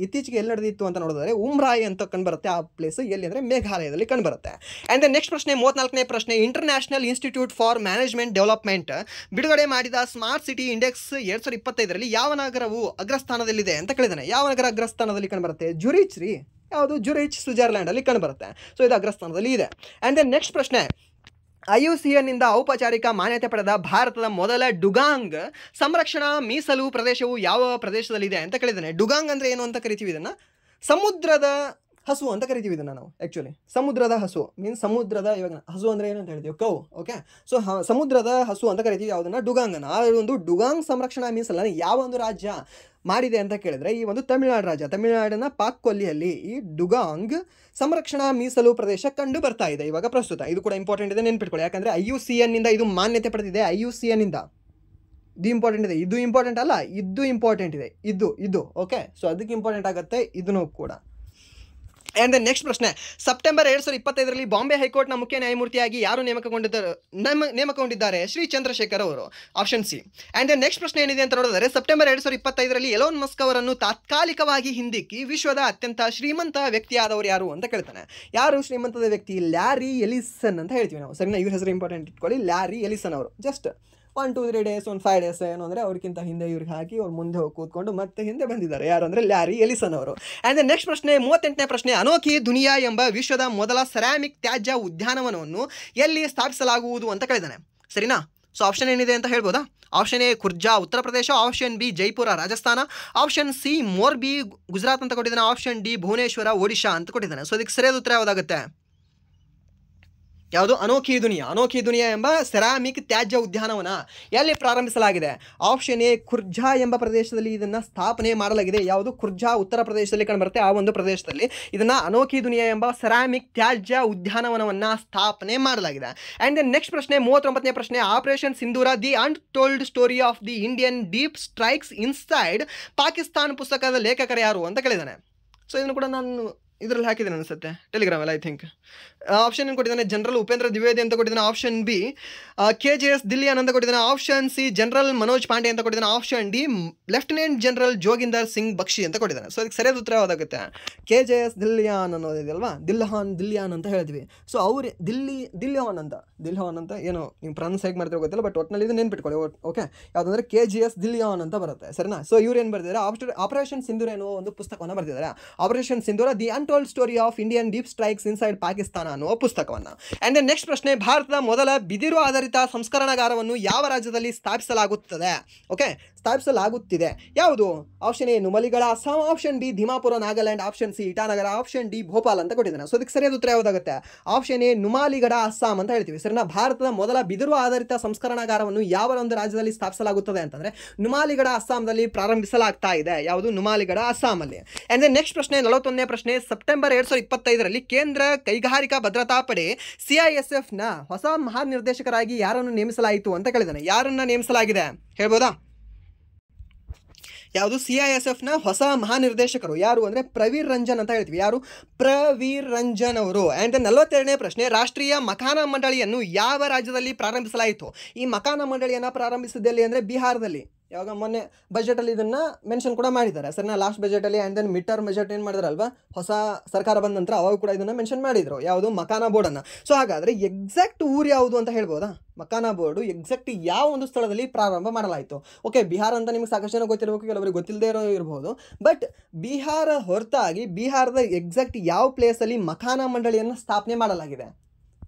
ಇತ್ತೀಚೆಗೆ ಎಲ್ಲಿ ನಡೆದಿತ್ತು ಅಂತ ನೋಡಿದ್ರೆ ಉಮ್ರಾಯ್ ಅಂತ ಕಂಡುಬರುತ್ತೆ. ಆ ಪ್ಲೇಸ್ ಎಲ್ಲಿ ಅಂದರೆ ಮೇಘಾಲಯದಲ್ಲಿ ಕಂಡುಬರುತ್ತೆ. ಆ್ಯಂಡ್ ದೆನ್ ನೆಕ್ಸ್ಟ್ ಪ್ರಶ್ನೆ, 34ನೇ ಪ್ರಶ್ನೆ, international institute for management development ಬಿಡುಗಡೆ ಮಾಡಿದ ಸ್ಮಾರ್ಟ್ ಸಿಟಿ ಇಂಡೆಕ್ಸ್ 2025ರಲ್ಲಿ ಯಾವ ನಗರವು ಅಗ್ರಸ್ಥಾನದಲ್ಲಿದೆ ಅಂತ ಕೇಳಿದಾನೆ. ಯಾವ ನಗರ ಅಗ್ರಸ್ಥಾನದಲ್ಲಿ ಕಂಡುಬರುತ್ತೆ? ಜುರಿಚ್ ರೀ. ಯಾವುದು? ಜುರಿಚ್ ಸ್ವಿಟ್ಜರ್ಲ್ಯಾಂಡಲ್ಲಿ ಕಂಡುಬರುತ್ತೆ. ಸೊ ಇದು ಅಗ್ರಸ್ಥಾನದಲ್ಲಿ ಇದೆ. ಆ್ಯಂಡ್ ದೆನ್ ನೆಕ್ಸ್ಟ್ ಪ್ರಶ್ನೆ, IUCNನಿಂದ ಔಪಚಾರಿಕ ಮಾನ್ಯತೆ ಪಡೆದ ಭಾರತದ ಮೊದಲ ಡುಗಾಂಗ್ ಸಂರಕ್ಷಣಾ ಮೀಸಲು ಪ್ರದೇಶವು ಯಾವ ಪ್ರದೇಶದಲ್ಲಿದೆ ಅಂತ ಕೇಳಿದ್ದಾನೆ. ಡುಗಾಂಗ್ ಅಂದರೆ ಏನು ಅಂತ ಕರಿತೀವಿ? ಇದನ್ನು ಸಮುದ್ರದ ಹಸು ಅಂತ ಕರಿತೀವಿ ಇದನ್ನು ನಾವು. ಆ್ಯಕ್ಚುಲಿ ಸಮುದ್ರದ ಹಸು ಮೀನ್ಸ್ ಸಮುದ್ರದ, ಇವಾಗ ಹಸು ಅಂದರೆ ಏನು ಅಂತ ಹೇಳ್ತೀವಿ? ಕೌ. ಓಕೆ, ಸೊ ಸಮುದ್ರದ ಹಸು ಅಂತ ಕರಿತೀವಿ ಯಾವುದನ್ನು? ಡುಗಾಂಗನ್ನು. ಆ ಒಂದು ಡುಗಾಂಗ್ ಸಂರಕ್ಷಣಾ ಮೀಸಲನ್ನು ಯಾವ ಒಂದು ರಾಜ್ಯ ಮಾಡಿದೆ ಅಂತ ಕೇಳಿದ್ರೆ ಈ ಒಂದು ತಮಿಳುನಾಡು ರಾಜ್ಯ. ತಮಿಳುನಾಡಿನ ಪಾಕ್ಕೊಲ್ಲಿಯಲ್ಲಿ ಈ ಡುಗಾಂಗ್ ಸಂರಕ್ಷಣಾ ಮೀಸಲು ಪ್ರದೇಶ ಕಂಡು ಬರ್ತಾ ಇದೆ ಇವಾಗ ಪ್ರಸ್ತುತ. ಇದು ಕೂಡ ಇಂಪಾರ್ಟೆಂಟ್ ಇದೆ, ನೆನ್ಪಿಟ್ಕೊಳ್ಳಿ. ಯಾಕಂದರೆ IUCNನಿಂದ ಇದು ಮಾನ್ಯತೆ ಪಡೆದಿದೆ. IUCNನಿಂದ ಇದು ಇಂಪಾರ್ಟೆಂಟ್ ಇದೆ. ಇದು ಇಂಪಾರ್ಟೆಂಟ್ ಅಲ್ಲ, ಇದು ಇಂಪಾರ್ಟೆಂಟ್ ಇದೆ. ಇದು ಓಕೆ. ಸೊ ಅದಕ್ಕೆ ಇಂಪಾರ್ಟೆಂಟ್ ಆಗುತ್ತೆ ಇದನ್ನು ಕೂಡ. ಆ್ಯಂಡ್ ದೆನ್ ನೆಕ್ಸ್ಟ್ ಪ್ರಶ್ನೆ, ಸೆಪ್ಟೆಂಬರ್ 2025ರಲ್ಲಿ ಬಾಂಬೆ ಹೈಕೋರ್ಟ್ನ ಮುಖ್ಯ ನ್ಯಾಯಮೂರ್ತಿಯಾಗಿ ಯಾರು ನೇಮಕಗೊಂಡಿದ್ದಾರೆ? ಶ್ರೀ ಚಂದ್ರಶೇಖರ್ ಅವರು. Option C. And then next ಪ್ರಶ್ನೆ ಏನಿದೆ ಅಂತ ನೋಡಿದರೆ ಸೆಪ್ಟೆಂಬರ್ 2025ರಲ್ಲಿ ಎಲೋನ್ ಮಸ್ಕ್ ಅವರನ್ನು ತಾತ್ಕಾಲಿಕವಾಗಿ ಹಿಂದಿಕ್ಕಿ ವಿಶ್ವದ ಅತ್ಯಂತ ಶ್ರೀಮಂತ ವ್ಯಕ್ತಿಯಾದವರು ಯಾರು ಅಂತ ಕೇಳ್ತಾನೆ. ಯಾರು ಶ್ರೀಮಂತದ ವ್ಯಕ್ತಿ? ಲ್ಯಾರಿ ಎಲಿಸನ್ ಅಂತ ಹೇಳ್ತೀವಿ ನಾವು, ಸರಿನಾ? ಇವ್ರ ಹೆಸರು ಇಂಪಾರ್ಟೆಂಟ್ ಇಟ್ಕೊಳ್ಳಿ, ಲ್ಯಾರಿ ಎಲಿಸನ್ ಅವರು. ಜಸ್ಟ್ 1 2 3 ಡೇಸ್, 1 5 ಡೇಸ್ ಏನು ಅಂದರೆ ಅವ್ರಿಗಿಂತ ಹಿಂದೆ ಇವ್ರಿಗೆ ಹಾಕಿ ಅವ್ರು ಮುಂದೆ ಹೋಗಿ ಕೂತ್ಕೊಂಡು ಮತ್ತೆ ಹಿಂದೆ ಬಂದಿದ್ದಾರೆ. ಯಾರು ಅಂದರೆ ಲ್ಯಾರಿ ಎಲಿಸನ್ ಅವರು. ಆ್ಯಂಡ್ ದೆನ್ ನೆಕ್ಸ್ಟ್ ಪ್ರಶ್ನೆ, 38ನೇ ಪ್ರಶ್ನೆ, ಅನೋಖಿ ದುನಿಯಾ ಎಂಬ ವಿಶ್ವದ ಮೊದಲ ಸೆರಾಮಿಕ್ ತ್ಯಾಜ್ಯ ಉದ್ಯಾನವನವನ್ನು ಎಲ್ಲಿ ಸ್ಥಾಪಿಸಲಾಗುವುದು ಅಂತ ಕೇಳಿದ್ದಾನೆ, ಸರಿನಾ? ಸೊ ಆಪ್ಷನ್ ಏನಿದೆ ಅಂತ ಹೇಳ್ಬೋದಾ? Option A Khurja Uttar Pradesh, option B Jaipur Rajasthan, option C Morbi Gujarat ಅಂತ ಕೊಟ್ಟಿದ್ದಾನೆ, ಆಪ್ಷನ್ ಡಿ ಭುವನೇಶ್ವರ ಒಡಿಶಾ ಅಂತ ಕೊಟ್ಟಿದ್ದಾನೆ. ಸೊ ಇದಕ್ಕೆ ಸರಿಯಾದ ಉತ್ತರ ಯಾವುದಾಗುತ್ತೆ? ಯಾವುದು? ಅನೋಖಿ ದುನಿಯಾ. ಅನೋಖಿ ದುನಿಯಾ ಎಂಬ ಸೆರಾಮಿಕ್ ತ್ಯಾಜ್ಯ ಉದ್ಯಾನವನ ಎಲ್ಲಿ ಪ್ರಾರಂಭಿಸಲಾಗಿದೆ? ಆಪ್ಷನ್ ಎ ಖುರ್ಜಾ ಎಂಬ ಪ್ರದೇಶದಲ್ಲಿ ಇದನ್ನು ಸ್ಥಾಪನೆ ಮಾಡಲಾಗಿದೆ. ಯಾವುದು? ಖುರ್ಜಾ ಉತ್ತರ ಪ್ರದೇಶದಲ್ಲಿ ಕಂಡುಬರುತ್ತೆ. ಆ ಒಂದು ಪ್ರದೇಶದಲ್ಲಿ ಇದನ್ನು ಅನೋಖಿ ದುನಿಯಾ ಎಂಬ ಸೆರಾಮಿಕ್ ತ್ಯಾಜ್ಯ ಉದ್ಯಾನವನವನ್ನು ಸ್ಥಾಪನೆ ಮಾಡಲಾಗಿದೆ. ಆ್ಯಂಡ್ ದೆನ್ ನೆಕ್ಸ್ಟ್ ಪ್ರಶ್ನೆ, 39ನೇ ಪ್ರಶ್ನೆ, operation Sindoor the untold story of the Indian deep strikes inside Pakistan ಪುಸ್ತಕದ ಲೇಖಕರು ಯಾರು ಅಂತ ಕೇಳಿದ್ದಾನೆ. ಸೊ ಇದನ್ನು ಕೂಡ ನಾನು ಇದರಲ್ಲಿ ಹಾಕಿದ್ದೇನೆ ಅನಿಸುತ್ತೆ, ಟೆಲಿಗ್ರಾಮಲ್ಲಿ ಐ ಥಿಂಕ್. ಆಪ್ಷನ್ ಏನು ಕೊಟ್ಟಿದ್ದಾನೆ? ಜನರಲ್ ಉಪೇಂದ್ರ ದ್ವಿವೇದಿ ಅಂತ ಕೊಟ್ಟಿದ್ದಾನೆ, ಆಪ್ಷನ್ ಬಿ KJS ದಿಲ್ಲಿಯನ್ ಅಂತ ಕೊಟ್ಟಿದ್ದಾನೆ, option C general Manoj Pande ಅಂತ ಕೊಟ್ಟಿದ್ದಾನೆ, option D lieutenant general Joginder Singh Bakshi ಅಂತ ಕೊಟ್ಟಿದ್ದಾನೆ. ಸೊ ಅದಕ್ಕೆ ಸರಿಯಾದ ಉತ್ತರ ಯಾವುದಾಗುತ್ತೆ? KJS ದಿಲ್ಲಿಯಾನ್ ಅನ್ನೋದಿದೆಯಲ್ವಾ, ದಿಲ್ಲಿಯಾನ್ ಅಂತ ಹೇಳ್ತೀವಿ. ಸೊ ಅವ್ರು ದಿಲ್ಲಿಯಾನ್ ಅಂತ ಏನೋ ನೀವು ಪ್ರೊನೌನ್ಸ್ ಹೇಗೆ ಮಾಡ್ತಿರೋ ಗೊತ್ತಿಲ್ಲ, ಬಟ್ ಒಟ್ಟಿನಲ್ಲಿ ಇದು ನೆನ್ಪಿಟ್ಕೊಳ್ಳಿ. ಓಕೆ, ಯಾವುದಂದ್ರೆ KJS ದಿಲ್ಲಿಯಾನ್ ಅಂತ ಬರುತ್ತೆ, ಸರಿನಾ? ಸೊ ಇವ್ರು ಏನು ಬರ್ತಿದ್ದಾರೆ? ಆಪರೇಷನ್ ಸಿಂಧೂರ ಅನ್ನೋ ಒಂದು ಪುಸ್ತಕವನ್ನು ಬರ್ತಿದ್ದಾರೆ. Operation Sindoor the untold story of Indian deep strikes inside Pakistan ಅನ್ನುವ ಪುಸ್ತಕವನ್ನು. ಆ್ಯಂಡ್ ದೆನ್ ನೆಕ್ಸ್ಟ್ ಪ್ರಶ್ನೆ, ಭಾರತದ ಮೊದಲ ಬಿದಿರು ಆಧಾರಿತ ಸಂಸ್ಕರಣಾಗಾರವನ್ನು ಯಾವ ರಾಜ್ಯದಲ್ಲಿ ಸ್ಥಾಪಿಸಲಾಗುತ್ತದೆ? ಓಕೆ, ಸ್ಥಾಪಿಸಲಾಗುತ್ತಿದೆ. ಯಾವುದು? Option A Numaligarh Assam, option B Dimapur Nagaland, option C Itanagar, option D Bhopal ಅಂತ ಕೊಟ್ಟಿದ್ದಾನೆ. ಸೊ ಅದಕ್ಕೆ ಸರಿಯಾದ ಉತ್ತರ ಯಾವುದಾಗುತ್ತೆ? ಆಪ್ಷನ್ ಎ ನುಮಾಲಿಗಢ ಅಸ್ಸಾಂ ಅಂತ ಹೇಳ್ತೀವಿ, ಸರಿನಾ? ಭಾರತದ ಮೊದಲ ಬಿದಿರು ಆಧಾರಿತ ಸಂಸ್ಕರಣಾಗಾರವನ್ನು ಯಾವ ಒಂದು ರಾಜ್ಯದಲ್ಲಿ ಸ್ಥಾಪಿಸಲಾಗುತ್ತದೆ ಅಂತಂದ್ರೆ ನುಮಾಲಿಗಢ ಅಸ್ಸಾಂನಲ್ಲಿ ಪ್ರಾರಂಭಿಸಲಾಗ್ತಾ ಇದೆ. ಯಾವುದು? ನುಮಾಲಿಗಢ ಅಸ್ಸಾಮಲ್ಲಿ. ಆ್ಯಂಡ್ ದೆನ್ ನೆಕ್ಸ್ಟ್ ಪ್ರಶ್ನೆ, 41ನೇ ಪ್ರಶ್ನೆ, ಸೆಪ್ಟೆಂಬರ್ 2025ರಲ್ಲಿ ಕೇಂದ್ರ ಕೈಗಾರಿಕಾ ಭದ್ರತಾ ಪಡೆ CISFನ ಹೊಸ ಮಹಾನಿರ್ದೇಶಕರಾಗಿ ಯಾರನ್ನು ನೇಮಿಸಲಾಯಿತು ಅಂತ ಕೇಳಿದ್ದಾನೆ. ಯಾರನ್ನ ನೇಮಿಸಲಾಗಿದೆ ಹೇಳ್ಬೋದಾ? ಯಾವುದು? CISFನ ಹೊಸ ಮಹಾನಿರ್ದೇಶಕರು ಯಾರು ಅಂದರೆ ಪ್ರವೀರ್ ರಂಜನ್ ಅಂತ ಹೇಳ್ತೀವಿ. ಯಾರು? ಪ್ರವೀರ್ ರಂಜನ್ ಅವರು. ಆ್ಯಂಡ್ 42ನೇ ಪ್ರಶ್ನೆ, ರಾಷ್ಟ್ರೀಯ ಮಕಾನ ಮಂಡಳಿಯನ್ನು ಯಾವ ರಾಜ್ಯದಲ್ಲಿ ಪ್ರಾರಂಭಿಸಲಾಯಿತು? ಈ ಮಕಾನ ಮಂಡಳಿಯನ್ನು ಪ್ರಾರಂಭಿಸಿದಲ್ಲಿ ಅಂದರೆ ಬಿಹಾರದಲ್ಲಿ. ಯಾವಾಗ? ಮೊನ್ನೆ ಬಜೆಟಲ್ಲಿ ಇದನ್ನು ಮೆನ್ಷನ್ ಕೂಡ ಮಾಡಿದ್ದಾರೆ, ಸರಿನಾ? ಲಾಸ್ಟ್ ಬಜೆಟಲ್ಲಿ. And then mid term budget ಏನು ಮಾಡಿದಾರಲ್ವಾ, ಹೊಸ ಸರ್ಕಾರ ಬಂದ ನಂತರ ಅವಾಗ ಕೂಡ ಇದನ್ನು ಮೆನ್ಷನ್ ಮಾಡಿದರು. ಯಾವುದು? ಮಕಾನ ಬೋರ್ಡನ್ನು. ಸೊ ಹಾಗಾದರೆ ಎಕ್ಸಾಕ್ಟ್ ಊರು ಯಾವುದು ಅಂತ ಹೇಳ್ಬೋದಾ? ಮಕಾನ ಬೋರ್ಡು ಎಕ್ಸಾಕ್ಟ್ ಯಾವ ಒಂದು ಸ್ಥಳದಲ್ಲಿ ಪ್ರಾರಂಭ ಮಾಡಲಾಯಿತು? ಓಕೆ, ಬಿಹಾರ ಅಂತ ನಿಮ್ಗೆ ಸಾಕಷ್ಟು ಜನ ಗೊತ್ತಿರಬೇಕು, ಕೆಲವರಿಗೆ ಗೊತ್ತಿಲ್ಲದೆ ಇರಬಹುದು. ಬಟ್ ಬಿಹಾರ ಹೊರತಾಗಿ ಬಿಹಾರದ ಎಕ್ಸಾಕ್ಟ್ ಯಾವ ಪ್ಲೇಸಲ್ಲಿ ಮಕಾನ ಮಂಡಳಿಯನ್ನು ಸ್ಥಾಪನೆ ಮಾಡಲಾಗಿದೆ?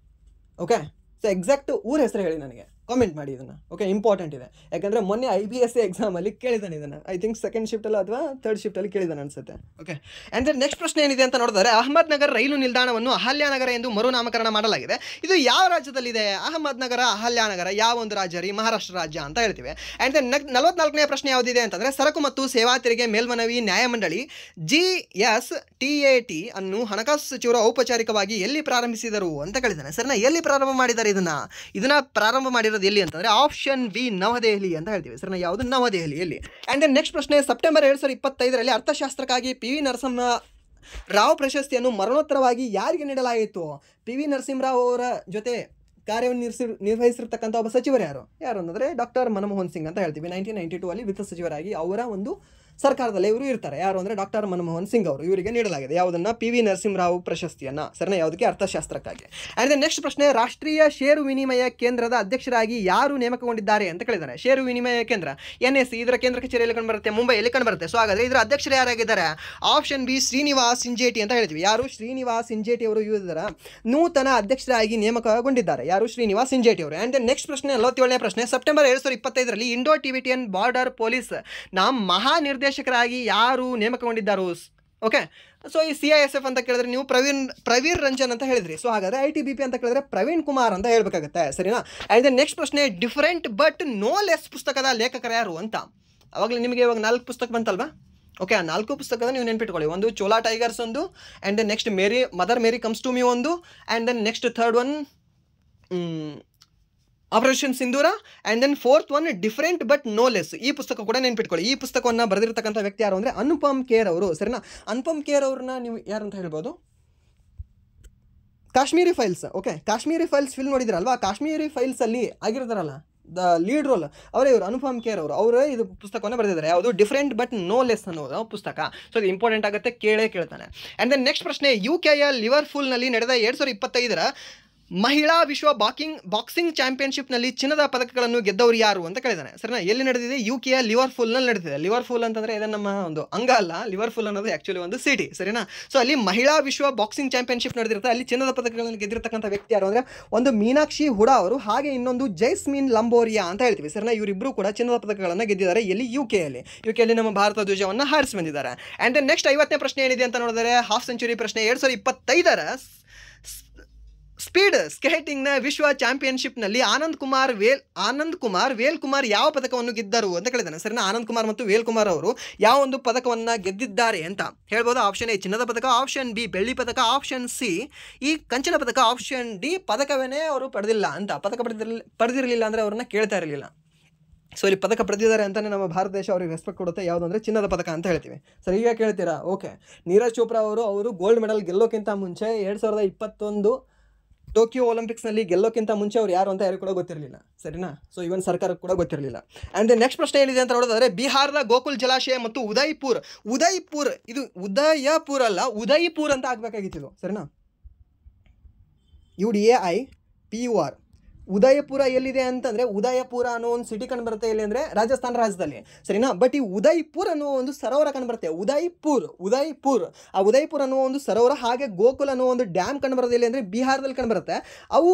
ಓಕೆ, ಸೊ ಎಕ್ಸಾಕ್ಟ್ ಊರ ಹೆಸರು ಹೇಳಿ ನನಗೆ, ಕಾಮೆಂಟ್ ಮಾಡಿ ಇದನ್ನು. ಓಕೆ, ಇಂಪಾರ್ಟೆಂಟ್ ಇದೆ, ಯಾಕಂದರೆ ಮೊನ್ನೆ IBSC ಎಕ್ಸಾಮಲ್ಲಿ ಕೇಳಿದ್ದಾನೆ ಇದನ್ನು. ಐ ಥಿಂಕ್ ಸೆಕೆಂಡ್ ಶಿಫ್ಟಲ್ಲಿ ಅಥವಾ ಥರ್ಡ್ ಶಿಫ್ಟಲ್ಲಿ ಕೇಳಿದ್ದಾನೆ ಅನಿಸುತ್ತೆ. ಓಕೆ, ಆ್ಯಂಡ್ ದೆನ್ ನೆಕ್ಸ್ಟ್ ಪ್ರಶ್ನೆ ಏನಿದೆ ಅಂತ ನೋಡಿದರೆ, ಅಹಮದ್ನಗರ್ ರೈಲು ನಿಲ್ದಾಣವನ್ನು ಅಹಲ್ಯಾನಗರ ಎಂದು ಮರುನಾಮಕರಣ ಮಾಡಲಾಗಿದೆ. ಇದು ಯಾವ ರಾಜ್ಯದಲ್ಲಿದೆ? ಅಹಮದ್ನಗರ, ಅಹಲ್ಯಾನಗರ ಯಾವ ಒಂದು ರಾಜ್ಯ ರೀ? ಮಹಾರಾಷ್ಟ್ರ ರಾಜ್ಯ ಅಂತ ಹೇಳ್ತೀವಿ. ಆ್ಯಂಡ್ ದೆನ್ 44ನೇ ಪ್ರಶ್ನೆ ಯಾವುದಿದೆ ಅಂತಂದರೆ, ಸರಕು ಮತ್ತು ಸೇವಾ ತೆರಿಗೆ ಮೇಲ್ಮನವಿ ನ್ಯಾಯಮಂಡಳಿ GSTAT ಅನ್ನು ಹಣಕಾಸು ಸಚಿವರು ಔಪಚಾರಿಕವಾಗಿ ಎಲ್ಲಿ ಪ್ರಾರಂಭಿಸಿದರು ಅಂತ ಕೇಳಿದ್ದಾನೆ. ಸರಿನಾ? ಎಲ್ಲಿ ಪ್ರಾರಂಭ ಮಾಡಿದ್ದಾರೆ ಇದನ್ನ ಪ್ರಾರಂಭ ಮಾಡಿರೋದು ಎಲ್ಲಿ ಅಂತಂದರೆ ಆಪ್ಷನ್ ಬಿ ನವದೆಹಲಿ ಅಂತ ಹೇಳ್ತೀವಿ. ಸರಿನಾ? ಯಾವುದು? ನವದೆಹಲಿಯಲ್ಲಿ. ಆ್ಯಂಡ್ ದೆನ್ ನೆಕ್ಸ್ಟ್ ಪ್ರಶ್ನೆ, ಸೆಪ್ಟೆಂಬರ್ 2025ರಲ್ಲಿ ಅರ್ಥಶಾಸ್ತ್ರಕ್ಕಾಗಿ PV ನರಸಿಂಹರಾವ್ ಪ್ರಶಸ್ತಿಯನ್ನು ಮರಣೋತ್ತರವಾಗಿ ಯಾರಿಗೆ ನೀಡಲಾಯಿತು? PV ನರಸಿಂಹರಾವ್ ಅವರ ಜೊತೆ ಕಾರ್ಯವನ್ನು ನಿರ್ವಹಿಸಿರ್ತಕ್ಕಂಥ ಒಬ್ಬ ಸಚಿವರು ಯಾರು ಅಂದರೆ ಡಾಕ್ಟರ್ ಮನಮೋಹನ್ ಸಿಂಗ್ ಅಂತ ಹೇಳ್ತೀವಿ. 1992 ವಿತ್ತ ಸಚಿವರಾಗಿ ಅವರ ಒಂದು ಸರ್ಕಾರದಲ್ಲಿ ಇವರು ಇರ್ತಾರೆ. ಯಾರು ಅಂದರೆ ಡಾಕ್ಟರ್ ಮನಮೋಹನ್ ಸಿಂಗ್ ಅವರು. ಇವರಿಗೆ ನೀಡಲಾಗಿದೆ ಯಾವುದನ್ನು? PV ನರಸಿಂಹರಾವ್ ಪ್ರಶಸ್ತಿಯನ್ನು. ಸರಿನಾ? ಯಾವುದಕ್ಕೆ? ಅರ್ಥಶಾಸ್ತ್ರಕ್ಕಾಗಿ. ಆ್ಯಂಡ್ ದೆನ್ ನೆಕ್ಸ್ಟ್ ಪ್ರಶ್ನೆ, ರಾಷ್ಟ್ರೀಯ ಷೇರು ವಿನಿಮಯ ಕೇಂದ್ರದ ಅಧ್ಯಕ್ಷರಾಗಿ ಯಾರು ನೇಮಕಗೊಂಡಿದ್ದಾರೆ ಅಂತ ಕೇಳಿದ್ದಾರೆ. ಷೇರು ವಿನಿಮಯ ಕೇಂದ್ರ NSE, ಇದರ ಕೇಂದ್ರ ಕಚೇರಿಯಲ್ಲಿ ಕಂಡುಬರುತ್ತೆ, ಮುಂಬೈಯಲ್ಲಿ ಕಂಡುಬರುತ್ತೆ. ಸೊ ಹಾಗಾದರೆ ಇದರ ಅಧ್ಯಕ್ಷರು ಯಾರಾಗಿದ್ದಾರೆ? ಆಪ್ಷನ್ ಬಿ ಶ್ರೀನಿವಾಸ್ ಇಂಜೇಟಿ ಅಂತ ಹೇಳ್ತೀವಿ. ಯಾರು? ಶ್ರೀನಿವಾಸ್ ಇಂಜೇಟಿ ಅವರು ಇದರ ನೂತನ ಅಧ್ಯಕ್ಷರಾಗಿ ನೇಮಕಗೊಂಡಿದ್ದಾರೆ. ಯಾರು? ಶ್ರೀನಿವಾಸ್ ಇಂಜೇಟಿ ಅವರು. ಆ್ಯಂಡ್ ದೆನ್ ನೆಕ್ಸ್ಟ್ ಪ್ರಶ್ನೆ, 47ನೇ ಪ್ರಶ್ನೆ, ಸೆಪ್ಟೆಂಬರ್ 2025ರಲ್ಲಿ ಇಂಡೋ ಟಿಬೆಟಿಯನ್ ಬಾರ್ಡರ್ ಪೊಲೀಸ್ ಮಹಾನಿರ್ದೇಶಕರಾಗಿ ಯಾರು ನೇಮಕಗೊಂಡಿದ್ದಾರೆ? ಓಕೆ, ಸೊ ಈ CISF ಅಂತ ಕೇಳಿದ್ರೆ ನೀವು ಪ್ರವೀರ್ ರಂಜನ್ ಅಂತ ಹೇಳಿದ್ರಿ. ಸೊ ಹಾಗಾದರೆ ITBP ಅಂತ ಕೇಳಿದ್ರೆ ಪ್ರವೀಣ್ ಕುಮಾರ್ ಅಂತ ಹೇಳಬೇಕಾಗುತ್ತೆ, ಸರಿನಾ? ಆ್ಯಂಡ್ ದೆನ್ ನೆಕ್ಸ್ಟ್ ಪ್ರಶ್ನೆ, ಡಿಫರೆಂಟ್ ಬಟ್ ನೋ ಲೆಸ್ ಪುಸ್ತಕದ ಲೇಖಕರು ಯಾರು ಅಂತ. ಅವಾಗಲೇ ನಿಮಗೆ ಇವಾಗ 4 ಪುಸ್ತಕ ಬಂತಲ್ವಾ? ಓಕೆ, ಆ 4 ಪುಸ್ತಕದ ನೀವು ನೆನ್ಪಿಟ್ಕೊಳ್ಳಿ. ಒಂದು ಚೋಲಾ ಟೈಗರ್ಸ್ ಒಂದು, and then next mother Mary comes to me ಒಂದು, and then next third one operation Sindoor, and then fourth one different but no less. ಈ ಪುಸ್ತಕ ಕೂಡ ನೆನ್ಪಿಟ್ಕೊಳ್ಳಿ. ಈ ಪುಸ್ತಕವನ್ನು ಬರೆದಿರ್ತಕ್ಕಂಥ ವ್ಯಕ್ತಿ ಯಾರು ಅಂದರೆ ಅನುಪಮ್ ಖೇರ್ ಅವರು. ಸರಿನಾ? ಅನುಪಮ್ ಖೇರ್ ಅವ್ರನ್ನ ನೀವು ಯಾರು ಅಂತ ಹೇಳ್ಬೋದು? Kashmiri files. Okay, Kashmiri files film ನೋಡಿದ್ರಲ್ವಾ? ಕಾಶ್ಮೀರಿ ಫೈಲ್ಸಲ್ಲಿ ಆಗಿರ್ತಾರಲ್ಲ ದ ಲೀಡ್ ರೋಲ್ ಅವರೇ ಇವರು, ಅನುಪಮ್ ಖೇರ್ ಅವರು. ಅವರೇ ಇದು ಪುಸ್ತಕವನ್ನು ಬರೆದಿದ್ದಾರೆ. ಯಾವುದು? ಡಿಫರೆಂಟ್ ಬಟ್ ನೋ ಲೆಸ್ ಅನ್ನೋದು ಪುಸ್ತಕ. ಸೊ ಇದು ಇಂಪಾರ್ಟೆಂಟ್ ಆಗುತ್ತೆ, ಕೇಳ್ತಾನೆ. ಆ್ಯಂಡ್ ದೆನ್ ನೆಕ್ಸ್ಟ್ ಪ್ರಶ್ನೆ, UKಯ ಲಿವರ್ಪೂಲ್ನಲ್ಲಿ ನಡೆದ 2025ರ ಮಹಿಳಾ ವಿಶ್ವ ಬಾಕ್ಸಿಂಗ್ ಚಾಂಪಿಯನ್ಶಿಪ್ನಲ್ಲಿ ಚಿನ್ನದ ಪದಕಗಳನ್ನು ಗೆದ್ದವರು ಯಾರು ಅಂತ ಕೇಳಿದಾನೆ. ಸರಿನಾ? ಎಲ್ಲಿ ನಡೆದಿದೆ? ಯುಕೆಯ ಲಿವರ್ಪೂಲ್ನಲ್ಲಿ ನಡೆದಿದೆ. ಲಿವರ್ಪೂಲ್ ಅಂತಂದರೆ ಇದು ನಮ್ಮ ಒಂದು ಅಂಗ ಅಲ್ಲ, ಲಿವರ್ಪೂಲ್ ಅನ್ನೋದು ಆ್ಯಕ್ಚುಲಿ ಒಂದು ಸಿಟಿ. ಸರಿನಾ? ಸೊ ಅಲ್ಲಿ ಮಹಿಳಾ ವಿಶ್ವ ಬಾಕ್ಸಿಂಗ್ ಚಾಂಪಿಯನ್ಶಿಪ್ ನಡೆದಿರುತ್ತೆ. ಅಲ್ಲಿ ಚಿನ್ನದ ಪದಕಗಳನ್ನು ಗೆದ್ದಿರ್ತಕ್ಕಂಥ ವ್ಯಕ್ತಿ ಯಾರು ಅಂದರೆ ಒಂದು ಮೀನಾಕ್ಷಿ ಹುಡಾ ಅವರು, ಹಾಗೆ ಇನ್ನೊಂದು ಜೈಸ್ಮಿನ್ ಲಂಬೋರಿಯಾ ಅಂತ ಹೇಳ್ತೀವಿ. ಸರಿನಾ? ಇವರಿಬ್ಬರು ಕೂಡ ಚಿನ್ನದ ಪದಕಗಳನ್ನು ಗೆದ್ದಿದ್ದಾರೆ. ಎಲ್ಲಿ? ಯುಕೆಯಲ್ಲಿ ನಮ್ಮ ಭಾರತ ಧ್ವಜವನ್ನು ಹಾರಿಸಿ ಬಂದಿದ್ದಾರೆ. ಆ್ಯಂಡ್ ದೆನ್ ನೆಕ್ಸ್ಟ್ 50ನೇ ಪ್ರಶ್ನೆ ಏನಿದೆ ಅಂತ ನೋಡಿದರೆ ಹಾಫ್ ಸೆಂಚುರಿ ಪ್ರಶ್ನೆ. 2025ರ ಸ್ಪೀಡ್ ಸ್ಕೇಟಿಂಗ್ನ ವಿಶ್ವ ಚಾಂಪಿಯನ್ಶಿಪ್ನಲ್ಲಿ ಆನಂದ್ ಕುಮಾರ್ ವೇಲ್ಕುಮಾರ್ ಯಾವ ಪದಕವನ್ನು ಗೆದ್ದರು ಅಂತ ಕೇಳಿದಾನೆ. ಸರಿನಾ? ಆನಂದ್ ಕುಮಾರ್ ಮತ್ತು ವೇಲ್ಕುಮಾರ್ ಅವರು ಯಾವ ಒಂದು ಪದಕವನ್ನು ಗೆದ್ದಿದ್ದಾರೆ ಅಂತ ಹೇಳ್ಬೋದು. ಆಪ್ಷನ್ ಎ ಚಿನ್ನದ ಪದಕ, ಆಪ್ಷನ್ ಬಿ ಬೆಳ್ಳಿ ಪದಕ, ಆಪ್ಷನ್ ಸಿ ಈ ಕಂಚಿನ ಪದಕ, ಆಪ್ಷನ್ ಡಿ ಪದಕವೇ ಅವರು ಪಡೆದಿಲ್ಲ ಅಂತ. ಪದಕ ಪಡೆದಿರಲಿಲ್ಲ ಅಂದರೆ ಅವ್ರನ್ನ ಕೇಳ್ತಾ ಇರಲಿಲ್ಲ. ಸೊ ಇಲ್ಲಿ ಪದಕ ಪಡೆದಿದ್ದಾರೆ ಅಂತಲೇ ನಮ್ಮ ಭಾರತ ದೇಶ ಅವ್ರಿಗೆ ರೆಸ್ಪೆಕ್ಟ್ ಕೊಡುತ್ತೆ. ಯಾವುದು ಅಂದರೆ ಚಿನ್ನದ ಪದಕ ಅಂತ ಹೇಳ್ತೀವಿ. ಸರಿ, ಈಗ ಕೇಳ್ತೀರಾ? ಓಕೆ, ನೀರಜ್ ಚೋಪ್ರಾ ಅವರು ಗೋಲ್ಡ್ ಮೆಡಲ್ ಗೆಲ್ಲೋಕ್ಕಿಂತ ಮುಂಚೆ 2021 ಟೋಕಿಯೋ ಒಲಿಂಪಿಕ್ಸ್ನಲ್ಲಿ ಗೆಲ್ಲೋಕ್ಕಿಂತ ಮುಂಚೆ ಅವ್ರು ಯಾರು ಅಂತ ಯಾರು ಕೂಡ ಗೊತ್ತಿರಲಿಲ್ಲ. ಸರಿನಾ? ಸೊ ಇವನ್ ಸರ್ಕಾರಕ್ಕೆ ಕೂಡ ಗೊತ್ತಿರಲಿಲ್ಲ. ಆ್ಯಂಡ್ ನೆಕ್ಸ್ಟ್ ಪ್ರಶ್ನೆ ಏನಿದೆ ಅಂತ ನೋಡೋದಾದರೆ ಬಿಹಾರದ ಗೋಕುಲ್ ಜಲಾಶಯ ಮತ್ತು ಉದಯ್ಪುರ್ ಇದು ಉದಯಪುರ್ ಅಲ್ಲ, ಉದಯ್ಪುರ್ ಅಂತ ಆಗಬೇಕಾಗಿತ್ತು ಇದು. ಸರಿನಾ? UDAIPUR. ಉದಯಪುರ ಎಲ್ಲಿದೆ ಅಂತಂದರೆ ಉದಯಪುರ ಅನ್ನೋ ಒಂದು ಸಿಟಿ ಕಂಡು ಬರುತ್ತೆ. ಎಲ್ಲಿ ಅಂದರೆ ರಾಜಸ್ಥಾನ ರಾಜ್ಯದಲ್ಲಿ. ಸರಿನಾ? ಬಟ್ ಈ ಉದಯ್ಪುರ್ ಅನ್ನೋ ಒಂದು ಸರೋವರ ಕಂಡು ಬರುತ್ತೆ. ಉದಯ್ಪುರ್ ಆ ಉದಯ್ಪುರ್ ಅನ್ನೋ ಒಂದು ಸರೋವರ, ಹಾಗೆ ಗೋಕುಲ್ ಅನ್ನೋ ಒಂದು ಡ್ಯಾಮ್ ಕಂಡು ಬರುತ್ತೆ. ಎಲ್ಲಿ ಅಂದರೆ ಬಿಹಾರದಲ್ಲಿ ಕಂಡು ಬರುತ್ತೆ. ಅವು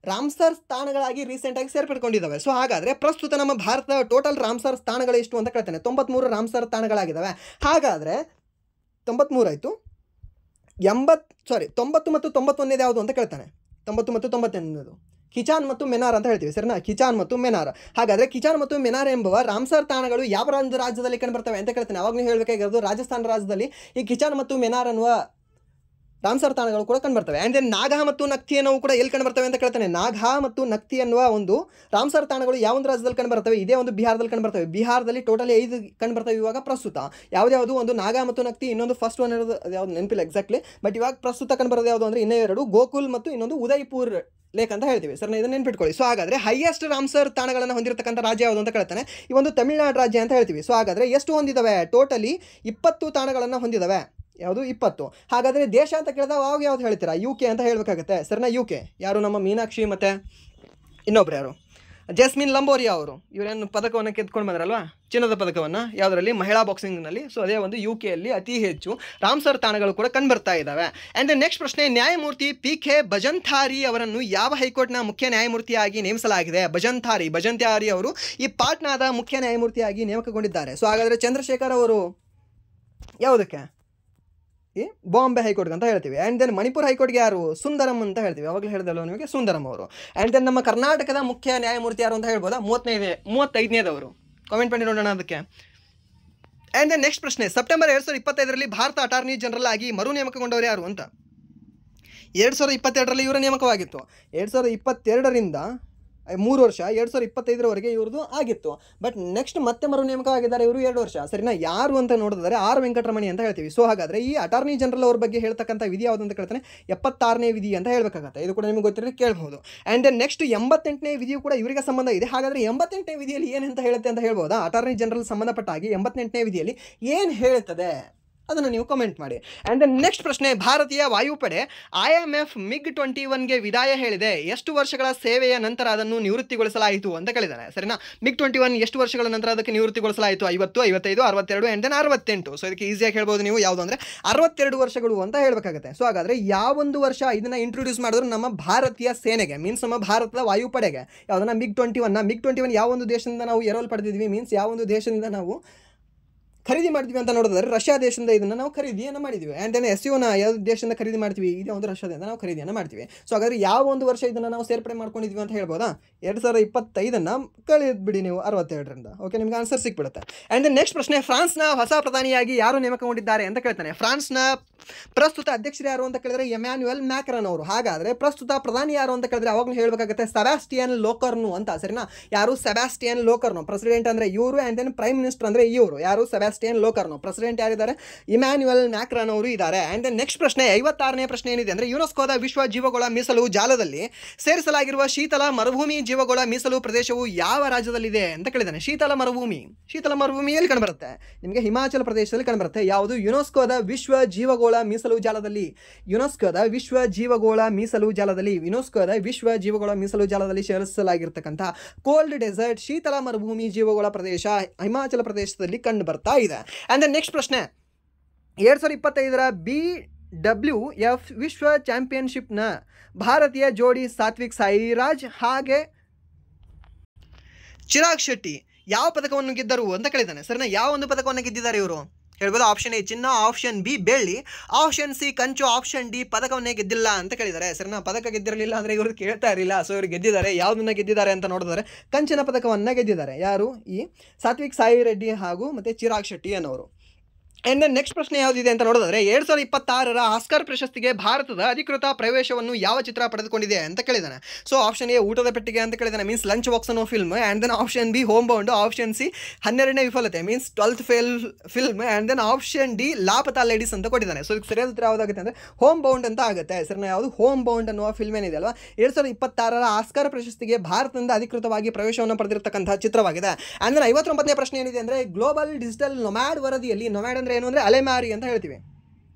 ರಾಮ್ಸರ್ ಸ್ಥಾನಗಳಾಗಿ ರೀಸೆಂಟಾಗಿ ಸೇರ್ಪಡ್ಕೊಂಡಿದ್ದಾವೆ. ಸೊ ಹಾಗಾದರೆ ಪ್ರಸ್ತುತ ನಮ್ಮ ಭಾರತದ ಟೋಟಲ್ ರಾಮ್ಸರ್ ಸ್ಥಾನಗಳು ಎಷ್ಟು ಅಂತ ಕೇಳ್ತೇನೆ. 93 ರಾಮ್ಸರ್ ಸ್ಥಾನಗಳಾಗಿದ್ದಾವೆ. ಹಾಗಾದರೆ 93 ಆಯಿತು. 90 ಮತ್ತು 91 ಯಾವುದು ಅಂತ ಕೇಳ್ತಾನೆ. 90 ಮತ್ತು 91 ಕಿಚಾನ್ ಮತ್ತು ಮೆನಾರ್ ಅಂತ ಹೇಳ್ತೀವಿ. ಸರಿನಾ? ಕಿಚಾನ್ ಮತ್ತು ಮೆನಾರ್. ಹಾಗಾದರೆ ಕಿಚಾನ್ ಮತ್ತು ಮೆನಾರ್ ಎಂಬುವ ರಾಮ್ಸರ್ ತಾಣಗಳು ಯಾವ ರಾಜ್ಯದಲ್ಲಿ ಕಂಡುಬರ್ತವೆ ಅಂತ ಕೇಳ್ತೇನೆ. ಅವಾಗಲೂ ಹೇಳಬೇಕಾಗಿರೋದು ರಾಜಸ್ಥಾನ ರಾಜ್ಯದಲ್ಲಿ ಈ ಕಿಚಾನ್ ಮತ್ತು ಮೆನಾರ್ ಅನ್ನುವ ರಾಮ್ಸರ್ ತಾಣಗಳು ಕೂಡ ಕಂಡುಬರ್ತವೆ. ಆ್ಯಂಡ್ ದೆನ್ ನಾಗಾ ಮತ್ತು ನಕ್ತಿ ಅನ್ನೋವು ಕೂಡ ಎಲ್ಲಿ ಕಂಡುಬರ್ತವೆ ಅಂತ ಕೇಳ್ತಾನೆ. ನಾಗಾ ಮತ್ತು ನಕ್ತಿ ಅನ್ನುವ ಒಂದು ರಾಮ್ಸರ್ ತಾಣಗಳು ಯಾವ ಒಂದು ರಾಜ್ಯದಲ್ಲಿ ಕಂಡುಬರ್ತವೆ? ಇದೇ ಒಂದು ಬಿಹಾರದಲ್ಲಿ ಕಂಡುಬರ್ತವೆ. ಬಿಹಾರದಲ್ಲಿ ಟೋಟಲಿ 5 ಕಂಡುಬರ್ತವೆ ಇವಾಗ ಪ್ರಸ್ತುತ. ಯಾವ್ದು ಒಂದು ನಾಗಾ ಮತ್ತು ನಕ್ತಿ, ಇನ್ನೊಂದು ಫಸ್ಟ್ ಒನ್ ಇರೋದು ಯಾವ್ದು ನೆನಪಿಲ್ಲ ಎಕ್ಸಾಕ್ಟ್ಲಿ. ಬಟ್ ಇವಾಗ ಪ್ರಸ್ತುತ ಕಂಡುಬರೋದು ಯಾವುದು ಅಂದರೆ ಇನ್ನೂ 2, ಗೋಕುಲ್ ಮತ್ತು ಇನ್ನೊಂದು ಉದಯ್ಪುರ್ ಲೇಕ್ ಅಂತ ಹೇಳ್ತೀವಿ. ಸರ್, ಇದನ್ನು ನೆನ್ಪಿಟ್ಕೊಳ್ಳಿ. ಸೊ ಹಾಗಾದರೆ ಹೈಯೆಸ್ಟ್ ರಾಮ್ಸರ್ ತಾಣಗಳನ್ನು ಹೊಂದಿರತಕ್ಕಂಥ ರಾಜ್ಯ ಯಾವುದು ಅಂತ ಕೇಳ್ತಾನೆ. ಈ ಒಂದು ತಮಿಳುನಾಡು ರಾಜ್ಯ ಅಂತ ಹೇಳ್ತೀವಿ. ಸೊ ಹಾಗಾದರೆ ಎಷ್ಟು ಹೊಂದಿದ್ದಾವೆ? ಟೋಟಲಿ 20 ತಾಣಗಳನ್ನು ಹೊಂದಿದ್ದಾವೆ. ಯಾವುದು? 20. ಹಾಗಾದರೆ ದೇಶ ಅಂತ ಕೇಳಿದಾಗ ಅವಾಗ ಯಾವ್ದು ಹೇಳ್ತೀರಾ? UK ಅಂತ ಹೇಳಬೇಕಾಗುತ್ತೆ. ಸರಿನಾ? UK ಯಾರು? ನಮ್ಮ ಮೀನಾಕ್ಷಿ ಮತ್ತು ಇನ್ನೊಬ್ರು ಯಾರು? ಜಸ್ಮಿನ್ ಲಂಬೋರಿಯಾ ಅವರು. ಇವರೇನು ಪದಕವನ್ನು ಗೆದ್ಕೊಂಡು ಬಂದ್ರಲ್ವಾ, ಚಿನ್ನದ ಪದಕವನ್ನು. ಯಾವುದರಲ್ಲಿ? ಮಹಿಳಾ ಬಾಕ್ಸಿಂಗ್ನಲ್ಲಿ. ಸೊ ಅದೇ ಒಂದು UKಯಲ್ಲಿ ಅತಿ ಹೆಚ್ಚು ರಾಮ್ಸರ್ ತಾಣಗಳು ಕೂಡ ಕಂಡುಬರ್ತಾ ಇದ್ದಾವೆ. ಆ್ಯಂಡ್ ನೆಕ್ಸ್ಟ್ ಪ್ರಶ್ನೆ, ನ್ಯಾಯಮೂರ್ತಿ PK ಭಜಂಥಾರಿ ಅವರನ್ನು ಯಾವ ಹೈಕೋರ್ಟ್ನ ಮುಖ್ಯ ನ್ಯಾಯಮೂರ್ತಿಯಾಗಿ ನೇಮಿಸಲಾಗಿದೆ? ಭಜಂಥಾರಿ ಅವರು ಈ ಪಾಟ್ನಾದ ಮುಖ್ಯ ನ್ಯಾಯಮೂರ್ತಿಯಾಗಿ ನೇಮಕಗೊಂಡಿದ್ದಾರೆ. ಸೊ ಹಾಗಾದರೆ ಚಂದ್ರಶೇಖರ್ ಅವರು ಯಾವುದಕ್ಕೆ? ಈ ಬಾಂಬೆ ಹೈಕೋರ್ಟ್ಗೆ ಅಂತ ಹೇಳ್ತೀವಿ. ಆ್ಯಂಡ್ ದೆನ್ ಮಣಿಪುರ ಹೈಕೋರ್ಟ್ಗೆ ಯಾರು? ಸುಂದರಂ ಅಂತ ಹೇಳ್ತೀವಿ. ಅವಾಗಲೇ ಹೇಳಿದಲ್ಲ ನಿಮಗೆ, ಸುಂದರಂ ಅವರು. ಆ್ಯಂಡ್ ದೆನ್ ನಮ್ಮ ಕರ್ನಾಟಕದ ಮುಖ್ಯ ನ್ಯಾಯಮೂರ್ತಿ ಯಾರು ಅಂತ ಹೇಳ್ಬೋದಾ? 35ನೇದವರು. ಕಾಮೆಂಟ್ ಮಾಡಿ ನೋಡೋಣ ಅದಕ್ಕೆ. ಆ್ಯಂಡ್ ದೆನ್ ನೆಕ್ಸ್ಟ್ ಪ್ರಶ್ನೆ, ಸೆಪ್ಟೆಂಬರ್ 2025ರಲ್ಲಿ ಭಾರತ ಅಟಾರ್ನಿ ಜನರಲ್ ಆಗಿ ಮರು ನೇಮಕಗೊಂಡವರು ಯಾರು ಅಂತ. 2022ರಲ್ಲಿ ಇವರ ನೇಮಕವಾಗಿತ್ತು. 2022ರಿಂದ 3 ವರ್ಷ, 2025ರವರೆಗೆ ಇವ್ರದ್ದು ಆಗಿತ್ತು. ಬಟ್ ನೆಕ್ಸ್ಟ್ ಮತ್ತೆ ಮರು ನೇಮಕ ಆಗಿದ್ದಾರೆ ಇವರು 2 ವರ್ಷ. ಸರಿನಾ? ಯಾರು ಅಂತ ನೋಡಿದ್ರೆ R ವೆಂಕಟರಮಣಿ ಅಂತ ಹೇಳ್ತೀವಿ. ಸೊ ಹಾಗಾದರೆ ಈ ಅಟಾರ್ನಿ ಜನರಲ್ ಅವ್ರ ಬಗ್ಗೆ ಹೇಳ್ತಕ್ಕಂಥ ವಿಧಿ ಯಾವುದು ಅಂತ ಕೇಳ್ತಾನೆ. 76ನೇ ವಿಧಿ ಅಂತ ಹೇಳಬೇಕಾಗತ್ತೆ. ಇದು ಕೂಡ ನಿಮಗೆ ಗೊತ್ತಿರಲಿ ಕೇಳ್ಬೋದು. ಆ್ಯಂಡ್ ದೆನ್ ನೆಕ್ಸ್ಟ್ 88ನೇ ವಿಧಿಯು ಕೂಡ ಇವರಿಗೆ ಸಂಬಂಧ ಇದೆ. ಹಾಗಾದರೆ 88ನೇ ವಿಧಿಯಲ್ಲಿ ಏನಂತ ಹೇಳುತ್ತೆ ಅಂತ ಹೇಳ್ಬೋದಾ? ಅಟಾರ್ನಿ ಜನರಲ್ ಸಂಬಂಧಪಟ್ಟಾಗಿ 88ನೇ ವಿಧಿಯಲ್ಲಿ ಏನು ಹೇಳ್ತದೆ ಅದನ್ನು ನೀವು ಕಮೆಂಟ್ ಮಾಡಿ. ಆ್ಯಂಡ್ ದೆನ್ ನೆಕ್ಸ್ಟ್ ಪ್ರಶ್ನೆ, ಭಾರತೀಯ ವಾಯುಪಡೆ IMF MiG-21ಗೆ ವಿದಾಯ ಹೇಳಿದೆ. ಎಷ್ಟು ವರ್ಷಗಳ ಸೇವೆಯ ನಂತರ ಅದನ್ನು ನಿವೃತ್ತಿಗೊಳಿಸಲಾಯಿತು ಅಂತ ಕೇಳಿದ್ದಾನೆ. ಸರಿನಾ? MiG-21 ಎಷ್ಟು ವರ್ಷಗಳ ನಂತರ ಅದಕ್ಕೆ ನಿವೃತ್ತಿಗೊಳಿಸಲಾಯಿತು? 50, 55, 62 ಆ್ಯಂಡ್ ದೆನ್ 68. ಸೊ ಇದಕ್ಕೆ ಈಸಿಯಾಗಿ ಹೇಳ್ಬೋದು ನೀವು. ಯಾವುದು ಅಂದರೆ 62 ವರ್ಷಗಳು ಅಂತ ಹೇಳಬೇಕಾಗುತ್ತೆ. ಸೊ ಹಾಗಾದರೆ ಯಾವೊಂದು ವರ್ಷ ಇದನ್ನು ಇಂಟ್ರೊಡ್ಯೂಸ್ ಮಾಡಿದ್ರು ನಮ್ಮ ಭಾರತೀಯ ಸೇನೆಗೆ, ಮೀನ್ಸ್ ನಮ್ಮ ಭಾರತದ ವಾಯುಪಡೆಗೆ, ಯಾವುದನ್ನ MiG-21 ಯಾವ ಒಂದು ದೇಶದಿಂದ ನಾವು ಎರವಲು ಪಡೆದಿದ್ವಿ, ಮೀನ್ಸ್ ಯಾವ ಒಂದು ದೇಶದಿಂದ ನಾವು ಖರೀದಿ ಮಾಡ್ತೀವಿ ಅಂತ ನೋಡಿದ್ರೆ ರಷ್ಯಾ ದೇಶದಿಂದ ಇದನ್ನು ನಾವು ಖರೀದಿಯನ್ನು ಮಾಡಿದ್ವಿ. ಆ್ಯಂಡ್ ದೆನ್ SUನ ಯಾವ ದೇಶದಿಂದ ಖರೀದಿ ಮಾಡ್ತೀವಿ? ಇದೇ ಒಂದು ರಷ್ಯಾದಿಂದ ನಾವು ಖರೀದಿಯನ್ನು ಮಾಡ್ತೀವಿ. ಸೊ ಹಾಗಾದರೆ ಯಾವ ಒಂದು ವರ್ಷ ಇದನ್ನು ನಾವು ಸೇರ್ಪಡೆ ಮಾಡ್ಕೊಂಡಿದ್ವಿ ಅಂತ ಹೇಳ್ಬೋದಾ? 2025 ಕಳೆದ್ಬಿಡಿ ನೀವು 62ರಿಂದ. ಓಕೆ, ನಿಮ್ಗೆ ಆನ್ಸರ್ ಸಿಕ್ಬಿಡುತ್ತೆ. ಆ್ಯಂಡ್ ದೆನ್ ನೆಕ್ಸ್ಟ್ ಪ್ರಶ್ನೆ, ಫ್ರಾನ್ಸ್ನ ಹೊಸ ಪ್ರಧಾನಿಯಾಗಿ ಯಾರು ನೇಮಕಗೊಂಡಿದ್ದಾರೆ ಅಂತ ಕೇಳ್ತಾನೆ. ಫ್ರಾನ್ಸ್ನ ಪ್ರಸ್ತುತ ಅಧ್ಯಕ್ಷರು ಯಾರು ಅಂತ ಕೇಳಿದ್ರೆ ಎಮ್ಯಾನ್ಯುಯಲ್ ಮ್ಯಾಕ್ರನ್ ಅವರು. ಹಾಗಾದರೆ ಪ್ರಸ್ತುತ ಪ್ರಧಾನಿ ಯಾರು ಅಂತ ಕೇಳಿದ್ರೆ ಅವಾಗಲೂ ಹೇಳಬೇಕಾಗುತ್ತೆ ಸೆಬಾಸ್ಟಿಯನ್ ಲೋಕರ್ನು ಅಂತ. ಸರಿನಾ? ಯಾರು? ಸೆಬಾಸ್ಟಿಯನ್ ಲೋಕರ್ನು. ಪ್ರೆಸಿಡೆಂಟ್ ಅಂದರೆ ಇವರು, ಆ್ಯಂಡ್ ದೆನ್ ಪ್ರೈಮ್ ಮಿನಿಸ್ಟರ್ ಅಂದರೆ ಇವರು. ಯಾರು? ಸೆಬಾಸ್ಟಿಯನ್ ಲೋಕರ್ನು. ಪ್ರೆಸಿಡೆಂಟ್ ಯಾರಿದ್ದಾರೆ? ಇಮ್ಯಾನ್ಯುಯಲ್ ಮ್ಯಾಕ್ರನ್ ಅವರು ಇದ್ದಾರೆ. ಆ್ಯಂಡ್ ದೆನ್ ನೆಕ್ಸ್ಟ್ ಪ್ರಶ್ನೆ, 56ನೇ ಪ್ರಶ್ನೆ ಏನಿದೆ ಅಂದರೆ ಯುನೆಸ್ಕೋದ ವಿಶ್ವ ಜೀವಗೋಳ ಮೀಸಲು ಜಾಲದಲ್ಲಿ ಸೇರಿಸಲಾಗಿರುವ ಶೀತಲ ಮರುಭೂಮಿ ಜೀವಗೋಳ ಮೀಸಲು ಪ್ರದೇಶವು ಯಾವ ರಾಜ್ಯದಲ್ಲಿದೆ ಅಂತ ಕೇಳಿದ್ದಾನೆ. ಶೀತಲ ಮರುಭೂಮಿ ಎಲ್ಲಿ ಕಂಡುಬರುತ್ತೆ? ನಿಮಗೆ ಹಿಮಾಚಲ ಪ್ರದೇಶದಲ್ಲಿ ಕಂಡುಬರುತ್ತೆ. ಯಾವುದು? ಯುನೆಸ್ಕೋದ ವಿಶ್ವ ಜೀವಗೋಳ ಜೀವಗೋಳ ಮೀಸಲು ಜಾಲದಲ್ಲಿ ಯುನೆಸ್ಕೋದ ವಿಶ್ವ ಜೀವಗೋಳ ಮೀಸಲು ಜಾಲದಲ್ಲಿ ಸೇರಿಸಲಾಗಿರ್ತಕ್ಕಂಥ ಕೋಲ್ಡ್ ಡೆಸರ್ಟ್ ಶೀತಲ ಮರುಭೂಮಿ ಜೀವಗೋಳ ಪ್ರದೇಶ ಹಿಮಾಚಲ ಪ್ರದೇಶದಲ್ಲಿ ಕಂಡು ಬರ್ತಾ ಇದೆ. ಆ್ಯಂಡ್ ನೆಕ್ಸ್ಟ್ ಪ್ರಶ್ನೆ 2025 BWF ವಿಶ್ವ ಚಾಂಪಿಯನ್ಶಿಪ್ನ ಭಾರತೀಯ ಜೋಡಿ ಸಾತ್ವಿಕ್ ಸಾಯಿರಾಜ್ ಹಾಗೆ ಚಿರಾಗ್ ಶೆಟ್ಟಿ ಯಾವ ಪದಕವನ್ನು ಗೆದ್ದರು ಅಂತ ಕೇಳಿದ್ದಾನೆ. ಸರಿನಾ, ಯಾವ ಒಂದು ಪದಕವನ್ನು ಗೆದ್ದಿದ್ದಾರೆ ಇವರು ಹೇಳ್ಬೋದು? ಆಪ್ಷನ್ ಎ ಚಿನ್ನ, ಆಪ್ಷನ್ ಬಿ ಬೆಳ್ಳಿ, ಆಪ್ಷನ್ ಸಿ ಕಂಚು, ಆಪ್ಷನ್ ಡಿ ಪದಕವನ್ನೇ ಗೆದ್ದಿಲ್ಲ ಅಂತ ಕೇಳಿದ್ದಾರೆ. ಸರಿನಾ, ಪದಕ ಗೆದ್ದಿರಲಿಲ್ಲ ಅಂದರೆ ಇವರು ಕೇಳ್ತಾ ಇರಲಿಲ್ಲ. ಸೊ ಇವರು ಗೆದ್ದಿದ್ದಾರೆ. ಯಾವುದನ್ನ ಗೆದ್ದಿದ್ದಾರೆ ಅಂತ ನೋಡಿದ್ರೆ ಕಂಚಿನ ಪದಕವನ್ನು ಗೆದ್ದಿದ್ದಾರೆ. ಯಾರು? ಈ ಸಾತ್ವಿಕ್ ಸಾಯಿ ರೆಡ್ಡಿ ಹಾಗೂ ಮತ್ತು ಚಿರಾಗ್ ಶೆಟ್ಟಿ ಅನ್ನೋರು. ಆ್ಯಂಡ್ ನೆಕ್ಸ್ಟ್ ಪ್ರಶ್ನೆ ಯಾವುದಿದೆ ಅಂತ ನೋಡಿದ್ರೆ 2026 ಆಸ್ಕರ್ ಪ್ರಶಸ್ತಿಗೆ ಭಾರತದ ಅಧಿಕೃತ ಪ್ರವೇಶವನ್ನು ಯಾವ ಚಿತ್ರ ಪಡೆದುಕೊಂಡಿದೆ ಅಂತ ಕೇಳಿದ್ದಾನೆ. ಸೊ ಆಪ್ಷನ್ ಎ ಊಟದ ಪೆಟ್ಟಿಗೆ ಅಂತ ಕೇಳಿದ್ದಾನೆ, ಮೀನ್ಸ್ ಲಂಚ್ ಬಾಕ್ಸ್ ಅನ್ನೋ film. And then option B home bound, option C 12ನೇ ವಿಫಲತೆ means 12th fail film. And then option D Laapataa ladies ಅಂತ ಕೊಟ್ಟಿದ್ದಾನೆ. ಸೊ ಇದಕ್ಕೆ ಸರಿಯಾದ ಉತ್ತರ ಯಾವುದಾಗುತ್ತೆ ಅಂದರೆ ಹೋಮ್ ಬೌಂಡ್ ಅಂತ ಆಗುತ್ತೆ. ಸರಿನಾ, ಯಾವುದು? ಹೋಮ್ ಬೌಂಡ್ ಅನ್ನುವ ಫಿಲ್ಮ್ ಏನಿದೆ ಅಲ್ವಾ 2026 ಆಸ್ಕರ್ ಪ್ರಶಸ್ತಿಗೆ ಭಾರತದಿಂದ ಅಧಿಕೃತವಾಗಿ ಪ್ರವೇಶವನ್ನು ಪಡೆದಿರತಕ್ಕಂತಹ ಚಿತ್ರವಾಗಿದೆ. ಆ್ಯಂಡ್ ದೆನ್ 59ನೇ ಪ್ರಶ್ನೆ ಏನಿದೆ ಅಂದರೆ ಗ್ಲೋಬಲ್ ಡಿಜಿಟಲ್ ನೊಮ್ಯಾಡ್ ವರದಿಯಲ್ಲಿ, ನೊಮ್ಯಾಡ್ ಅಂದರೆ ಏನು ಅಂದರೆ ಅಲೆಮಾರಿ ಅಂತ ಹೇಳ್ತೀವಿ,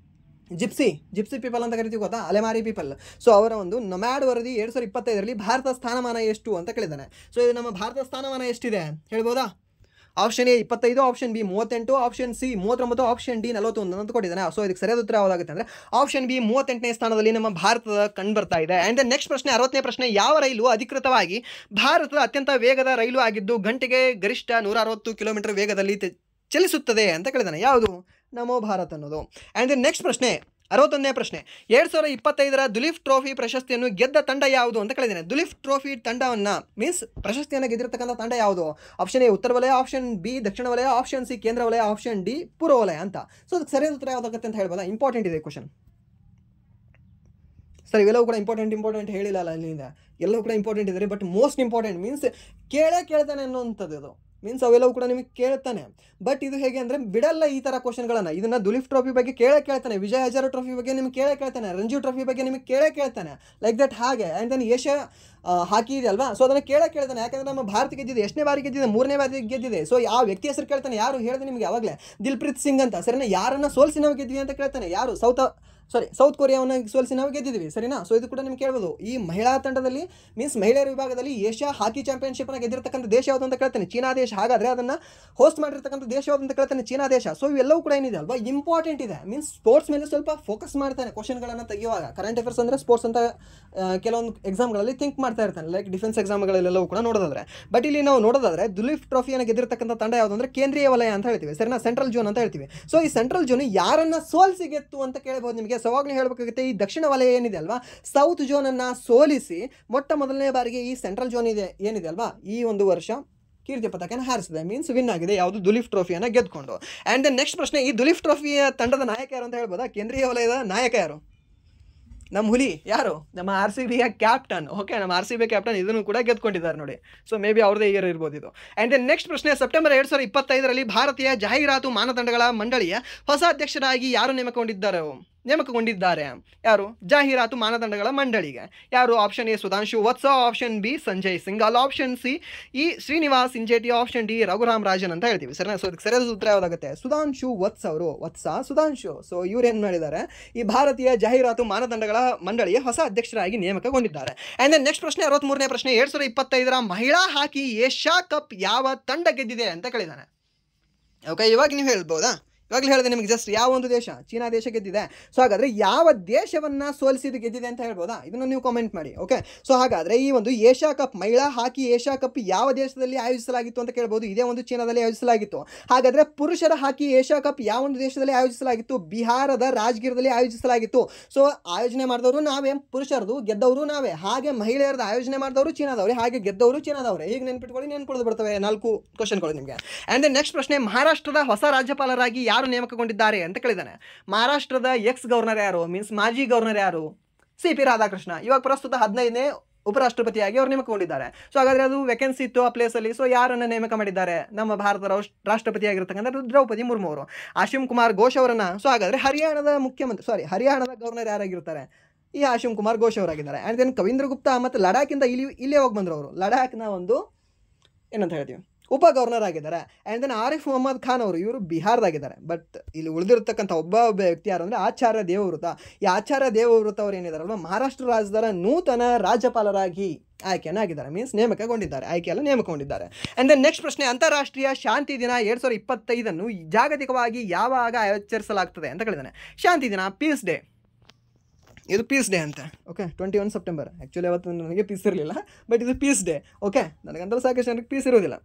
ಜಿಪ್ಸಿ ಪೀಪಲ್ ಅಂತ ಕರಿತೀವಿ ಗೊತ್ತಾ, ಅಲೆಮಾರಿ ಪೀಪಲ್. ಸೊ ಅವರ ಒಂದು ನೊಮ್ಯಾಡ್ ವರದಿ 2025 ಭಾರತ ಸ್ಥಾನಮಾನ ಎಷ್ಟು ಅಂತ ಕೇಳಿದ್ದಾನೆ. ಸೊ ಇದು ನಮ್ಮ ಭಾರತ ಸ್ಥಾನಮಾನ ಎಷ್ಟಿದೆ ಹೇಳ್ಬೋದಾ? Option A 25, option B 38, option C 39, option D 41 ಅಂತ ಕೊಟ್ಟಿದ್ದಾನೆ. ಸೊ ಇದಕ್ಕೆ ಸರಿಯಾದ ಉತ್ತರ ಯಾವುದಾಗುತ್ತೆ ಅಂದರೆ ಆಪ್ಷನ್ ಬಿ 38ನೇ ಸ್ಥಾನದಲ್ಲಿ ನಮ್ಮ ಭಾರತದ ಕಂಡು ಬರ್ತಾ ಇದೆ. ಆ್ಯಂಡ್ ನೆಕ್ಸ್ಟ್ ಪ್ರಶ್ನೆ 60ನೇ ಪ್ರಶ್ನೆ, ಯಾವ ರೈಲು ಅಧಿಕೃತವಾಗಿ ಭಾರತದ ಅತ್ಯಂತ ವೇಗದ ರೈಲು ಆಗಿದ್ದು ಗಂಟೆಗೆ ಗರಿಷ್ಠ 160 ಕಿಲೋಮೀಟರ್ ವೇಗದಲ್ಲಿ ಚಲಿಸುತ್ತದೆ ಅಂತ ಕೇಳಿದ್ದಾನೆ? ಯಾವುದು? ನಮೋ ಭಾರತ್ ಅನ್ನೋದು. ಆ್ಯಂಡ್ ನೆಕ್ಸ್ಟ್ ಪ್ರಶ್ನೆ 61ನೇ ಪ್ರಶ್ನೆ, 2025 ದುಲೀಪ್ ಟ್ರೋಫಿ ಪ್ರಶಸ್ತಿಯನ್ನು ಗೆದ್ದ ತಂಡ ಯಾವುದು ಅಂತ ಕೇಳಿದ್ದೇನೆ. ದುಲೀಪ್ ಟ್ರೋಫಿ ತಂಡವನ್ನು ಮೀನ್ಸ್ ಪ್ರಶಸ್ತಿಯನ್ನು ಗೆದ್ದಿರತಕ್ಕಂಥ ತಂಡ ಯಾವುದು? ಆಪ್ಷನ್ ಎ ಉತ್ತರ ವಲಯ, ಆಪ್ಷನ್ ಬಿ ದಕ್ಷಿಣ ವಲಯ, ಆಪ್ಷನ್ ಸಿ ಕೇಂದ್ರ ವಲಯ, ಆಪ್ಷನ್ ಡಿ ಪೂರ್ವ ವಲಯ ಅಂತ. ಸೊ ಅದಕ್ಕೆ ಸರಿಯಾದ ಉತ್ತರ ಯಾವುದಾಗುತ್ತೆ ಅಂತ ಹೇಳ್ಬೋದಾ? ಇಂಪಾರ್ಟೆಂಟ್ ಇದೆ ಕ್ವಶನ್. ಸರ್ ಇವೆಲ್ಲವೂ ಕೂಡ ಇಂಪಾರ್ಟೆಂಟ್ ಹೇಳಿಲ್ಲ ಅಲ್ಲಿಂದ, ಎಲ್ಲವೂ ಕೂಡ ಇಂಪಾರ್ಟೆಂಟ್ ಇದೆ. ಬಟ್ ಮೋಸ್ಟ್ ಇಂಪಾರ್ಟೆಂಟ್ ಮೀನ್ಸ್ ಕೇಳ್ತಾನೆ ಅನ್ನೋಂಥದ್ದು ಇದು. ಮೀನ್ಸ್ ಅವೆಲ್ಲವೂ ಕೂಡ ನಿಮಗೆ ಕೇಳ್ತಾನೆ. ಬಟ್ ಇದು ಹೇಗೆ ಅಂದರೆ ಬಿಡಲ್ಲ ಈ ಥರ ಕ್ವಶನ್ಗಳನ್ನು. ಇದನ್ನು ದುಲೀಪ್ ಟ್ರೋಫಿ ಬಗ್ಗೆ ಕೇಳ್ತಾನೆ, ವಿಜಯ್ ಹಜಾರೆ ಟ್ರೋಫಿ ಬಗ್ಗೆ ನಿಮ್ಗೆ ಕೇಳ್ತಾನೆ, ರಂಜಿ ಟ್ರೋಫಿ ಬಗ್ಗೆ ನಿಮಗೆ ಕೇಳ್ತಾನೆ, ಲೈಕ್ ದಟ್. ಹಾಗೆ ಆ್ಯಂಡ್ ದೆನ್ ಏಷ್ಯಾ ಹಾಕಿ ಇದೆ ಅಲ್ವಾ, ಸೊ ಅದನ್ನು ಕೇಳ್ತಾನೆ. ಯಾಕಂದರೆ ನಮ್ಮ ಭಾರತ ಗೆದ್ದಿದೆ, ಎಷ್ಟನೇ ಬಾರಿ ಗೆದ್ದಿದೆ? 3ನೇ ಬಾರಿ ಗೆದ್ದಿದೆ. ಸೊ ಆ ವ್ಯಕ್ತಿ ಹೆಸರು ಕೇಳ್ತಾನೆ. ಯಾರು ಹೇಳಿದೆ ನಿಮಗೆ ಯಾವಾಗಲೇ? ದಿಲ್ಪ್ರೀತ್ ಸಿಂಗ್ ಅಂತ. ಸರಿನಾ, ಯಾರನ್ನು ಸೋಲಿಸಿ ನಾವು ಗೆದ್ವಿ ಅಂತ ಕೇಳ್ತಾನೆ. ಯಾರು? ಸೌತ್ ಕೊರಿಯಾವನ್ನು ಸೋಲಿಸಿ ನಾವು ಗೆದ್ದಿದ್ವಿ. ಸರಿನಾ, ಸೊ ಇದು ಕೂಡ ನಿಮ್ಗೆ ಕೇಳ್ಬೋದು. ಈ ಮಹಿಳಾ ತಂಡದಲ್ಲಿ ಮೀನ್ಸ್ ಮಹಿಳೆಯರ ವಿಭಾಗದಲ್ಲಿ ಏಷ್ಯಾ ಹಾಕಿ ಚಾಂಪಿಯನ್ಶಿಪ್ನ ಗೆದ್ದಿರ್ತಕ್ಕಂಥ ದೇಶ ಯಾವುದು ಅಂತ ಕೇಳ್ತಾನೆ? ಚೀನಾ ದೇಶ. ಹಾಗಾದರೆ ಅದನ್ನು ಹೋಸ್ಟ್ ಮಾಡಿರ್ತಕ್ಕಂಥ ದೇಶ ಯಾವುದು ಅಂತ ಕೇಳ್ತಾನೆ? ಚೀನಾ ದೇಶ. ಸೊ ಇವೆಲ್ಲವೂ ಕೂಡ ಏನಿದೆ ಅಲ್ವಾ ಇಂಪಾರ್ಟೆಂಟ್ ಇದೆ. ಮೀನ್ಸ್ ಸ್ಪೋರ್ಟ್ಸ್ ಮೇಲೆ ಸ್ವಲ್ಪ ಫೋಕಸ್ ಮಾಡ್ತಾನೆ ಕ್ವಶನ್ಗಳನ್ನು ತೆಗೆಯುವಾಗ. ಕರೆಂಟ್ ಅಫೇರ್ಸ್ ಅಂದರೆ ಸ್ಪೋರ್ಟ್ಸ್ ಅಂತ ಕೆಲವೊಂದು ಎಕ್ಸಾಮ್ಗಳಲ್ಲಿ ಥಿಂಕ್ ಮಾಡ್ತಾ ಇರ್ತಾನೆ, ಲೈಕ್ ಡಿಫೆನ್ಸ್ ಎಕ್ಸಾಮ್ಗಳಲ್ಲೆಲ್ಲವೂ ಕೂಡ ನೋಡೋದಾದ್ರೆ. ಬಟ್ ಇಲ್ಲಿ ನಾವು ನೋಡೋದಾದ್ರೆ ದುಲೀಪ್ ಟ್ರೋಫಿಯನ್ನು ಗೆದ್ದಿರ್ತಕ್ಕಂಥ ತಂಡ ಯಾವುದು ಅಂದರೆ ಕೇಂದ್ರೀಯ ವಲಯ ಅಂತ ಹೇಳ್ತೀವಿ. ಸರಿನಾ, ಸೆಂಟ್ರಲ್ ಜೋನ್ ಅಂತ ಹೇಳ್ತೀವಿ. ಸೊ ಈ ಸೆಂಟ್ರಲ್ ಜೋನ್ ಯಾರನ್ನ ಸೋಲಿಸಿ ಗೆತ್ತು ಅಂತ ಕೇಳ್ಬೋದು ನಿಮಗೆ. ಸವಾಗ್ಲೂ ಹೇಳಬೇಕಾಗುತ್ತೆ, ಈ ದಕ್ಷಿಣ ವಲಯ ಏನಿದೆ ಅಲ್ವಾ ಸೌತ್ ಜೋನನ್ನು ಸೋಲಿಸಿ ಮೊಟ್ಟ ಮೊದಲನೇ ಬಾರಿಗೆ ಈ ಸೆಂಟ್ರಲ್ ಜೋನ್ ಏನಿದೆ ಅಲ್ವಾ ಈ ಒಂದು ವರ್ಷ ಕೀರ್ತಿ ಪತಾಕನ ಹಾರಿಸಿದೆ, ಮೀನ್ಸ್ ವಿನ್ ಆಗಿದೆ. ಯಾವುದು? ದುಲೀಪ್ ಟ್ರೋಫಿಯನ್ನು ಗೆದ್ಕೊಂಡು. ಆ್ಯಂಡ್ ದೆನ್ ನೆಕ್ಸ್ಟ್ ಪ್ರಶ್ನೆ, ಈ ದುಲೀಪ್ ಟ್ರೋಫಿಯ ತಂಡದ ನಾಯಕ ಯಾರು ಅಂತ ಹೇಳ್ಬೋದಾ? ಕೇಂದ್ರೀಯ ವಲಯದ ನಾಯಕ ಯಾರು? ನಮ್ಮ ಹುಲಿ ಯಾರು? ನಮ್ಮ RCBಯ ಕ್ಯಾಪ್ಟನ್. ಓಕೆ, ನಮ್ಮ RCB ಕ್ಯಾಪ್ಟನ್ ಇದನ್ನು ಕೂಡ ಗೆದ್ಕೊಂಡಿದ್ದಾರೆ ನೋಡಿ. ಸೊ ಮೇ ಬಿ ಅವ್ರದ್ದೇ ಇಯರ್ ಇರ್ಬೋದು ಇದು. ಆ್ಯಂಡ್ ದೆನ್ ನೆಕ್ಸ್ಟ್ ಪ್ರಶ್ನೆ, ಸೆಪ್ಟೆಂಬರ್ 2025 ಭಾರತೀಯ ಜಾಹೀರಾತು ಮಾನದಂಡಗಳ ಮಂಡಳಿಯ ಹೊಸ ಅಧ್ಯಕ್ಷರಾಗಿ ಯಾರು ನೇಮಕಗೊಂಡಿದ್ದಾರೆ? ಯಾರು? ಜಾಹೀರಾತು ಮಾನದಂಡಗಳ ಮಂಡಳಿಗೆ ಯಾರು? Option A Sudhanshu Vats, option B Sanjay Singhal, option C Srinivas Injeti, option D Raghuram Rajan ಅಂತ ಹೇಳ್ತೀವಿ. ಸರಿನಾ, ಸೊ ಅದಕ್ಕೆ ಸರಿಯಾದ ಉತ್ತರ ಯಾವುದಾಗುತ್ತೆ? ಸುಧಾಂಶು ಸುಧಾಂಶು. ಸೊ ಇವ್ರು ಏನು ಮಾಡಿದ್ದಾರೆ? ಈ ಭಾರತೀಯ ಜಾಹೀರಾತು ಮಾನದಂಡಗಳ ಮಂಡಳಿಯ ಹೊಸ ಅಧ್ಯಕ್ಷರಾಗಿ ನೇಮಕಗೊಂಡಿದ್ದಾರೆ. ಆ್ಯಂಡ್ ದೆನ್ ನೆಕ್ಸ್ಟ್ ಪ್ರಶ್ನೆ 63ನೇ ಪ್ರಶ್ನೆ, 2025 ಮಹಿಳಾ ಹಾಕಿ ಏಷ್ಯಾ ಕಪ್ ಯಾವ ತಂಡ ಗೆದ್ದಿದೆ ಅಂತ ಕೇಳಿದ್ದಾನೆ. ಓಕೆ, ಇವಾಗ ನೀವು ಹೇಳ್ಬೋದಾ? ಇವಾಗಲೇ ಹೇಳಿದೆ ನಿಮಗೆ ಜಸ್ಟ್ ಯಾವ ಒಂದು ದೇಶ? ಚೀನಾ ದೇಶ ಗೆದ್ದಿದೆ. ಸೊ ಹಾಗಾದರೆ ಯಾವ ದೇಶವನ್ನು ಸೋಲಿಸಿದ್ದು ಗೆದ್ದಿದೆ ಅಂತ ಹೇಳ್ಬೋದಾ? ಇದನ್ನು ನೀವು ಕಾಮೆಂಟ್ ಮಾಡಿ. ಓಕೆ, ಸೊ ಹಾಗಾದರೆ ಈ ಒಂದು ಏಷ್ಯಾ ಕಪ್ ಮಹಿಳಾ ಹಾಕಿ ಏಷ್ಯಾ ಕಪ್ ಯಾವ ದೇಶದಲ್ಲಿ ಆಯೋಜಿಸಲಾಗಿತ್ತು ಅಂತ ಕೇಳ್ಬೋದು. ಇದೇ ಒಂದು ಚೀನಾದಲ್ಲಿ ಆಯೋಜಿಸಲಾಗಿತ್ತು. ಹಾಗಾದರೆ ಪುರುಷರ ಹಾಕಿ ಏಷ್ಯಾ ಕಪ್ ಯಾವ ಒಂದು ದೇಶದಲ್ಲಿ ಆಯೋಜಿಸಲಾಗಿತ್ತು? ಬಿಹಾರದ ರಾಜ್ಗಿರದಲ್ಲಿ ಆಯೋಜಿಸಲಾಗಿತ್ತು. ಸೊ ಆಯೋಜನೆ ಮಾಡಿದವರು ನಾವೇ, ಪುರುಷರದು ಗೆದ್ದವರು ನಾವೇ. ಹಾಗೆ ಮಹಿಳೆಯರದ್ದು ಆಯೋಜನೆ ಮಾಡಿದವರು ಚೀನಾದವರೇ, ಹಾಗೆ ಗೆದ್ದವರು ಚೀನಾದವರೇ. ಈಗ ನೆನ್ಪಿಟ್ಕೊಳ್ಳಿ ಬರ್ತವೆ 4 ಕ್ವಶನ್ಗಳು ನಿಮಗೆ. ಆ್ಯಂಡ್ ದೆನ್ ನೆಕ್ಸ್ಟ್ ಪ್ರಶ್ನೆ, ಮಹಾರಾಷ್ಟ್ರದ ಹೊಸ ರಾಜ್ಯಪಾಲರಾಗಿ ಯಾರು ನೇಮಕಗೊಂಡಿದ್ದಾರೆ ಅಂತ ಕೇಳಿದ್ದಾನೆ. ಮಹಾರಾಷ್ಟ್ರದ ಎಕ್ಸ್ ಗವರ್ನರ್ ಯಾರು? ಮೀನ್ಸ್ ಮಾಜಿ ಗವರ್ನರ್ ಯಾರು? CP ರಾಧಾಕೃಷ್ಣ. ಇವಾಗ ಪ್ರಸ್ತುತ 15ನೇ ಉಪರಾಷ್ಟ್ರಪತಿಯಾಗಿ ಅವರು ನೇಮಕಗೊಂಡಿದ್ದಾರೆ. ಸೊ ಹಾಗಾದರೆ ಅದು ವೇಕೆನ್ಸಿ ಇತ್ತು ಆ ಪ್ಲೇಸಲ್ಲಿ. ಸೊ ಯಾರನ್ನು ನೇಮಕ ಮಾಡಿದ್ದಾರೆ? ನಮ್ಮ ಭಾರತದ ರಾಷ್ಟ್ರಪತಿಯಾಗಿರ್ತಕ್ಕಂಥ ದ್ರೌಪದಿ ಮುರ್ಮು ಅವರು. ಆಶಿಮ್ ಕುಮಾರ್ ಘೋಷ್ ಅವರನ್ನು. ಸೊ ಹಾಗಾದರೆ ಹರಿಯಾಣದ ಗವರ್ನರ್ ಯಾರಾಗಿರ್ತಾರೆ? ಈ ಆಶಿಮ್ ಕುಮಾರ್ ಘೋಷ್ ಅವರಾಗಿದ್ದಾರೆ. ಆ್ಯಂಡ್ ದೆನ್ ಕವೀಂದ್ರ ಗುಪ್ತಾ ಮತ್ತು ಲಡಾಖಿಂದ ಇಲ್ಲೇ ಹೋಗಿ ಬಂದರು ಅವರು. ಲಡಾಖ್ನ ಒಂದು ಏನಂತ ಹೇಳ್ತೀವಿ ಉಪ ಗವರ್ನರ್ ಆಗಿದ್ದಾರೆ. ಆ್ಯಂಡ್ ದೆನ್ ಆರಿಫ್ ಮೊಹಮ್ಮದ್ ಖಾನ್ ಅವರು ಇವರು ಬಿಹಾರದಾಗಿದ್ದಾರೆ. ಬಟ್ ಇಲ್ಲಿ ಉಳಿದಿರ್ತಕ್ಕಂಥ ಒಬ್ಬ ವ್ಯಕ್ತಿ ಯಾರು ಅಂದರೆ ಆಚಾರ್ಯ ದೇವವ್ರತ. ಈ ಆಚಾರ್ಯ ದೇವವ್ರತ ಅವರು ಏನಿದಾರಲ್ವ ಮಹಾರಾಷ್ಟ್ರ ರಾಜ್ಯದ ನೂತನ ರಾಜ್ಯಪಾಲರಾಗಿ ಆಯ್ಕೆಯಾಗಿದ್ದಾರೆ. ಮೀನ್ಸ್ ನೇಮಕಗೊಂಡಿದ್ದಾರೆ, ಆಯ್ಕೆಯಲ್ಲ ನೇಮಕಗೊಂಡಿದ್ದಾರೆ. ಆ್ಯಂಡ್ ದೆನ್ ನೆಕ್ಸ್ಟ್ ಪ್ರಶ್ನೆ, ಅಂತಾರಾಷ್ಟ್ರೀಯ ಶಾಂತಿ ದಿನ 2025 ಜಾಗತಿಕವಾಗಿ ಯಾವಾಗ ಆಚರಿಸಲಾಗ್ತದೆ ಅಂತ ಕೇಳಿದ್ದಾನೆ. ಶಾಂತಿ ದಿನ, ಪೀಸ್ ಡೇ, ಇದು ಪೀಸ್ ಡೇ ಅಂತ. Okay, 21 September. ಆ್ಯಕ್ಚುಲಿ ಅವತ್ತು ನನಗೆ ಪೀಸ್ ಇರಲಿಲ್ಲ, ಬಟ್ ಇದು ಪೀಸ್ ಡೇ. ಓಕೆ, ನನಗಂತೂ ಸಾಕಷ್ಟು ಜನರಿಗೆ ಪೀಸ್ ಇರೋದಿಲ್ಲ.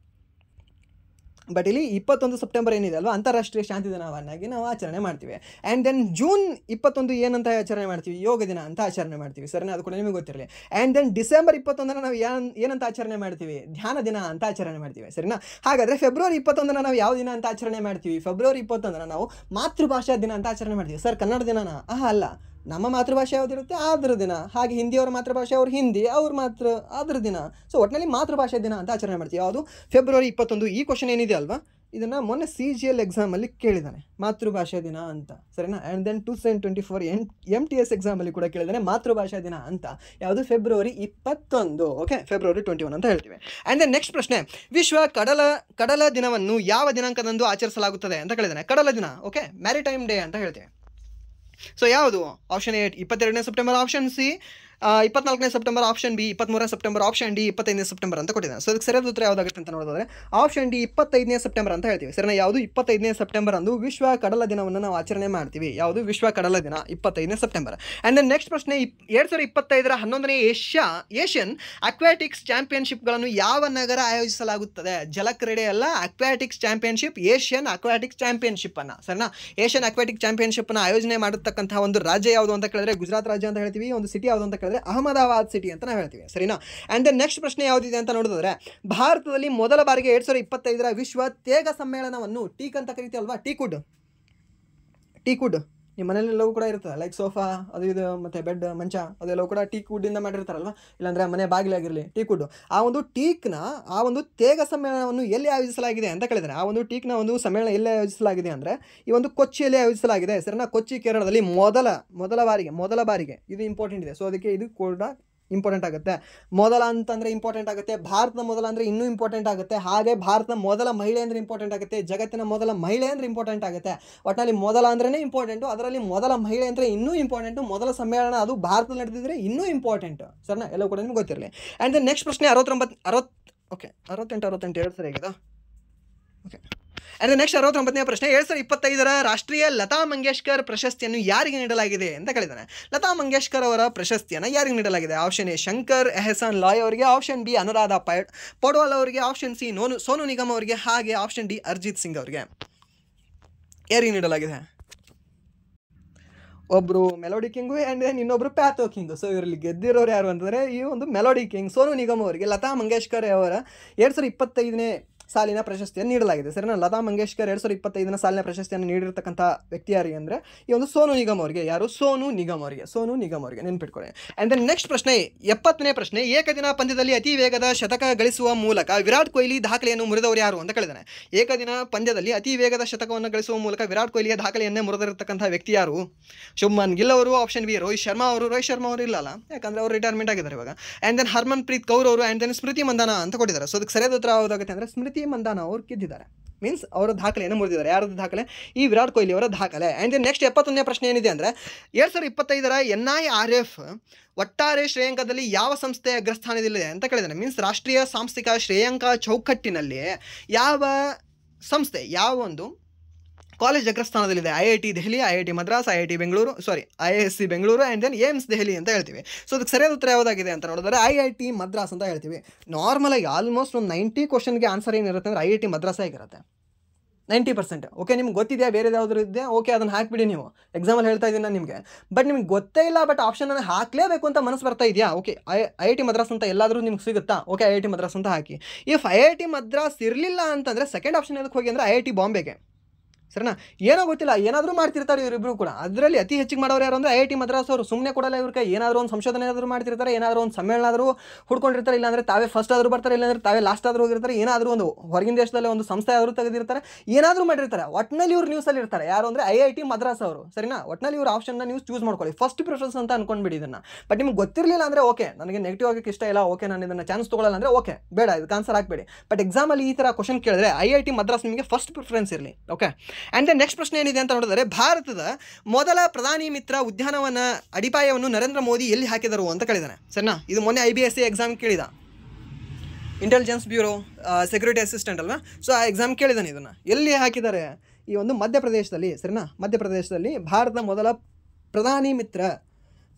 ಬಟ್ ಇಲ್ಲಿ 21 ಸೆಪ್ಟೆಂಬರ್ ಏನಿದೆ ಅಲ್ವಾ ಅಂತಾರಾಷ್ಟ್ರೀಯ ಶಾಂತಿ ದಿನವನ್ನಾಗಿ ನಾವು ಆಚರಣೆ ಮಾಡ್ತೀವಿ. ಆ್ಯಂಡ್ ದೆನ್ ಜೂನ್ 21 ಏನಂತ ಆಚರಣೆ ಮಾಡ್ತೀವಿ, ಯೋಗ ದಿನ ಅಂತ ಆಚರಣೆ ಮಾಡ್ತೀವಿ. ಸರಿನಾ, ಅದು ಕೂಡ ನಿಮಗೆ ಗೊತ್ತಿರಲಿ. ಆ್ಯಂಡ್ ದೆನ್ ಡಿಸೆಂಬರ್ 21 ನಾವು ಏನಂತ ಆಚರಣೆ ಮಾಡ್ತೀವಿ, ಧ್ಯಾನ ದಿನ ಅಂತ ಆಚರಣೆ ಮಾಡ್ತೀವಿ. ಸರಿನಾ, ಹಾಗಾದರೆ ಫೆಬ್ರವರಿ 21 ನಾವು ಯಾವ ದಿನ ಅಂತ ಆಚರಣೆ ಮಾಡ್ತೀವಿ, ಫೆಬ್ರವರಿ 21 ನಾವು ಮಾತೃಭಾಷಾ ದಿನ ಅಂತ ಆಚರಣೆ ಮಾಡ್ತೀವಿ. ಸರ್ ಕನ್ನಡ ದಿನನಾ? ಅಲ್ಲ, ನಮ್ಮ ಮಾತೃಭಾಷೆ ಯಾವುದಿರುತ್ತೆ ಅದ್ರ ದಿನ. ಹಾಗೆ ಹಿಂದಿಯವರ ಮಾತೃಭಾಷೆ ಅವ್ರ ಹಿಂದಿ, ಅವ್ರ ಮಾತೃ ಅದ್ರ ದಿನ. ಸೊ ಒಟ್ಟಿನಲ್ಲಿ ಮಾತೃಭಾಷೆ ದಿನ ಅಂತ ಆಚರಣೆ ಮಾಡ್ತೀವಿ. ಯಾವುದು, ಫೆಬ್ರವರಿ 21. ಈ ಕ್ವಶನ್ ಏನಿದೆ ಅಲ್ವಾ, ಇದನ್ನು ಮೊನ್ನೆ CGL ಎಕ್ಸಾಮಲ್ಲಿ ಕೇಳಿದ್ದಾನೆ, ಮಾತೃಭಾಷಾ ದಿನ ಅಂತ. ಸರಿನಾ. ಆ್ಯಂಡ್ ದೆನ್ 2024 MTS ಎಕ್ಸಾಮಲ್ಲಿ ಕೂಡ ಕೇಳಿದ್ದಾನೆ ಮಾತೃಭಾಷಾ ದಿನ ಅಂತ. ಯಾವುದು, ಫೆಬ್ರವರಿ 21. ಓಕೆ, ಫೆಬ್ರವರಿ 21 ಅಂತ ಹೇಳ್ತೀವಿ. ಆ್ಯಂಡ್ ದೆನ್ ನೆಕ್ಸ್ಟ್ ಪ್ರಶ್ನೆ, ವಿಶ್ವ ಕಡಲ ದಿನವನ್ನು ಯಾವ ದಿನಾಂಕದಂದು ಆಚರಿಸಲಾಗುತ್ತದೆ ಅಂತ ಕೇಳಿದ್ದಾನೆ. ಕಡಲ ದಿನ, ಓಕೆ, ಮ್ಯಾರಿಟೈಮ್ ಡೇ ಅಂತ ಹೇಳ್ತೀವಿ. ಸೊ ಯಾವುದು, ಆಪ್ಷನ್ ಎ 22ನೇ ಸೆಪ್ಟೆಂಬರ್, ಆಪ್ಷನ್ ಸಿ 24ನೇ ಸೆಪ್ಟೆಂಬರ್, ಆಪ್ಷನ್ ಬಿ 23ನೇ ಸೆಪ್ಟೆಂಬರ್, ಆಪ್ಷನ್ ಡಿ 25ನೇ ಸೆಪ್ಟೆಂಬರ್ ಅಂತ ಕೊಟ್ಟಿದ್ದಾನೆ. ಸೊ ಇದಕ್ಕೆ ಸರಿಯಾದ ಉತ್ತರ ಯಾವುದಾಗುತ್ತೆ ಅಂತ ನೋಡೋದಾದ್ರೆ ಆಪ್ಷನ್ ಡಿ 25ನೇ ಸೆಪ್ಟೆಂಬರ್ ಅಂತ ಹೇಳ್ತೀವಿ. ಸರಿನಾ, ಯಾವುದು 25ನೇ ಸೆಪ್ಟೆಂಬರ್ ಅಂದು ವಿಶ್ವ ಕಡಲ ದಿನವನ್ನು ನಾವು ಆಚರಣೆ ಮಾಡ್ತೀವಿ. ಯಾವುದು, ವಿಶ್ವ ಕಡಲ ದಿನ 25ನೇ ಸೆಪ್ಟೆಂಬರ್. ಆ್ಯಂಡ್ ದೆನ್ ನೆಕ್ಸ್ಟ್ ಪ್ರಶ್ನೆ, 2025 11ನೇ ಏಷ್ಯನ್ ಅಕ್ವಾಟಿಕ್ಸ್ ಚಾಂಪಿಯನ್ಶಿಪ್ಗಳನ್ನು ಯಾವ ನಗರ ಆಯೋಜಿಸಲಾಗುತ್ತದೆ? ಜಲಕ್ರೀಡೆ ಅಲ್ಲ, aquatics championship, Asian aquatic championship ಅನ್ನು. ಸರಿನಾ, ಏಷ್ಯನ್ ಅಕ್ವಾಟಿಕ್ ಚಾಂಪಿಯನ್ಶಿಪ್ ಅನ್ನು ಆಯೋಜನೆ ಮಾಡತಕ್ಕಂತಹ ಒಂದು ರಾಜ್ಯ ಯಾವುದು ಅಂತ ಕೇಳಿದ್ರೆ ಗುಜರಾತ್ ರಾಜ್ಯ ಅಂತ ಹೇಳ್ತೀವಿ. ಒಂದು ಸಿಟಿ ಯಾವುದು ಅಂತ ಕೇಳಿದ್ರೆ ಅಹಮದಾಬಾದ್ ಸಿಟಿ ಅಂತ ನಾವು ಹೇಳ್ತೀವಿ. ಸರಿನಾ. ಆ್ಯಂಡ್ ದೆನ್ ನೆಕ್ಸ್ಟ್ ಪ್ರಶ್ನೆ ಯಾವುದಿದೆ ಅಂತ ನೋಡಿದ್ರೆ, ಭಾರತದಲ್ಲಿ ಮೊದಲ ಬಾರಿಗೆ 2025 ವಿಶ್ವ ತೇಗ ಸಮ್ಮೇಳನವನ್ನು ಟೀಕ್ ಅಂತ ಕರಿತೀವಲ್ವಾ, ಟೀಕುಡ್ ನಿಮ್ಮ ಮನೆಯಲ್ಲೆಲ್ಲವೂ ಕೂಡ ಇರ್ತದೆ. ಲೈಕ್ ಸೋಫಾ ಅದು ಇದು ಮತ್ತು ಬೆಡ್ ಮಂಚ ಅದೆಲ್ಲವೂ ಕೂಡ ಟೀಕ್ ವುಡ್ಡಿಂದ ಮಾಡಿರ್ತಾರಲ್ವ, ಇಲ್ಲಾಂದರೆ ಮನೆ ಬಾಗಿಲಾಗಿರಲಿ ಟೀಕ್ ವುಡ್. ಆ ಒಂದು ಟೀಕ್ನ ಆ ಒಂದು ತೇಗ ಸಮ್ಮೇಳನವನ್ನು ಎಲ್ಲಿ ಆಯೋಜಿಸಲಾಗಿದೆ ಅಂತ ಕೇಳಿದರೆ, ಆ ಒಂದು ಟೀಕ್ನ ಒಂದು ಸಮ್ಮೇಳನ ಎಲ್ಲಿ ಆಯೋಜಿಸಲಾಗಿದೆ ಅಂದರೆ ಈ ಒಂದು ಕೊಚ್ಚಿಯಲ್ಲಿ ಆಯೋಜಿಸಲಾಗಿದೆ. ಸರಿನಾ, ಕೊಚ್ಚಿ ಕೇರಳದಲ್ಲಿ ಮೊದಲ ಬಾರಿಗೆ ಇದು ಇಂಪಾರ್ಟೆಂಟ್ ಇದೆ. ಸೊ ಅದಕ್ಕೆ ಇದು ಕೂಡ ಇಂಪಾರ್ಟೆಂಟ್ ಆಗುತ್ತೆ. ಮೊದಲ ಅಂತಂದರೆ ಇಂಪಾರ್ಟೆಂಟ್ ಆಗುತ್ತೆ, ಭಾರತದ ಮೊದಲ ಅಂದರೆ ಇನ್ನೂ ಇಂಪಾರ್ಟೆಂಟ್ ಆಗುತ್ತೆ. ಹಾಗೆ ಭಾರತದ ಮೊದಲ ಮಹಿಳೆ ಅಂದರೆ ಇಂಪಾರ್ಟೆಂಟ್ ಆಗುತ್ತೆ, ಜಗತ್ತಿನ ಮೊದಲ ಮಹಿಳೆ ಅಂದರೆ ಇಂಪಾರ್ಟೆಂಟ್ ಆಗುತ್ತೆ. ಒಟ್ಟಿನಲ್ಲಿ ಮೊದಲ ಅಂದ್ರೇ ಇಂಪಾರ್ಟೆಂಟು, ಅದರಲ್ಲಿ ಮೊದಲ ಮಹಿಳೆ ಅಂದರೆ ಇನ್ನೂ ಇಂಪಾರ್ಟೆಂಟು, ಮೊದಲ ಸಮ್ಮೇಳನ ಅದು ಭಾರತದಲ್ಲಿ ನಡೆದಿದ್ರೆ ಇನ್ನೂ ಇಂಪಾರ್ಟೆಂಟು. ಸರಿನಾ, ಎಲ್ಲ ಕೂಡ ನಿಮ್ಗೆ ಗೊತ್ತಿರಲಿ. ಆ್ಯಂಡ್ ದೆನ್ ನೆಕ್ಸ್ಟ್ ಪ್ರಶ್ನೆ 68 2 ಸರಿ ಆಗಿದೆ. ಓಕೆ, ಆ್ಯಂಡ್ ನೆಕ್ಸ್ಟ್ 69ನೇ ಪ್ರಶ್ನೆ, 2025 ರಾಷ್ಟ್ರೀಯ ಲತಾ ಮಂಗೇಶ್ಕರ್ ಪ್ರಶಸ್ತಿಯನ್ನು ಯಾರಿಗೆ ನೀಡಲಾಗಿದೆ ಅಂತ ಕೇಳಿದ್ದಾನೆ. ಲತಾ ಮಂಗೇಶ್ಕರ್ ಅವರ ಪ್ರಶಸ್ತಿಯನ್ನು ಯಾರಿಗೆ ನೀಡಲಾಗಿದೆ? ಆಪ್ಷನ್ ಎ ಶಂಕರ್ ಎಹ್ಸಾನ್ ಲಾಯ್ ಅವರಿಗೆ, ಆಪ್ಷನ್ ಬಿ ಅನುರಾಧ ಪೌಡ್ವಾಲ್ ಅವರಿಗೆ, ಆಪ್ಷನ್ ಸಿ ಸೋನು ನಿಗಮ್ ಅವರಿಗೆ, ಹಾಗೆ ಆಪ್ಷನ್ ಡಿ ಅರಿಜಿತ್ ಸಿಂಗ್ ಅವರಿಗೆ. ಯಾರಿಗೆ ನೀಡಲಾಗಿದೆ? ಒಬ್ಬರು ಮೆಲೋಡಿ ಕಿಂಗು ಆ್ಯಂಡ್ ದೆನ್ ಇನ್ನೊಬ್ಬರು ಪ್ಯಾಥೋ ಕಿಂಗು. ಸೊ ಇವರಲ್ಲಿ ಗೆದ್ದಿರೋರು ಯಾರು ಅಂತಂದರೆ ಈ ಒಂದು ಮೆಲೋಡಿ ಕಿಂಗ್ ಸೋನು ನಿಗಮ್ ಅವರಿಗೆ ಲತಾ ಮಂಗೇಶ್ಕರ್ ಅವರ 2025ನೇ ಸಾಲಿನ ಪ್ರಶಸ್ತಿಯನ್ನು ನೀಡಲಾಗಿದೆ. ಸರಿನಾ, ಲತಾ ಮಂಗೇಶ್ಕರ್ 2025ನೇ ಸಾಲಿನ ಪ್ರಶಸ್ತಿಯನ್ನು ನೀಡಿರ್ತಕ್ಕಂಥ ವ್ಯಕ್ತಿ ಯಾರಿಗೆ ಅಂದರೆ ಈ ಒಂದು ಸೋನು ನಿಗಮ್ ಅವರಿಗೆ. ಯಾರು? ಸೋನು ನಿಗಮ್ ಅವರಿಗೆ ನೆನ್ಪಿಟ್ಕೊಳ್ಳಿ. ಆ್ಯಂಡ್ ದೆನ್ ನೆಕ್ಸ್ಟ್ ಪ್ರಶ್ನೆ 70ನೇ ಪ್ರಶ್ನೆ, ಏಕದಿನ ಪಂದ್ಯದಲ್ಲಿ ಅತಿ ವೇಗದ ಶತಕ ಗಳಿಸುವ ಮೂಲಕ ವಿರಾಟ್ ಕೊಹ್ಲಿ ದಾಖಲೆಯನ್ನು ಮುರಿದವರು ಯಾರು ಅಂತ ಕೇಳಿದ್ದಾನೆ. ಏಕದಿನ ಪಂದ್ಯದಲ್ಲಿ ಅತಿ ವೇಗದ ಶತಕವನ್ನು ಗಳಿಸುವ ಮೂಲಕ ವಿರಾಟ್ ಕೊಹ್ಲಿಯ ದಾಖಲೆಯನ್ನೇ ಮುರಿದಿರತಕ್ಕಂಥ ವ್ಯಕ್ತಿ ಯಾರು? ಶುಭ್ಮನ್ ಗಿಲ್ ಅವರು, ಆಪ್ಷನ್ ಬಿ ರೋಹಿತ್ ಶರ್ಮಾ ಅವರು ಇಲ್ಲಲ್ಲ, ಯಾಕಂದರೆ ಅವರು ರಿಟೈರ್ಮೆಂಟ್ ಆಗಿದ್ದಾರೆ ಇವಾಗ. ಆ್ಯಂಡ್ ದೆನ್ ಹರ್ಮನ್ ಪ್ರೀತ್ ಕೌರ್ ಅವರು, ಆ್ಯಂಡ್ ದೆನ್ ಸ್ಮೃತಿ ಮಂದಾನ ಅಂತ ಕೊಟ್ಟಿದ್ದಾರೆ. ಸೊ ಅದಕ್ಕೆ ಸರಿಯಾದ ಉತ್ತರ ಯಾವುದಾಗುತ್ತೆ ಅಂದರೆ ಸ್ಮೃತಿ ಮಂದಾನ ಅವರು ಗೆದ್ದಿದ್ದಾರೆ. ಮೀನ್ಸ್ ಅವರ ದಾಖಲೆಯನ್ನು ಮುರಿದಿದ್ದಾರೆ. ಯಾರದ್ದು ದಾಖಲೆ? ಈ ವಿರಾಟ್ ಕೊಹ್ಲಿ ಅವರ ದಾಖಲೆ. ಆ್ಯಂಡ್ ದೆನ್ ನೆಕ್ಸ್ಟ್ 71ನೇ ಪ್ರಶ್ನೆ ಏನಿದೆ ಅಂದರೆ 2025 NIRF ಒಟ್ಟಾರೆ ಶ್ರೇಯಾಂಕದಲ್ಲಿ ಯಾವ ಸಂಸ್ಥೆ ಅಗ್ರಸ್ಥಾನದಲ್ಲಿದೆ ಅಂತ ಕೇಳಿದ್ದಾನೆ. ಮೀನ್ಸ್ ರಾಷ್ಟ್ರೀಯ ಸಾಂಸ್ಥಿಕ ಶ್ರೇಯಾಂಕ ಚೌಕಟ್ಟಿನಲ್ಲಿ ಯಾವ ಸಂಸ್ಥೆ, ಯಾವ ಒಂದು ಕಾಲೇಜ್ ಅಗ್ರಸ್ಥಾನದಲ್ಲಿದೆ? IIT Delhi, IIT Madras, IIT Bengaluru, IISc Bengaluru, and then AIIMS Delhi ಅಂತ ಹೇಳ್ತೀವಿ. ಸೊ ಅದಕ್ಕೆ ಸರಿಯಾದ ಉತ್ತರ ಯಾವುದಾಗಿದೆ ಅಂತ ನೋಡಿದ್ರೆ IIT ಮದ್ರಾಸ್ ಅಂತ ಹೇಳ್ತೀವಿ. ನಾರ್ಮಲಾಗಿ ಆಲ್ಮೋಸ್ಟ್ ಒಂದು 90 ಕ್ವಶನ್ಗೆ ಆನ್ಸರ್ ಏನಿರುತ್ತೆ ಅಂದರೆ IIT ಮದ್ರಾಸ್ ಆಗಿರುತ್ತೆ, 90%. ಓಕೆ, ನಿಮ್ಗೆ ಗೊತ್ತಿದೆಯಾ ಬೇರೆ ಯಾವ್ದಾದ್ರು ಇದೆಯಾ? ಓಕೆ, ಅದನ್ನು ಹಾಕಿಬಿಡಿ. ನೀವು ಎಕ್ಸಾಮಲ್ಲಿ ಹೇಳ್ತಾ ಇದ್ದೀನಿ ನಾನು ನಿಮಗೆ. ಬಟ್ ನಿಮ್ಗೆ ಗೊತ್ತೇ ಇಲ್ಲ, ಬಟ್ ಆಪ್ಷನನ್ನು ಹಾಕಲೇಬೇಕು ಅಂತ ಮನಸ್ಸು ಬರ್ತಾ ಇದೆಯಾ? ಓಕೆ, IIT ಮದ್ರಾಸ್ ಅಂತ ಎಲ್ಲಾದರೂ ನಿಮ್ಗೆ ಸಿಗುತ್ತಾ? ಓಕೆ, IIT ಮದ್ರಾಸ್ ಅಂತ ಹಾಕಿ. ಇಫ್ IIT ಮದ್ರಾಸ್ ಇರಲಿಲ್ಲ ಅಂತಂದರೆ ಸೆಕೆಂಡ್ ಆಪ್ಷನ್ ಎದಕ್ಕೆ ಹೋಗಿ ಅಂದರೆ IIT ಬಾಂಬೆಗೆ. ಸರಿನಾ? ಏನೋ ಗೊತ್ತಿಲ್ಲ, ಏನಾದರೂ ಮಾಡ್ತಿರ್ತಾರೆ ಇವರಿಬ್ಬರು ಕೂಡ. ಅದರಲ್ಲಿ ಅತಿ ಹೆಚ್ಚಿಗೆ ಮಾಡೋರು ಯಾರು ಅಂದರೆ IIT ಮದ್ರಾಸ್ ಅವರು. ಸುಮ್ಮನೆ ಕೊಡಲ್ಲ ಇವ್ರ ಕೈ. ಏನಾದರೂ ಒಂದು ಸಂಶೋಧನೆ ಆದರೂ ಮಾಡ್ತಿರ್ತಾರೆ, ಏನಾದರೂ ಒಂದು ಸಮ್ಮೇಳನ ಆದರೂ ಹುಡ್ಕೊಂಡಿರ್ತಾರೆ, ಇಲ್ಲಾಂದರೆ ತಾವೇ ಫಸ್ಟ್ ಆದರೂ ಬರ್ತಾರೆ, ಇಲ್ಲಾಂದರೆ ತಾವೇ ಲಾಸ್ಟ್ ಆದರೂ ಹೋಗಿರ್ತಾರೆ, ಏನಾದರೂ ಒಂದು ಹೊರಗಿನ ದೇಶದಲ್ಲಿ ಒಂದು ಸಂಸ್ಥೆ ಆದರೂ ತೆಗೆದಿರ್ತಾರೆ, ಏನಾದರೂ ಮಾಡಿರ್ತಾರೆ. ಒಟ್ಟಿನಲ್ಲಿ ಇವ್ರು ನ್ಯೂಸಲ್ಲಿ ಇರ್ತಾರೆ. ಯಾರು ಅಂದರೆ IIT ಮದ್ರಾಸ್ ಅವರು. ಸರಿನಾ? ಒಟ್ಟಿನಲ್ಲಿ ಇವ್ರ ಆಪ್ಷನ್ನ ನೀವು ಚೂಸ್ ಮಾಡ್ಕೊಳ್ಳಿ, ಫಸ್ಟ್ ಪ್ರಿಫರೆನ್ಸ್ ಅಂತ ಅನ್ಕೊಂಡ್ಬಿಡಿ ಇದನ್ನು. ಬಟ್ ನಿಮ್ಗೆ ಗೊತ್ತಿರಲಿಲ್ಲ ಅಂದರೆ ಓಕೆ, ನನಗೆ ನೆಗೆಟಿವ್ ಆಗೋಕ್ಕೆ ಇಷ್ಟ ಇಲ್ಲ, ಓಕೆ ನಾನು ಇದನ್ನು ಚಾನ್ಸ್ ತೊಗೊಳ್ಳಲ್ಲ ಅಂದರೆ ಓಕೆ, ಬೇಡ, ಇದಕ್ಕೆ ಆನ್ಸರ್ ಹಾಕಬೇಡಿ. ಬಟ್ ಎಕ್ಸಾಮಲ್ಲಿ ಈ ಥರ ಕ್ವಶನ್ ಕೇಳಿದ್ರೆ IIT ಮದ್ರಾಸ್ ನಿಮಗೆ ಫಸ್ಟ್ ಪ್ರಿಫರೆನ್ಸ್ ಇರಲಿ. ಓಕೆ. ಆ್ಯಂಡ್ ದೆನ್ ನೆಕ್ಸ್ಟ್ ಪ್ರಶ್ನೆ ಏನಿದೆ ಅಂತ ನೋಡಿದ್ರೆ, ಭಾರತದ ಮೊದಲ ಪ್ರಧಾನಿ ಮಿತ್ರ ಉದ್ಯಾನವನ ಅಡಿಪಾಯವನ್ನು ನರೇಂದ್ರ ಮೋದಿ ಎಲ್ಲಿ ಹಾಕಿದರು ಅಂತ ಕೇಳಿದಾನೆ. ಸರಿನಾ? ಇದು ಮೊನ್ನೆ IBSC ಎಕ್ಸಾಮ್ ಕೇಳಿದ, ಇಂಟೆಲಿಜೆನ್ಸ್ ಬ್ಯೂರೋ ಸೆಕ್ಯೂರಿಟಿ ಅಸಿಸ್ಟೆಂಟ್ ಅಲ್ವಾ. ಸೊ ಆ ಎಕ್ಸಾಮ್ ಕೇಳಿದಾನೆ, ಇದನ್ನು ಎಲ್ಲಿ ಹಾಕಿದ್ದಾರೆ? ಈ ಒಂದು ಮಧ್ಯಪ್ರದೇಶದಲ್ಲಿ. ಸರಿನಾ? ಮಧ್ಯಪ್ರದೇಶದಲ್ಲಿ ಭಾರತದ ಮೊದಲ ಪ್ರಧಾನಿ ಮಿತ್ರ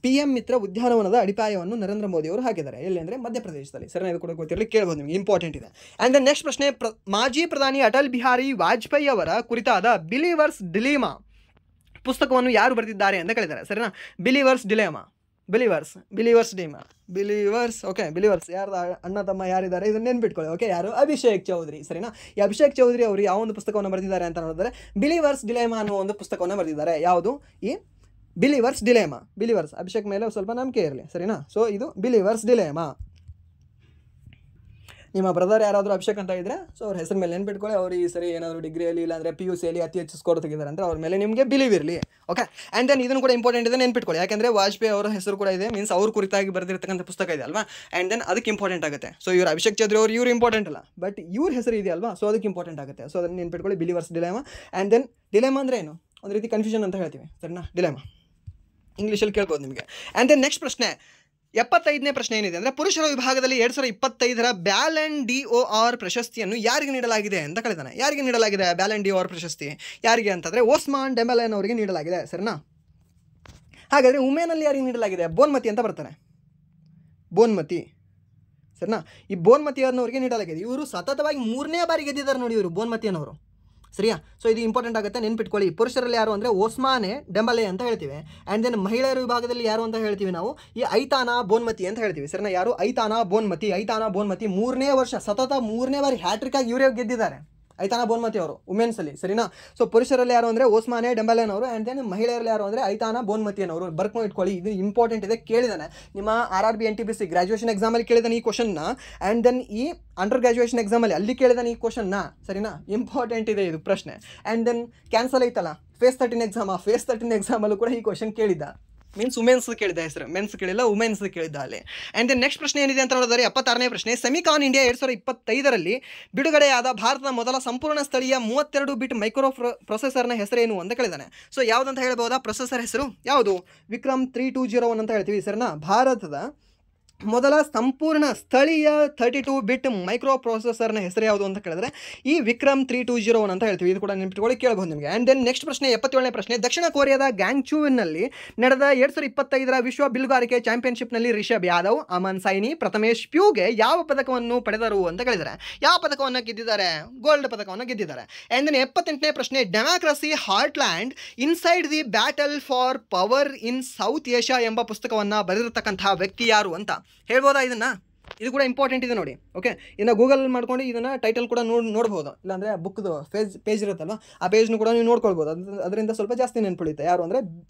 PM ಮಿತ್ರ ಉದ್ಯಾನವನದ ಅಡಿಪಾಯವನ್ನು ನರೇಂದ್ರ ಮೋದಿ ಅವರು ಹಾಕಿದ್ದಾರೆ. ಎಲ್ಲಿ ಅಂದರೆ ಮಧ್ಯಪ್ರದೇಶದಲ್ಲಿ. ಸರಿನಾ? ಇದು ಕೂಡ ಗೊತ್ತಿರಲಿ, ಕೇಳ್ಬೋದು ನಿಮಗೆ, ಇಂಪಾರ್ಟೆಂಟ್ ಇದೆ. ಆ್ಯಂಡ್ ದೆನ್ ನೆಕ್ಸ್ಟ್ ಪ್ರಶ್ನೆ, ಮಾಜಿ ಪ್ರಧಾನಿ ಅಟಲ್ ಬಿಹಾರಿ ವಾಜಪೇಯಿ ಅವರ ಕುರಿತಾದ ಬಿಲೀವರ್ಸ್ ಡಿಲೇಮಾ ಪುಸ್ತಕವನ್ನು ಯಾರು ಬರೆದಿದ್ದಾರೆ ಅಂತ ಕೇಳಿದ್ದಾರೆ. ಸರಿನಾ? Believers dilemma, believers okay. Believers ಯಾರ್ದು ಅಣ್ಣ ತಮ್ಮ ಯಾರಿದ್ದಾರೆ ಇದನ್ನು ನೆನ್ಪಿಟ್ಕೊಳ್ಳಿ. ಓಕೆ, ಯಾರು? ಅಭಿಷೇಕ್ ಚೌಧರಿ. ಸರಿನಾ? ಈ ಅಭಿಷೇಕ್ ಚೌಧರಿ ಅವರು ಯಾವ ಒಂದು ಪುಸ್ತಕವನ್ನು ಬರೆದಿದ್ದಾರೆ ಅಂತ ನೋಡಿದ್ರೆ, ಬಿಲೀವರ್ಸ್ ಡಿಲೇಮಾ ಅನ್ನೋ ಒಂದು ಪುಸ್ತಕವನ್ನು ಬರೆದಿದ್ದಾರೆ. ಯಾವುದು? ಈ ಬಿಲೀವರ್ಸ್ ಡಿಲೇಮಾ. ಬಿಲೀವರ್ಸ್, ಅಭಿಷೇಕ್ ಮೇಲೆ ಸ್ವಲ್ಪ ನಂಬಿಕೆ ಇರಲಿ. ಸರಿನಾ? ಸೊ ಇದು ಬಿಲೀವರ್ಸ್ ಡಿಲೇಮಾ. ನಿಮ್ಮ ಬ್ರದರ್ ಯಾರಾದರೂ ಅಭಿಷೇಕ್ ಅಂತ ಇದ್ದರೆ ಸೊ ಅವ್ರ ಹೆಸರು ಮೇಲೆ ನೆನ್ಪಿಟ್ಕೊಳ್ಳಿ. ಅವರು ಈ ಸರಿ ಏನಾದರೂ ಡಿಗ್ರಿಯಲ್ಲಿ ಇಲ್ಲಾಂದರೆ PUCಯಲ್ಲಿ ಅತಿ ಹೆಚ್ಚು ಸ್ಕೋರ್ ತೆಗಿದ್ದಾರೆ ಅಂದರೆ ಅವ್ರ ಮೇಲೆ ನಿಮಗೆ ಬಿಲೀವ್ ಇರಲಿ. ಓಕೆ. ಆ್ಯಂಡ್ ದೆನ್ ಇದನ್ನು ಕೂಡ ಇಂಪಾರ್ಟೆಂಟ್ ಇದೆ, ನೆನ್ಪಿಟ್ಕೊಳ್ಳಿ. ಯಾಕೆಂದರೆ ವಾಜಪೇಯಿ ಅವರ ಹೆಸರು ಕೂಡ ಇದೆ, ಮೀನ್ಸ್ ಅವ್ರ ಕುರಿತಾಗಿ ಬರೆದಿರ್ತಕ್ಕಂಥ ಪುಸ್ತಕ ಇದೆ ಅಲ್ವಾ. ಆ್ಯಂಡ್ ದೆನ್ ಅದಕ್ಕೆ ಇಂಪಾರ್ಟೆಂಟ್ ಆಗುತ್ತೆ. ಸೊ ಇವರು ಅಭಿಷೇಕ್ ಚೌಧರಿ ಅವರು ಇವರು ಇಂಪಾರ್ಟೆಂಟ್ ಅಲ್ಲ, ಬಟ್ ಇವ್ರ ಹೆಸರು ಇದೆ ಅಲ್ವಾ, ಸೊ ಅದಕ್ಕೆ ಇಂಪಾರ್ಟೆಂಟ್ ಆಗುತ್ತೆ. ಸೊ ಅದನ್ನು ನೆನ್ಪಿಟ್ಕೊಳ್ಳಿ, ಬಿಲೀವರ್ಸ್ ಡಿಲೇಮಾ. ಆ್ಯಂಡ್ ದೆನ್ ಡಿಲೇಮಾ ಅಂದರೆ ಏನು? ಒಂದು ರೀತಿ ಕನ್ಫ್ಯೂಷನ್ ಅಂತ ಹೇಳ್ತೀವಿ. ಸರಿನಾ? ಡಿಲೇಮಾ ಇಂಗ್ಲೀಷಲ್ಲಿ ಕೇಳ್ಬೋದು ನಿಮಗೆ. ಆ್ಯಂಡ್ ದೆನ್ ನೆಕ್ಸ್ಟ್ ಪ್ರಶ್ನೆ, 75ನೇ ಪ್ರಶ್ನೆ ಏನಿದೆ ಅಂದರೆ, ಪುರುಷರ ವಿಭಾಗದಲ್ಲಿ 2025ರ ಬ್ಯಾಲನ್ d'Or ಪ್ರಶಸ್ತಿಯನ್ನು ಯಾರಿಗೆ ನೀಡಲಾಗಿದೆ ಅಂತ ಕೇಳಿದಾನೆ. ಯಾರಿಗೆ ನೀಡಲಾಗಿದೆ ಬ್ಯಾಲನ್ d'Or ಪ್ರಶಸ್ತಿ? ಯಾರಿಗೆ ಅಂತಂದರೆ ಓಸ್ಮಾನ್ ಡೆಂಬೆಲೆ ಅವರಿಗೆ ನೀಡಲಾಗಿದೆ. ಸರಿನಾ? ಹಾಗಾದರೆ ವುಮೆನಲ್ಲಿ ಯಾರಿಗೆ ನೀಡಲಾಗಿದೆ? ಬೋನ್ಮತಿ ಅಂತ ಬರ್ತಾನೆ, ಬೋನ್ಮತಿ. ಸರಿನಾ? ಈ ಬೋನ್ಮತಿ ಅನ್ನೋರಿಗೆ ನೀಡಲಾಗಿದೆ. ಇವರು ಸತತವಾಗಿ 3ನೇ ಬಾರಿ ಗೆದ್ದಿದ್ದಾರೆ ನೋಡಿ ಇವರು, ಬೋನ್ಮತಿ ಅನ್ನೋರು. ಸರಿಯಾ? ಸೊ ಇದು ಇಂಪಾರ್ಟೆಂಟ್ ಆಗುತ್ತೆ, ನೆನ್ಪಿಟ್ಕೊಳ್ಳಿ. ಪುರುಷರಲ್ಲಿ ಯಾರು ಅಂದರೆ ಓಸ್ಮಾನೆ ಡೆಂಬಲೆ ಅಂತ ಹೇಳ್ತೀವಿ. ಆ್ಯಂಡ್ ದೆನ್ ಮಹಿಳೆಯರ ವಿಭಾಗದಲ್ಲಿ ಯಾರು ಅಂತ ಹೇಳ್ತೀವಿ ನಾವು? ಈ ಐತಾನಾ ಬೋನ್ಮತಿ ಅಂತ ಹೇಳ್ತೀವಿ. ಸರಿನಾ? ಯಾರು? ಐತಾನಾ ಬೋನ್ಮತಿ 3ನೇ ವರ್ಷ ಸತತ 3ನೇ ಬಾರಿ ಹ್ಯಾಟ್ರಿಕ್ ಆಗಿ ಇವರೇ ಗೆದ್ದಿದ್ದಾರೆ, ಐತಾನಾ ಬೋನ್ಮತಿ ಅವರು ವುಮೆನ್ಸಲ್ಲಿ. ಸರಿನಾ? ಸೊ ಪುರುಷರಲ್ಲಿ ಯಾರು ಅಂದರೆ ಓಸ್ಮಾನೆ ಡೆಂಬಲೆನವರು. ಆ್ಯಂಡ್ ದೆನ್ ಮಹಿಳೆಯರಲ್ಲಿ ಯಾರು ಅಂದರೆ ಐತಾನಾ ಬೋನ್ಮತಿಯವರು. ಬರ್ಕೊಂಡು ಇಟ್ಕೊಳ್ಳಿ, ಇದು ಇಂಪಾರ್ಟೆಂಟ್ ಇದೆ, ಕೇಳಿದಾನೆ ನಿಮ್ಮ RRB NTPC ಗ್ರಾಜುಯೇಷನ್ ಎಕ್ಸಾಮಲ್ಲಿ ಕೇಳಿದಾನೆ ಈ ಕ್ವಶನ್ನ. ಆ್ಯಂಡ್ ದೆನ್ ಈ ಅಂಡರ್ ಗ್ರಾಜುಯೇಷನ್ ಎಕ್ಸಾಮಲ್ಲಿ ಅಲ್ಲಿ ಕೇಳಿದಾನೆ ಈ ಕ್ವಶನ್ನ. ಸರಿನಾ? ಇಂಪಾರ್ಟೆಂಟ್ ಇದೆ ಇದು ಪ್ರಶ್ನೆ. ಆ್ಯಂಡ್ ದೆನ್ ಕ್ಯಾನ್ಸಲ್ ಐತಲ್ಲ ಫೇಸ್ 13 ಎಕ್ಸಾಮ್, ಫೇಸ್ 13 ಎಕ್ಸಾಮಲ್ಲೂ ಕೂಡ ಈ ಕ್ವಶನ್ ಕೇಳಿದ್ದ. ಮೀನ್ಸ್ ವುಮೆನ್ಸ್ ಕೇಳಿದ ಹೆಸರು, ಮೆನ್ಸ್ ಕೇಳಿಲ್ಲ, ವುಮೆನ್ಸ್ ಕೇಳಿದ್ದ ಅಲ್ಲಿ. ಆ್ಯಂಡ್ ದೆನ್ ನೆಕ್ಸ್ಟ್ ಪ್ರಶ್ನೆ ಏನಿದೆ ಅಂತ ನೋಡಿದರೆ 76ನೇ ಪ್ರಶ್ನೆ, ಸೆಮಿಕಾನ್ ಇಂಡಿಯಾ 2025ರಲ್ಲಿ ಬಿಡುಗಡೆಯಾದ ಭಾರತದ ಮೊದಲ ಸಂಪೂರ್ಣ ಸ್ಥಳೀಯ 32 ಬಿಟ್ ಮೈಕ್ರೋ ಪ್ರೊಸೆಸರ್ನ ಹೆಸರೇನು ಅಂತ ಕೇಳಿದಾನೆ. ಸೊ ಯಾವುದಂತ ಹೇಳ್ಬೋದಾ ಪ್ರೊಸೆಸರ್ ಹೆಸರು? ಯಾವುದು? ವಿಕ್ರಮ್ 3201 ಅಂತ ಹೇಳ್ತೀವಿ. ಸರಿನಾ? ಭಾರತದ ಮೊದಲ ಸಂಪೂರ್ಣ ಸ್ಥಳೀಯ 32 ಬಿಟ್ ಮೈಕ್ರೋ ಪ್ರೊಸೆಸರ್ನ ಹೆಸರು ಯಾವುದು ಅಂತ ಕೇಳಿದ್ರೆ ಈ ವಿಕ್ರಮ್ 3201 ಅಂತ ಹೇಳ್ತೀವಿ. ಇದು ಕೂಡ ನೆನಪಿಟ್ಕೊಳ್ಳಿ, ಕೇಳಬಹುದು ನಿಮಗೆ. ಆ್ಯಂಡ್ ದೆನ್ ನೆಕ್ಸ್ಟ್ ಪ್ರಶ್ನೆ 77ನೇ ಪ್ರಶ್ನೆ, ದಕ್ಷಿಣ ಕೊರಿಯಾದ ಗ್ಯಾಂಗ್ಚೂನಲ್ಲಿ ನಡೆದ 2025ರ ವಿಶ್ವ ಬಿಲ್ಲುಗಾರಿಕೆ ಚಾಂಪಿಯನ್ಶಿಪ್ನಲ್ಲಿ ರಿಷಬ್ ಯಾದವ್, ಅಮನ್ ಸೈನಿ, ಪ್ರಥಮೇಶ್ ಪ್ಯೂಗೆ ಯಾವ ಪದಕವನ್ನು ಪಡೆದರು ಅಂತ ಕೇಳಿದ್ದಾರೆ. ಯಾವ ಪದಕವನ್ನು ಗೆದ್ದಿದ್ದಾರೆ? ಗೋಲ್ಡ್ ಪದಕವನ್ನು ಗೆದ್ದಿದ್ದಾರೆ. ಆ್ಯಂಡ್ ದೆನ್ 78ನೇ ಪ್ರಶ್ನೆ, democracy ಹಾರ್ಟ್ಲ್ಯಾಂಡ್ inside the battle for power in south Asia ಎಂಬ ಪುಸ್ತಕವನ್ನು ಬರೆದಿರತಕ್ಕಂತಹ ವ್ಯಕ್ತಿ ಯಾರು ಅಂತ ಹೇಳ್ಬೋದಾ ಇದನ್ನು? ಇದು ಕೂಡ ಇಂಪಾರ್ಟೆಂಟ್ ಇದೆ ನೋಡಿ. ಓಕೆ, ಇನ್ನು ಗೂಗಲ್ ಮಾಡ್ಕೊಂಡು ಇದನ್ನು ಟೈಟಲ್ ಕೂಡ ನೋಡ್ಬೋದು, ಇಲ್ಲಾಂದರೆ ಬುಕ್ದು ಪೇಜ್ ಇರುತ್ತಲ್ವ ಆ ಪೇಜ್ನು ಕೂಡ ನೀವು ನೋಡ್ಕೊಳ್ಬೋದು. ಅದರಿಂದ ಸ್ವಲ್ಪ ಜಾಸ್ತಿ ನೆನ್ಪಿಡುತ್ತೆ. ಯಾರು ಅಂದರೆ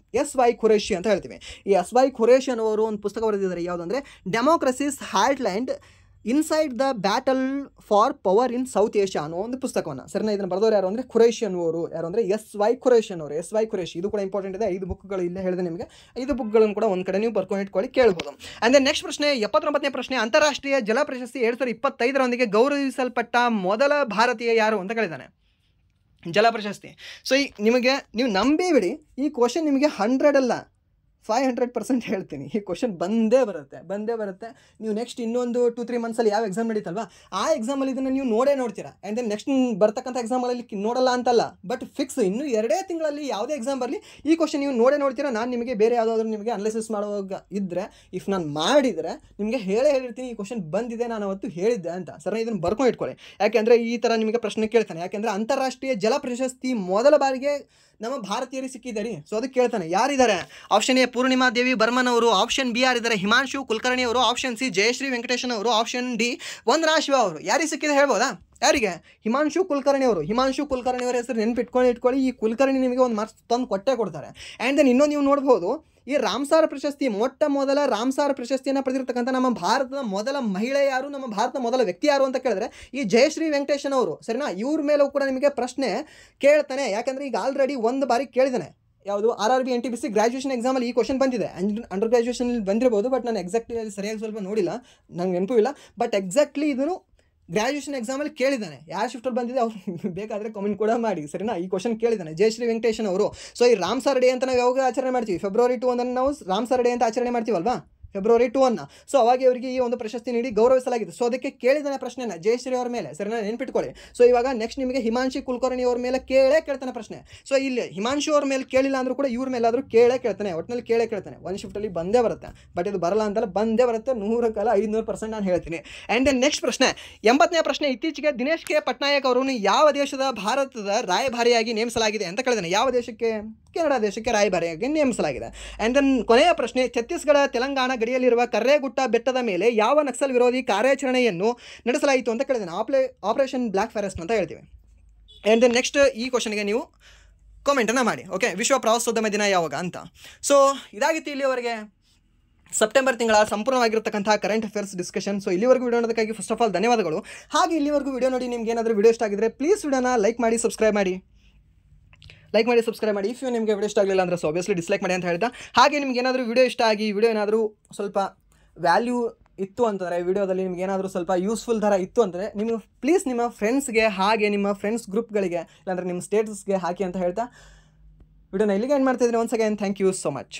SY ಖುರೇಶಿ ಅಂತ ಹೇಳ್ತೀವಿ. ಈ SY ಖುರೇಶಿ ಅನ್ನೋರು ಒಂದು ಪುಸ್ತಕ ಬರೆದಿದ್ದಾರೆ. ಯಾವುದಂದರೆ democracy's heartland inside the battle for power in south Asia ಅನ್ನೋ ಒಂದು ಪುಸ್ತಕವನ್ನು. ಸರಿನಾ? ಇದನ್ನು ಬರೆದವರು ಯಾರು ಅಂದರೆ ಖುರೇಶಿ ಅನ್ನೋರು. ಯಾರು ಅಂದರೆ SY ಖುರೇಶಿ ಅನ್ನೋರು. SY ಖುರೇಶಿ. ಇದು ಕೂಡ ಇಂಪಾರ್ಟೆಂಟ್ ಇದೆ. 5 ಬುಕ್ಗಳು ಇಲ್ಲೇ ಹೇಳಿದೆ ನಿಮಗೆ. 5 ಬುಕ್ಗಳನ್ನು ಕೂಡ ಒಂದು ಕಡೆ ನೀವು ಬರ್ಕೊಂಡು ಇಟ್ಕೊಳ್ಳಿ, ಕೇಳ್ಬೋದು. ಆ್ಯಂಡ್ ದೆನ್ ನೆಕ್ಸ್ಟ್ ಪ್ರಶ್ನೆ 79ನೇ ಪ್ರಶ್ನೆ, ಅಂತಾರಾಷ್ಟ್ರೀಯ ಜಲ ಪ್ರಶಸ್ತಿ 2025ರೊಂದಿಗೆ ಗೌರವಿಸಲ್ಪಟ್ಟ ಮೊದಲ ಭಾರತೀಯ ಯಾರು ಅಂತ ಕೇಳಿದ್ದಾನೆ. ಜಲ ಪ್ರಶಸ್ತಿ. ಸೊ ನೀವು ನಂಬಿ ಬಿಡಿ, ಈ ಕ್ವಶನ್ ನಿಮಗೆ 100 ಅಲ್ಲ 500% ಹೇಳ್ತೀನಿ. ಈ ಕ್ವಶನ್ ಬಂದೇ ಬರುತ್ತೆ. ನೀವು ನೆಕ್ಸ್ಟ್ ಇನ್ನೊಂದು 2-3 ಮಂತ್ಸಲ್ಲಿ ಯಾವ ಎಕ್ಸಾಮ್ ನಡೀತಲ್ವಾ ಆ ಎಕ್ಸಾಮಲ್ಲಿ ಇದನ್ನು ನೀವು ನೋಡ್ತೀರಾ. ಆ್ಯಂಡ್ ದೆನ್ ನೆಕ್ಸ್ಟ್ ಬರ್ತಕ್ಕಂಥ ಎಕ್ಸಾಮಲ್ಲಿ ನೋಡಲ್ಲ ಅಂತಲ್ಲ, ಬಟ್ ಫಿಕ್ಸ್ ಇನ್ನೂ 2 ತಿಂಗಳಲ್ಲಿ ಯಾವುದೇ ಎಕ್ಸಾಮ್ ಬರಲಿ ಈ ಕ್ವಶನ್ ನೀವು ನೋಡ್ತೀರಾ. ನಾನು ನಿಮಗೆ ಬೇರೆ ಯಾವುದಾದ್ರೂ ನಿಮಗೆ ಅನಾಲಿಸಿಸ್ ಮಾಡುವಾಗ ಇದ್ದರೆ ಇಫ್ ನಾನು ಮಾಡಿದರೆ ನಿಮಗೆ ಹೇಳಿರ್ತೀನಿ ಈ ಕ್ವಶನ್ ಬಂದಿದೆ, ನಾನು ಅವತ್ತು ಹೇಳಿದ್ದೆ ಅಂತ. ಸರ್ ಇದನ್ನು ಬರ್ಕೊಂಡು ಇಟ್ಕೊಳ್ಳಿ. ಯಾಕೆಂದರೆ ಈ ಥರ ನಿಮಗೆ ಪ್ರಶ್ನೆ ಕೇಳ್ತಾನೆ. ಯಾಕೆಂದರೆ ಅಂತಾರಾಷ್ಟ್ರೀಯ ಜಲ ಪ್ರಶಸ್ತಿ ಮೊದಲ ಬಾರಿಗೆ ನಮ್ಮ ಭಾರತೀಯರಿಗೆ ಸಿಕ್ಕಿದ್ದಾರೆ. ಸೊ ಅದಕ್ಕೆ ಕೇಳ್ತಾನೆ ಯಾರಿದ್ದಾರೆ. ಆಪ್ಷನ್ ಎ ಪೂರ್ಣಿಮಾ ದೇವಿ ಬರ್ಮನ್ ಅವರು, ಆಪ್ಷನ್ ಬಿ ಯಾರಿದ್ದಾರೆ ಹಿಮಾಂಶು ಕುಲಕರ್ಣಿ ಅವರು, ಆಪ್ಷನ್ ಸಿ ಜಯಶ್ರೀ ವೆಂಕಟೇಶನ್ ಅವರು, ಆಪ್ಷನ್ ಡಿ ವಂದನಾ ಶಿವ ಅವರು. ಯಾರಿಗೆ ಸಿಕ್ಕಿದೆ ಹೇಳ್ಬೋದಾ? ಯಾರಿಗೆ? ಹಿಮಾಂಶು ಕುಲಕರ್ಣಿ ಅವರು. ಹಿಮಾಂಶು ಕುಲಕರ್ಣಿ ಅವರ ಹೆಸರು ಇಟ್ಕೊಳ್ಳಿ. ಈ ಕುಲಕರ್ಣಿ ನಿಮಗೆ ಒಂದು ಮಾರ್ಕ್ಸ್ ತಂದು ಕೊಟ್ಟೇ ಕೊಡ್ತಾರೆ. ಆ್ಯಂಡ್ ದೆನ್ ಇನ್ನೊಂದು ನೀವು ನೋಡ್ಬೋದು, ಈ ರಾಮ್ಸಾರ್ ಪ್ರಶಸ್ತಿ, ಮೊಟ್ಟ ಮೊದಲ ರಾಮ್ಸಾರ್ ಪ್ರಶಸ್ತಿಯನ್ನು ಪಡೆದಿರ್ತಕ್ಕಂಥ ನಮ್ಮ ಭಾರತದ ಮೊದಲ ಮಹಿಳೆ ಯಾರು, ನಮ್ಮ ಭಾರತದ ಮೊದಲ ವ್ಯಕ್ತಿ ಯಾರು ಅಂತ ಕೇಳಿದ್ರೆ ಈ ಜಯಶ್ರೀ ವೆಂಕಟೇಶನ್ ಅವರು. ಸರಿನಾ? ಇವ್ರ ಮೇಲೂ ಕೂಡ ನಿಮಗೆ ಪ್ರಶ್ನೆ ಕೇಳ್ತಾನೆ. ಯಾಕಂದರೆ ಈಗ ಆಲ್ರೆಡಿ ಒಂದು ಬಾರಿ ಕೇಳಿದಾನೆ. ಯಾವುದು RRB NTPC ಗ್ರ್ಯಾಜುಯೇಷನ್ ಎಕ್ಸಾಮಲ್ಲಿ ಈ ಕ್ವಶನ್ ಬಂದಿದೆ. ಅಂಡರ್ ಗ್ರ್ಯಾಜುಯೇಷನಲ್ಲಿ ಬಂದಿರ್ಬೋದು, ಬಟ್ ನಾನು ಎಕ್ಸಾಕ್ಟ್ಲಿ ಅಲ್ಲಿ ಸರಿಯಾಗಿ ಸ್ವಲ್ಪ ನೋಡಿಲ್ಲ, ನಂಗೆ ನೆನಪು ಇಲ್ಲ. ಬಟ್ ಎಕ್ಸಾಕ್ಟ್ಲಿ ಇದನ್ನು ಗ್ರ್ಯಾಜುಯೇಷನ್ ಎಕ್ಸಾಮಲ್ಲಿ ಕೇಳಿದ್ದಾನೆ. ಯಾವ ಶಿಫ್ಟಲ್ಲಿ ಬಂದಿದೆ ಅವ್ರು ಬೇಕಾದರೆ ಕಮೆಂಟ್ ಕೂಡ ಮಾಡಿ. ಸರಿನಾ? ಈ ಕ್ವಶನ್ ಕೇಳಿದ್ದಾನೆ ಜಯಶ್ರೀ ವೆಂಕಟೇಶನ್ ಅವರು. ಸೊ ಈ ರಾಮ್ಸಾರ್ ಡೇ ಅಂತ ನಾವು ಯಾವಾಗ ಆಚರಣೆ ಮಾಡ್ತೀವಿ? ಫೆಬ್ರವರಿ 2 ಅನ್ನು ನಾವು ರಾಮ್ಸಾರ್ ಡೇ ಅಂತ ಆಚರಣೆ ಮಾಡ್ತೀವಲ್ವಾ, ಫೆಬ್ರವರಿ 2 ಅನ್ನು. ಸೊ ಅವಾಗ ಇವರಿಗೆ ಈ ಒಂದು ಪ್ರಶಸ್ತಿ ನೀಡಿ ಗೌರವಿಸಲಾಗಿದೆ. ಸೊ ಅದಕ್ಕೆ ಕೇಳಿದಾನೆ ಪ್ರಶ್ನೆನ ಜಯಶ್ರೀ ಅವ್ರ ಮೇಲೆ. ಸರಿನಾ? ನೆನ್ಪಿಟ್ಕೊಳ್ಳಿ. ಸೊ ಇವಾಗ ನೆಕ್ಸ್ಟ್ ನಿಮಗೆ ಹಿಮಾಂಶಿ ಕುಲಕರ್ಣಿ ಅವ್ರ ಮೇಲೆ ಕೇಳ್ತಾನೆ ಪ್ರಶ್ನೆ. ಸೊ ಇಲ್ಲಿ ಹಿಮಾಂಶು ಅವ್ರ ಮೇಲೆ ಕೇಳಿಲ್ಲ ಅಂದರೂ ಕೂಡ ಇವ್ರ ಮೇಲಾದರೂ ಕೇಳ್ತಾನೆ. ಒಟ್ಟಿನಲ್ಲಿ ಕೇಳ್ತಾನೆ. ಒಂದು ಶಿಫ್ಟಲ್ಲಿ ಬಂದೇ ಬರುತ್ತೆ. ಬಟ್ ಇದು ಬರಲ್ಲ ಅಂತಲ್ಲ, ಬಂದೇ ಬರುತ್ತೆ. 100ಕ್ಕಲ್ಲ 500% ನಾನು ಹೇಳ್ತೀನಿ. ಆ್ಯಂಡ್ ದೆನ್ ನೆಕ್ಸ್ಟ್ ಪ್ರಶ್ನೆ, 80ನೇ ಪ್ರಶ್ನೆ. ಇತ್ತೀಚೆಗೆ ದಿನೇಶ್ ಕೆ ಪಟ್ನಾಯಕ್ ಅವರನ್ನು ಯಾವ ದೇಶದ ಭಾರತದ ರಾಯಭಾರಿಯಾಗಿ ನೇಮಿಸಲಾಗಿದೆ ಅಂತ ಕೇಳಿದಾನೆ. ಯಾವ ದೇಶಕ್ಕೆ? ಕೆನಡಾ ದೇಶಕ್ಕೆ ರಾಯಭಾರಿಯಾಗಿ ನೇಮಿಸಲಾಗಿದೆ. ಆ್ಯಂಡ್ ದೆನ್ ಕೊನೆಯ ಪ್ರಶ್ನೆ, ಛತ್ತೀಸ್ಗಢ ತೆಲಂಗಾಣ ಗಡಿಯಲ್ಲಿರುವ ಕರ್ರೇಗುಟ್ಟ ಬೆಟ್ಟದ ಮೇಲೆ ಯಾವ ನಕ್ಸಲ್ ವಿರೋಧಿ ಕಾರ್ಯಾಚರಣೆಯನ್ನು ನಡೆಸಲಾಯಿತು ಅಂತ ಕೇಳಿದ್ದೇನೆ. ಆಪರೇಷನ್ ಬ್ಲ್ಯಾಕ್ ಫಾರೆಸ್ಟ್ ಅಂತ ಹೇಳ್ತೀವಿ. ಆ್ಯಂಡ್ ದೆನ್ ನೆಕ್ಸ್ಟ್ ಈ ಕ್ವಶನ್ಗೆ ನೀವು ಕಾಮೆಂಟನ್ನು ಮಾಡಿ. ಓಕೆ, ವಿಶ್ವ ಪ್ರವಾಸೋದ್ಯಮ ದಿನ ಯಾವಾಗ ಅಂತ. ಸೊ ಇದಾಗಿತ್ತು ಇಲ್ಲಿವರೆಗೆ ಸೆಪ್ಟೆಂಬರ್ ತಿಂಗಳ ಸಂಪೂರ್ಣವಾಗಿರತಕ್ಕಂಥ ಕರೆಂಟ್ ಅಫೇರ್ಸ್ ಡಿಸ್ಕಷನ್. ಸೊ ಇಲ್ಲಿವರೆಗೂ ವಿಡಿಯೋ ನೋಡೋದಕ್ಕಾಗಿ ಫಸ್ಟ್ ಆಫ್ ಆಲ್ ಧನ್ಯವಾದಗಳು. ಹಾಗೆ ಇಲ್ಲಿವರೆಗೂ ವಿಡಿಯೋ ನೋಡಿ ನಿಮ್ಗೆ ಏನಾದರೂ ವಿಡಿಯೋ ಇಷ್ಟ ಆಗಿದ್ರೆ ಪ್ಲೀಸ್ ವಿಡಿಯೋನ ಲೈಕ್ ಮಾಡಿ, ಸಬ್ಸ್ಕ್ರೈಬ್ ಮಾಡಿ. ಇಫ್ ನಿಮಗೆ ವಿಡಿಯೋ ಇಷ್ಟ ಆಗಲಿಲ್ಲ ಅಂದರೆ ಸೊ ಆಬ್ವಿಯಸ್ಲಿ ಡಿಸ್ಲೈಕ್ ಮಾಡಿ ಅಂತ ಹೇಳ್ತಾ, ಹಾಗೆ ನಿಮ್ಗೆ ಏನಾದರೂ ವಿಡಿಯೋ ಇಷ್ಟ ಆಗಿ ವಿಡಿಯೋ ಏನಾದರೂ ಸ್ವಲ್ಪ ವ್ಯಾಲ್ಯೂ ಇತ್ತು ಅಂತಂದರೆ, ವಿಡಿಯೋದಲ್ಲಿ ನಿಮ್ಗೆ ಏನಾದರೂ ಸ್ವಲ್ಪ ಯೂಸ್ಫುಲ್ ಥರ ಇತ್ತು ಅಂದರೆ ನೀವು ಪ್ಲೀಸ್ ನಿಮ್ಮ ಫ್ರೆಂಡ್ಸ್ಗೆ ಹಾಗೆ ನಿಮ್ಮ ಫ್ರೆಂಡ್ಸ್ ಗ್ರೂಪ್ಗಳಿಗೆ ಇಲ್ಲಾಂದರೆ ನಿಮ್ಮ ಸ್ಟೇಟಸ್ಗೆ ಹಾಕಿ ಅಂತ ಹೇಳ್ತಾ ವಿಡಿಯೋನ ಇಲ್ಲಿಗೆ ಎಂಡ್ ಮಾಡ್ತಿದ್ದೀನಿ. Once again thank you so much.